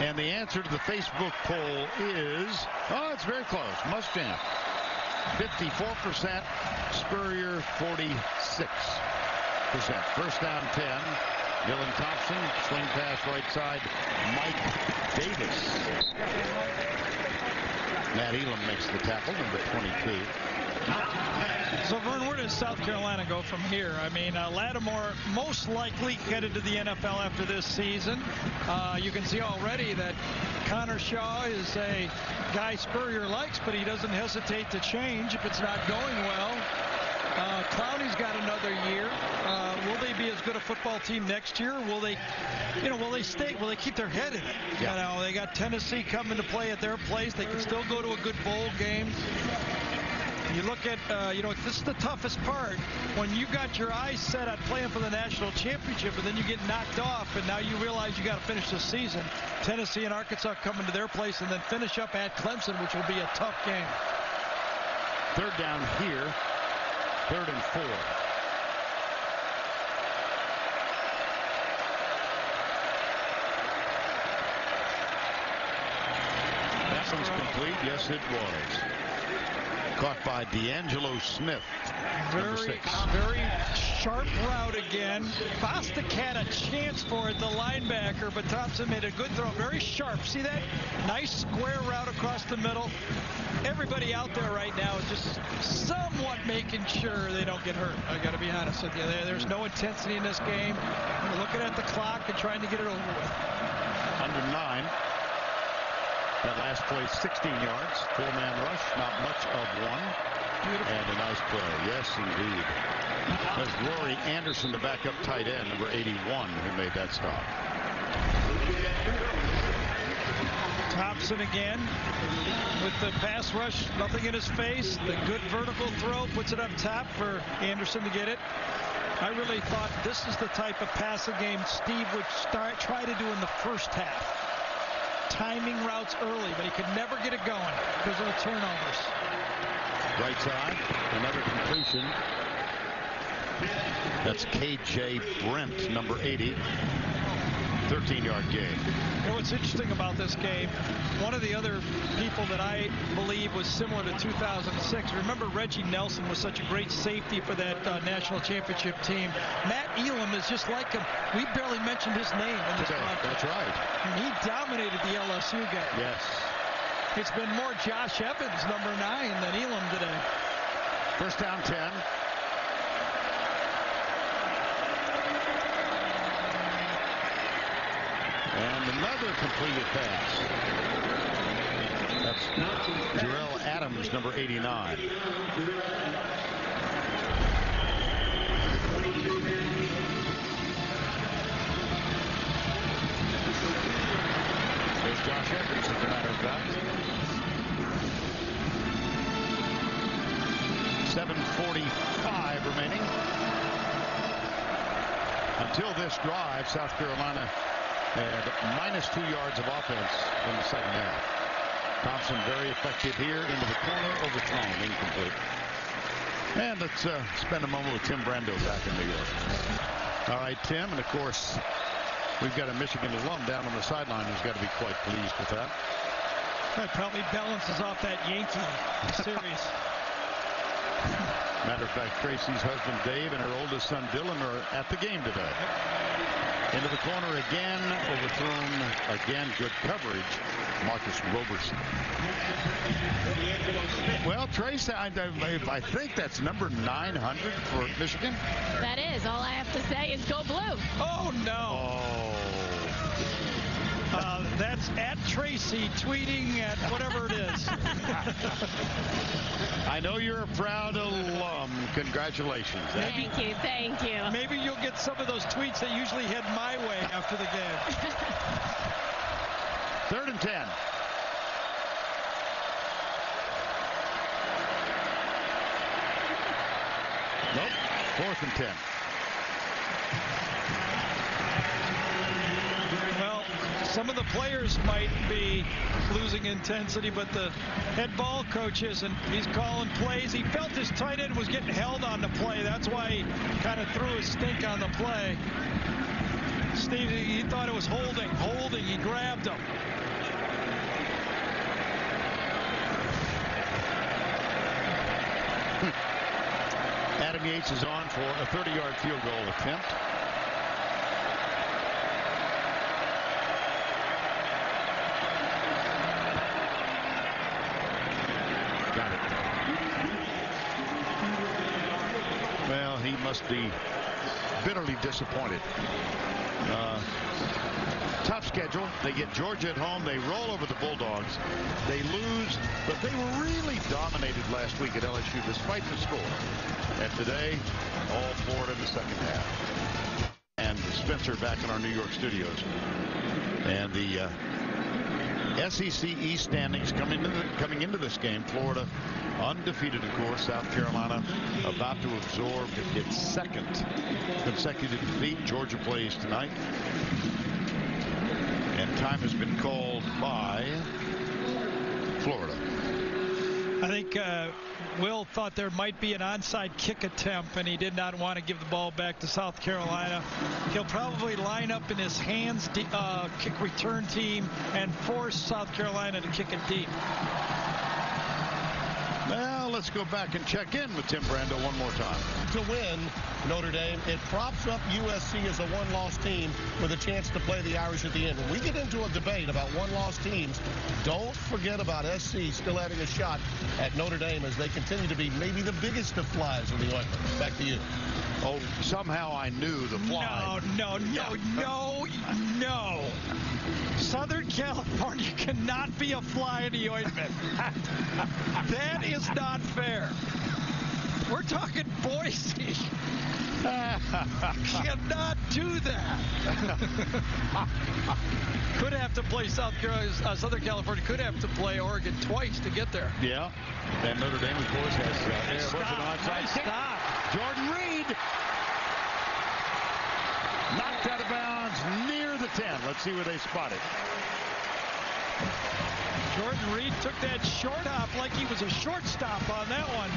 And the answer to the Facebook poll is, it's very close. Muschamp. 54%. Spurrier, 46%. First down 10. Dylan Thompson, swing pass right side. Mike Davis. Matt Elam makes the tackle, number 22. So, Vern, where does South Carolina go from here? I mean, Lattimore most likely headed to the NFL after this season. You can see already that Connor Shaw is a guy Spurrier likes, but he doesn't hesitate to change if it's not going well. Clowney's got another year. Will they be as good a football team next year? Will they stay? Will they keep their head in it? Yeah. You know, they got Tennessee coming to play at their place. They can still go to a good bowl game. You look at, this is the toughest part. When you got your eyes set on playing for the national championship, and then you get knocked off, and now you realize you got to finish the season. Tennessee and Arkansas coming to their place, and then finish up at Clemson, which will be a tough game. 3rd down here. 3rd and 4. incomplete. Yes, it was. Caught by D'Angelo Smith. Very sharp route again. Bostic had a chance for it, the linebacker, but Thompson made a good throw. Very sharp. See that? Nice square route across the middle. Everybody out there right now is just somewhat making sure they don't get hurt. I got to be honest with you. There's no intensity in this game. We're looking at the clock and trying to get it over with. Under 9. That last play, 16 yards. 4-man rush, not much of one. Beautiful. And a nice play. Yes, indeed. That's Rory Anderson, the backup tight end, number 81, who made that stop. Thompson again with the pass rush, nothing in his face. The good vertical throw puts it up top for Anderson to get it. I really thought this is the type of passing game Steve would try to do in the first half. Timing routes early, but he could never get it going because of the turnovers. Right side, another completion. That's KJ Brent, number 80. 13-yard gain. You know what's interesting about this game? One of the other people that I believe was similar to 2006. Remember Reggie Nelson was such a great safety for that national championship team. Matt Elam is just like him. We barely mentioned his name in this podcast. That's right. And he dominated the LSU game. Yes. It's been more Josh Evans, number 9, than Elam today. First down 10. And another completed pass. That's Jarrell Adams, number 89. There's Josh Evans, as a matter of fact. 7:45 remaining. Until this drive, South Carolina had -2 yards of offense in the second half. Thompson very effective here into the corner, overthrown, incomplete. And let's spend a moment with Tim Brando back in New York. All right, Tim, and of course, we've got a Michigan alum down on the sideline who's got to be quite pleased with that. That probably balances off that Yankee series. Matter of fact, Tracy's husband Dave and her oldest son Dylan are at the game today. Into the corner again, overthrown again. Good coverage, Marcus Roberson. Well, Tracy, I think that's number 900 for Michigan. That is. All I have to say is go blue. Oh, no. Oh. That's at Tracy tweeting at whatever it is. I know you're a proud alum. Congratulations. Thank you. Thank you. Maybe you'll get some of those tweets that usually head my way after the game. 3rd and 10. Nope. 4th and 10. Well, some of the players might be losing intensity, but the head ball coach isn't. He's calling plays. He felt his tight end was getting held on the play. That's why he kind of threw his stink on the play. Steve, he thought it was holding. He grabbed him. Adam Yates is on for a 30-yard field goal attempt. Got it. Well, he must be bitterly disappointed. Tough schedule. They get Georgia at home. They roll over the Bulldogs. They lose, but they were really dominated last week at LSU despite the score. And today, all Florida in the second half. And Spencer back in our New York studios. And the SEC East standings coming into this game. Florida undefeated, of course. South Carolina about to absorb its second consecutive defeat. Georgia plays tonight. And time has been called by Florida. I think Will thought there might be an onside kick attempt, and he did not want to give the ball back to South Carolina. He'll probably line up in his hands kick return team and force South Carolina to kick it deep. Well, let's go back and check in with Tim Brando one more time. To win Notre Dame, it props up USC as a one-loss team with a chance to play the Irish at the end. When we get into a debate about one-loss teams, don't forget about SC still having a shot at Notre Dame as they continue to be maybe the biggest of flies in the ointment. Back to you. Oh, somehow I knew the fly. No. Southern California cannot be a fly in the ointment. That is not fair. We're talking Boise. Cannot do that. Could have to play Southern California could have to play Oregon twice to get there. Yeah. And Notre Dame, of course, has Stop. Jordan Reed knocked out of bounds near the 10. Let's see where they spot it. Jordan Reed took that short hop like he was a shortstop on that one.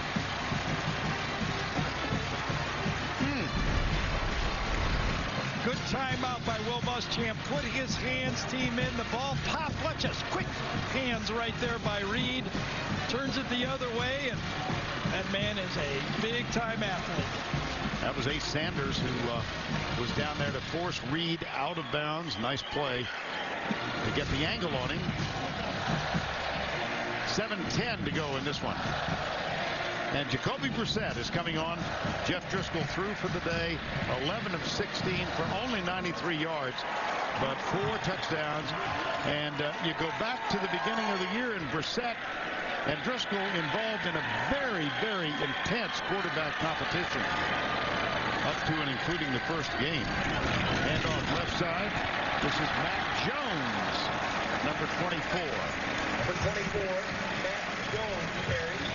Good timeout by Will Muschamp. Put his hands team in. The ball popped. Watch us. Quick hands right there by Reed. Turns it the other way, and that man is a big-time athlete. That was Ace Sanders who was down there to force Reed out of bounds. Nice play to get the angle on him. 7:10 to go in this one. And Jacoby Brissett is coming on. Jeff Driscoll threw for the day, 11 of 16 for only 93 yards, but 4 touchdowns. And you go back to the beginning of the year, and Brissett and Driscoll involved in a very, very intense quarterback competition up to and including the first game. And on left side, this is Matt Jones, number 24. Number 24, Matt Jones carries.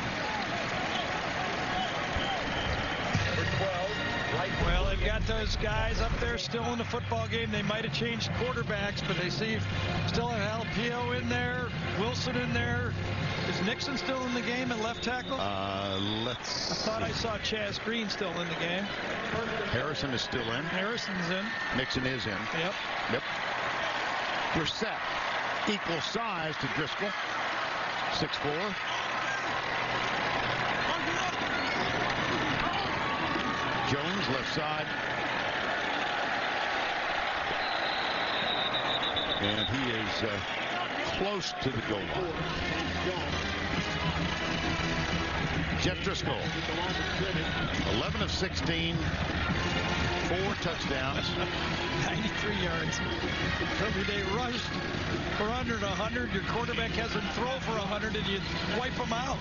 Number 12, right. Well, they've got those guys up there still in the football game. They might have changed quarterbacks, but they still have Alpio in there, Wilson in there. Is Nixon still in the game at left tackle? I thought I saw Chaz Green still in the game. Harrison is still in. Harrison's in. Nixon is in. Yep. Brissett, equal size to Driscoll, 6'4". Jones, left side. And he is close to the goal line. Jeff Driscoll, 11 of 16, 4 touchdowns. 93 yards. Every day rushed for under 100. Your quarterback hasn't thrown for 100, and you wipe them out.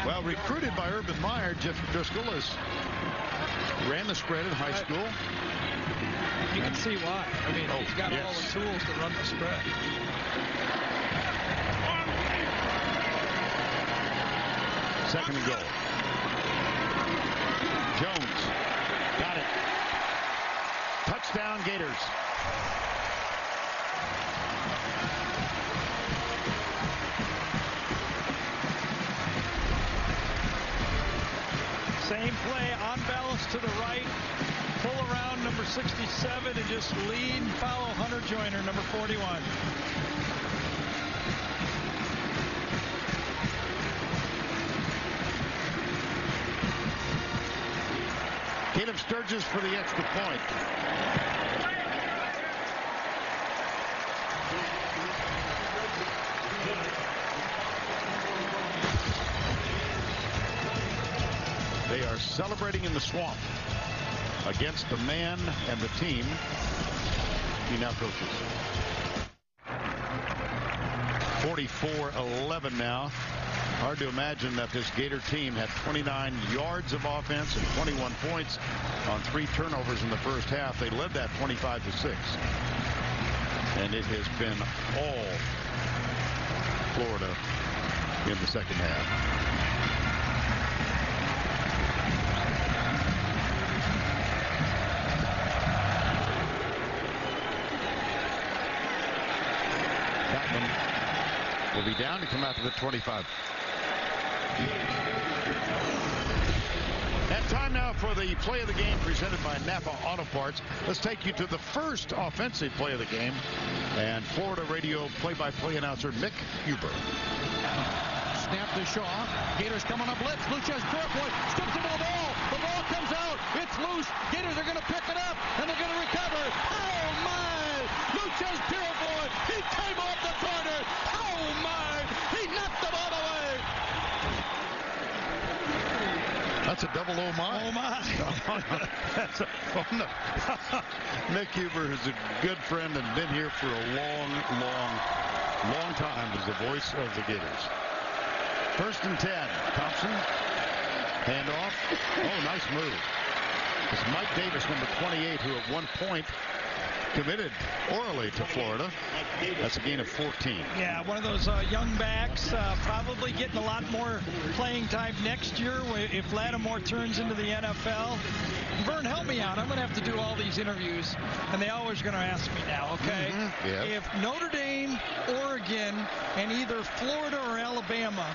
Well, recruited by Urban Meyer, Jeff Driscoll ran the spread in high school. You can see why. I mean, he's got all the tools to run the spread. Second and goal. Jones got it. Touchdown Gators. Same play, on balance to the right, pull around number 67 and just lead and follow Hunter Joyner, number 41. Caleb Sturgis for the extra point. They are celebrating in the swamp against the man and the team he now coaches. 44-11 now. Hard to imagine that this Gator team had 29 yards of offense and 21 points on 3 turnovers in the first half. They led that 25-6. And it has been all Florida in the second half. Will be down to come out to the 25. Time now for the play of the game presented by Napa Auto Parts. Let's take you to the first offensive play of the game. And Florida radio play-by-play announcer Mick Huber. Snap to Shaw. Gators coming up blitz. Lucas Purifoy strips him of the ball. The ball comes out. It's loose. Gators are going to pick it up, and they're going to recover. Oh, my! Lucas Purifoy. He came off the corner. Oh, my! He knocked the ball away. That's a double oh my. Oh, my. That's Mick Huber is a good friend and been here for a long time as the voice of the Gators. 1st and 10. Thompson. Handoff. Oh, nice move. It's Mike Davis, number 28, who at one point committed orally to Florida. That's a gain of 14. Yeah, one of those young backs, probably getting a lot more playing time next year if Lattimore turns into the NFL. Vern, help me out. I'm going to have to do all these interviews, and they always going to ask me now, okay? Yeah. If Notre Dame, Oregon, and either Florida or Alabama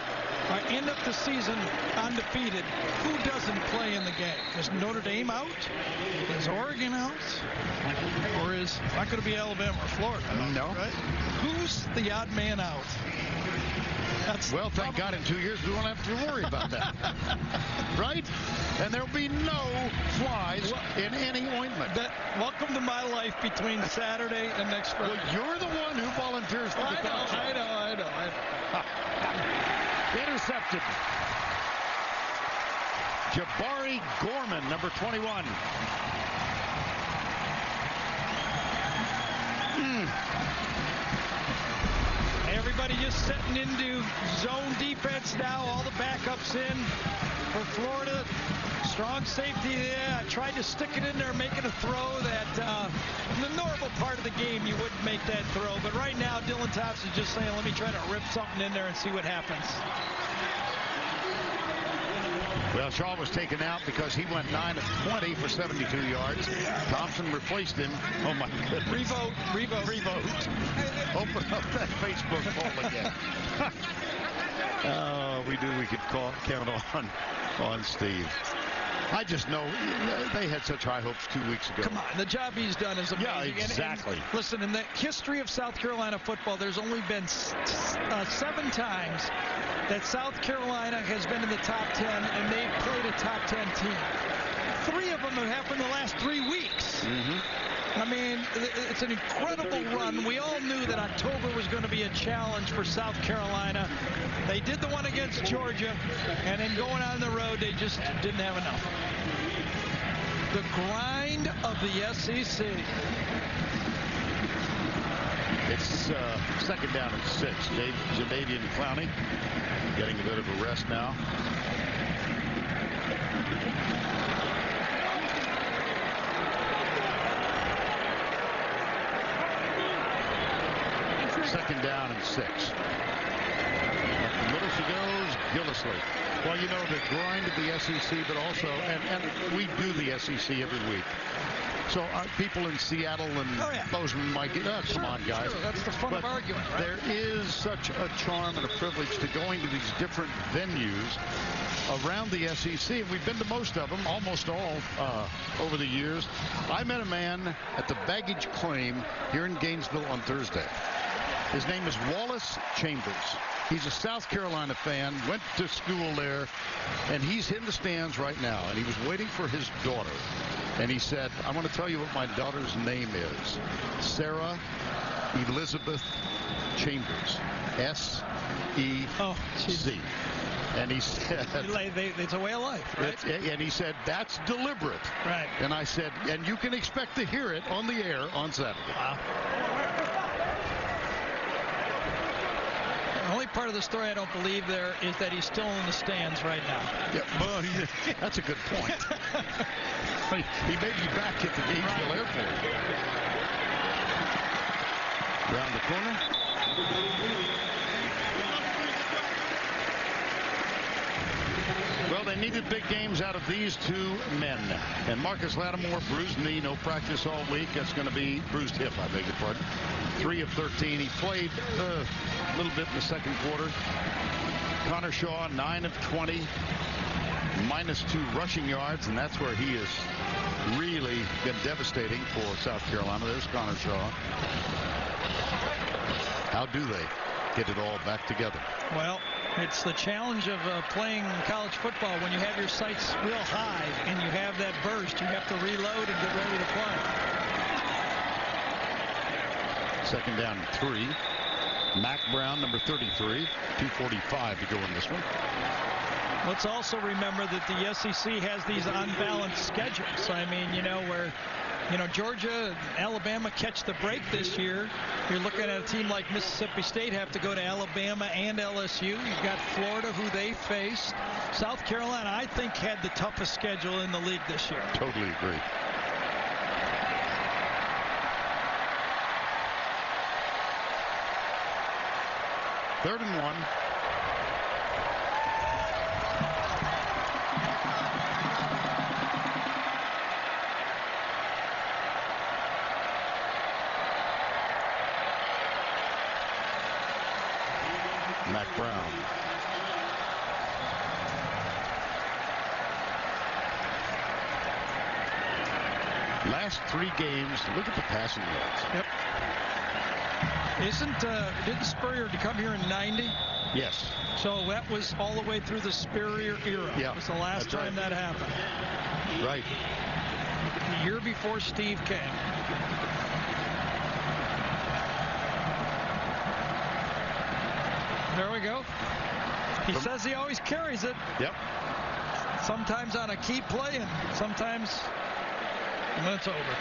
end up the season undefeated, who doesn't play in the game? Is Notre Dame out? Is Oregon out? Or is it's not going to be Alabama or Florida? No. Right? Who's the odd man out? Well, thank God in 2 years we won't have to worry about that. Right? And there'll be no flies in any ointment. Welcome to my life between Saturday and next Friday. Well, you're the one who volunteers for the council. I know. Intercepted. Jabari Gorman, number 21. Everybody just setting into zone defense now. All the backups in for Florida. Strong safety there. I tried to stick it in there, making a throw that in the normal part of the game you wouldn't make that throw. But right now, Dylan Thompson's just saying, let me try to rip something in there and see what happens. Well, Shaw was taken out because he went 9 of 20 for 72 yards. Thompson replaced him. Oh, my goodness. Revote. Open up that Facebook poll again. We could count on Steve. I just know they had such high hopes 2 weeks ago. Come on, the job he's done is amazing. Yeah, exactly. And listen, in the history of South Carolina football, there's only been 7 times that South Carolina has been in the top 10 and they've played a top 10 team. 3 of them have happened in the last 3 weeks. I mean, it's an incredible run. We all knew that October was going to be a challenge for South Carolina. They did the one against Georgia, and then going on the road, they just didn't have enough. The grind of the SEC. It's 2nd down and 6. Jadeveon Clowney getting a bit of a rest now. Second down and 6. Up the middle she goes, Gillislee. Well, you know, the grind of the SEC, but also, and we do the SEC every week. So people in Seattle and Bozeman might get, come on, guys. Sure. That's the fun of arguing, right? There is such a charm and a privilege to going to these different venues around the SEC. And we've been to most of them, almost all, over the years. I met a man at the baggage claim here in Gainesville on Thursday. His name is Wallace Chambers. He's a South Carolina fan, went to school there, and he's in the stands right now. And he was waiting for his daughter. And he said, I want to tell you what my daughter's name is. Sarah Elizabeth Chambers. S-E-C. And he said... It's a way of life, right? And he said, that's deliberate. Right. And I said, and you can expect to hear it on the air on Saturday. Wow. The only part of the story I don't believe there is that he's still in the stands right now. Yeah, well, that's a good point. He may be back at the Gainesville Airport. Around the corner. Well, they needed big games out of these 2 men. And Marcus Lattimore, bruised knee, no practice all week. That's going to be bruised hip, I beg your pardon. 3 of 13. He played a little bit in the second quarter. Connor Shaw, 9 of 20. -2 rushing yards, and that's where he has really been devastating for South Carolina. There's Connor Shaw. How do they get it all back together? Well, it's the challenge of playing college football. When you have your sights real high and you have that burst, you have to reload and get ready to play. 2nd down and 3. Mack Brown, number 33, 2:45 to go in this one. Let's also remember that the SEC has these unbalanced schedules. I mean, where Georgia and Alabama catch the break this year. You're looking at a team like Mississippi State have to go to Alabama and LSU. You've got Florida, who they faced. South Carolina, I think, had the toughest schedule in the league this year. Totally agree. Third and 1. Mack Brown. Last 3 games, look at the passing yards. Yep. Didn't Spurrier come here in 90? Yes. So that was all the way through the Spurrier era. Yeah, it was the last time that happened. Right. The year before Steve came. There we go. He says he always carries it. Yep. Sometimes on a key play and sometimes when it's over.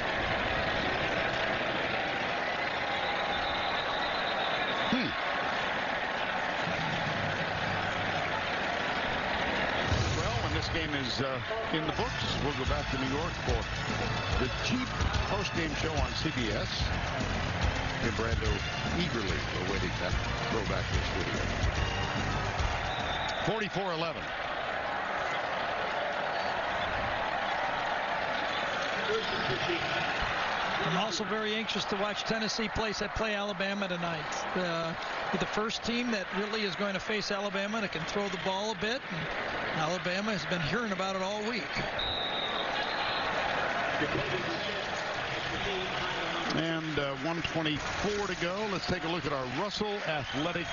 Well, when this game is in the books, we'll go back to New York for the Jeep post-game show on CBS. And Brando eagerly awaiting that throwback to the studio. 44-11. I'm also very anxious to watch Tennessee play Alabama tonight. The first team that really is going to face Alabama that can throw the ball a bit. And Alabama has been hearing about it all week. And 1:24 to go. Let's take a look at our Russell Athletic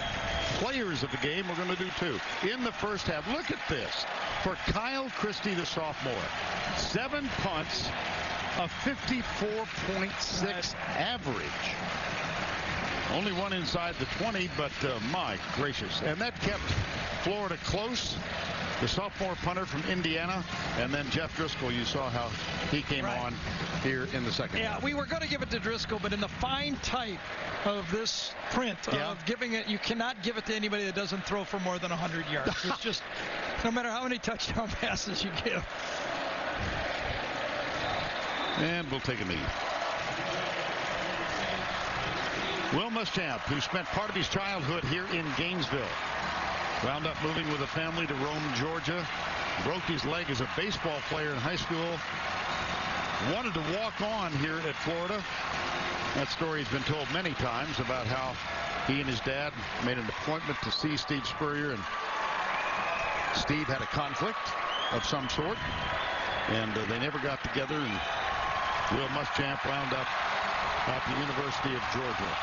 players of the game. We're going to do 2 in the first half. Look at this for Kyle Christie, the sophomore. 7 punts, a 54.6 average. Only one inside the 20, but my gracious. And that kept Florida close. The sophomore punter from Indiana, and then Jeff Driscoll, you saw how he came on here in the second half. We were going to give it to Driscoll, but in the fine type of this print of giving it, you cannot give it to anybody that doesn't throw for more than 100 yards. It's just, no matter how many touchdown passes you give. And we'll take a knee. Will Muschamp, who spent part of his childhood here in Gainesville, wound up moving with a family to Rome, Georgia. Broke his leg as a baseball player in high school. Wanted to walk on here at Florida. That story has been told many times about how he and his dad made an appointment to see Steve Spurrier, and Steve had a conflict of some sort, and they never got together, and Will Muschamp wound up at the University of Georgia.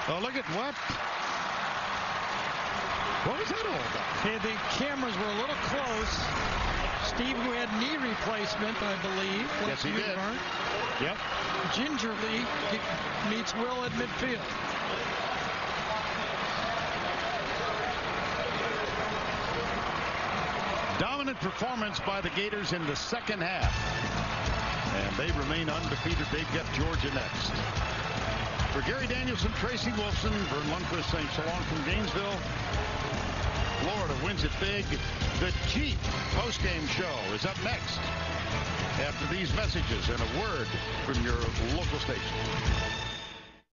Oh, look at what? What was that all about? Okay, the cameras were a little close. Steve, who had knee replacement, I believe. Yes, he did. Yep. Gingerly meets Will at midfield. Dominant performance by the Gators in the second half. And they remain undefeated. They get Georgia next. For Gary Danielson, Tracy Wolfson, Vern Lundquist saying so long from Gainesville. Florida wins it big. The Jeep postgame show is up next after these messages and a word from your local station.